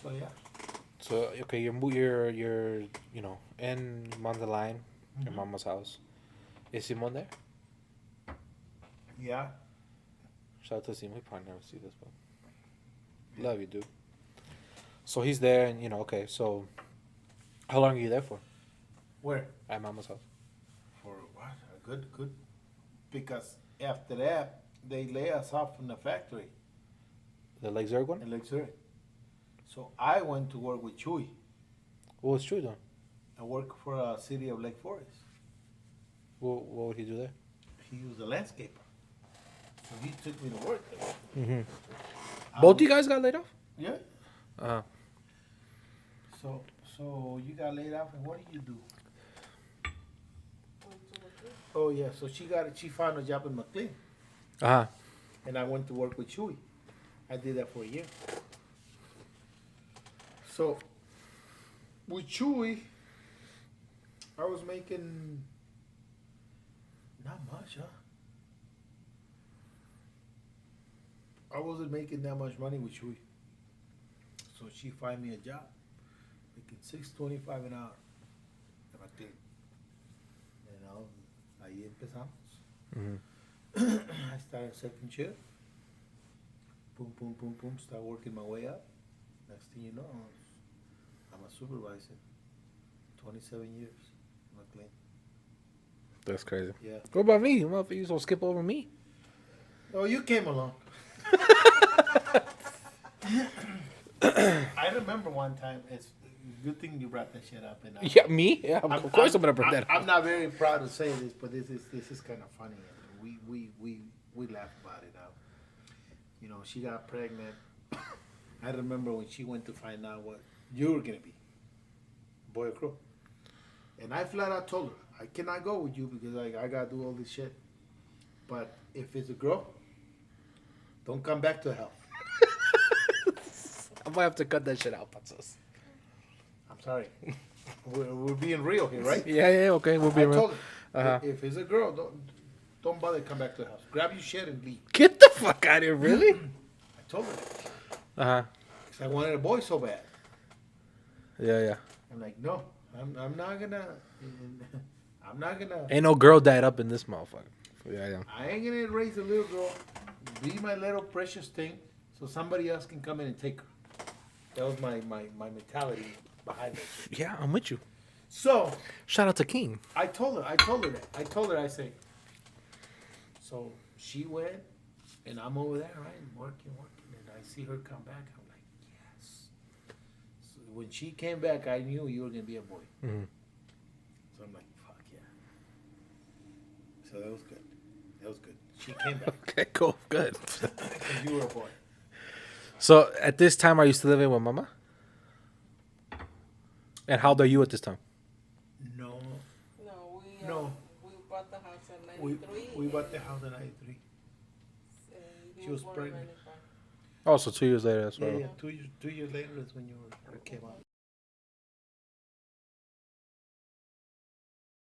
So yeah. So okay, you're you know in Mondelein, your mama's house. Is Simon there? Yeah. Shout out to Simon. We probably never see this, but love you, dude. So he's there, and okay. So how long are you there for? Where? At mama's house. For what? A good. Because after that, they lay us off from the factory The Lake Zurich one? in Lake Zurich. So I went to work with Chewy. What was true though? I worked for a city of Lake Forest. What would he do there? He was a landscaper. So he took me to work there. Mm-hmm. Both you guys got laid off? Yeah. Uh-huh. So you got laid off, and what do you do? Oh yeah, so she found a job in McLean, Uh-huh. and I went to work with Chewy. I did that for a year. So with Chewy, I was making not much, huh? I wasn't making that much money with Chewy. So she find me a job, making $6.25 an hour at McLean. Ahí empezamos. Mm-hmm. I started second shift. Boom. Start working my way up. Next thing you know, I'm a supervisor. 27 years, McLean. That's crazy. Yeah. What about me? You motherfuckers gonna skip over me? Oh, you came along. I remember one time. It's a good thing you brought that shit up. And Yeah, me? Yeah, of course I'm gonna bring that I'm up. not very proud to say this, but this is kind of funny. We laugh about it now. She got pregnant. I remember when she went to find out what you were gonna be, boy or girl. And I flat out told her, I cannot go with you because I gotta do all this shit. But if it's a girl, don't come back to hell. I might have to cut that shit out, Patzos. I'm sorry. We're being real here, right? Yeah, okay, we'll be I real. told her, Uh-huh. if it's a girl, don't bother to come back to the house. Grab your shit and leave. Get the fuck out of here, really? I told her that. Uh-huh. 'Cause I wanted a boy so bad. Yeah. I'm like, no, I'm not gonna. I'm not gonna. Ain't no girl dad up in this motherfucker. Yeah. I ain't gonna raise a little girl. Be my little precious thing, so somebody else can come in and take her. That was my mentality behind it. Yeah, I'm with you. So Shout out to King. I told her that. I say. So she went, and I'm over there, right, working, and I see her come back. I'm like, yes. So when she came back, I knew you were gonna be a boy. Mm-hmm. So I'm like, fuck yeah. So that was good. She came back. Okay, cool, good. Because you were a boy. So at this time, are you still living with mama? And how old are you at this time? No. No, we bought the house in We 93. we bought the house in 93. and he She was born in pregnant. 95. Oh, so 2 years later, that's Yeah, right. yeah. 2 years later is when you came out.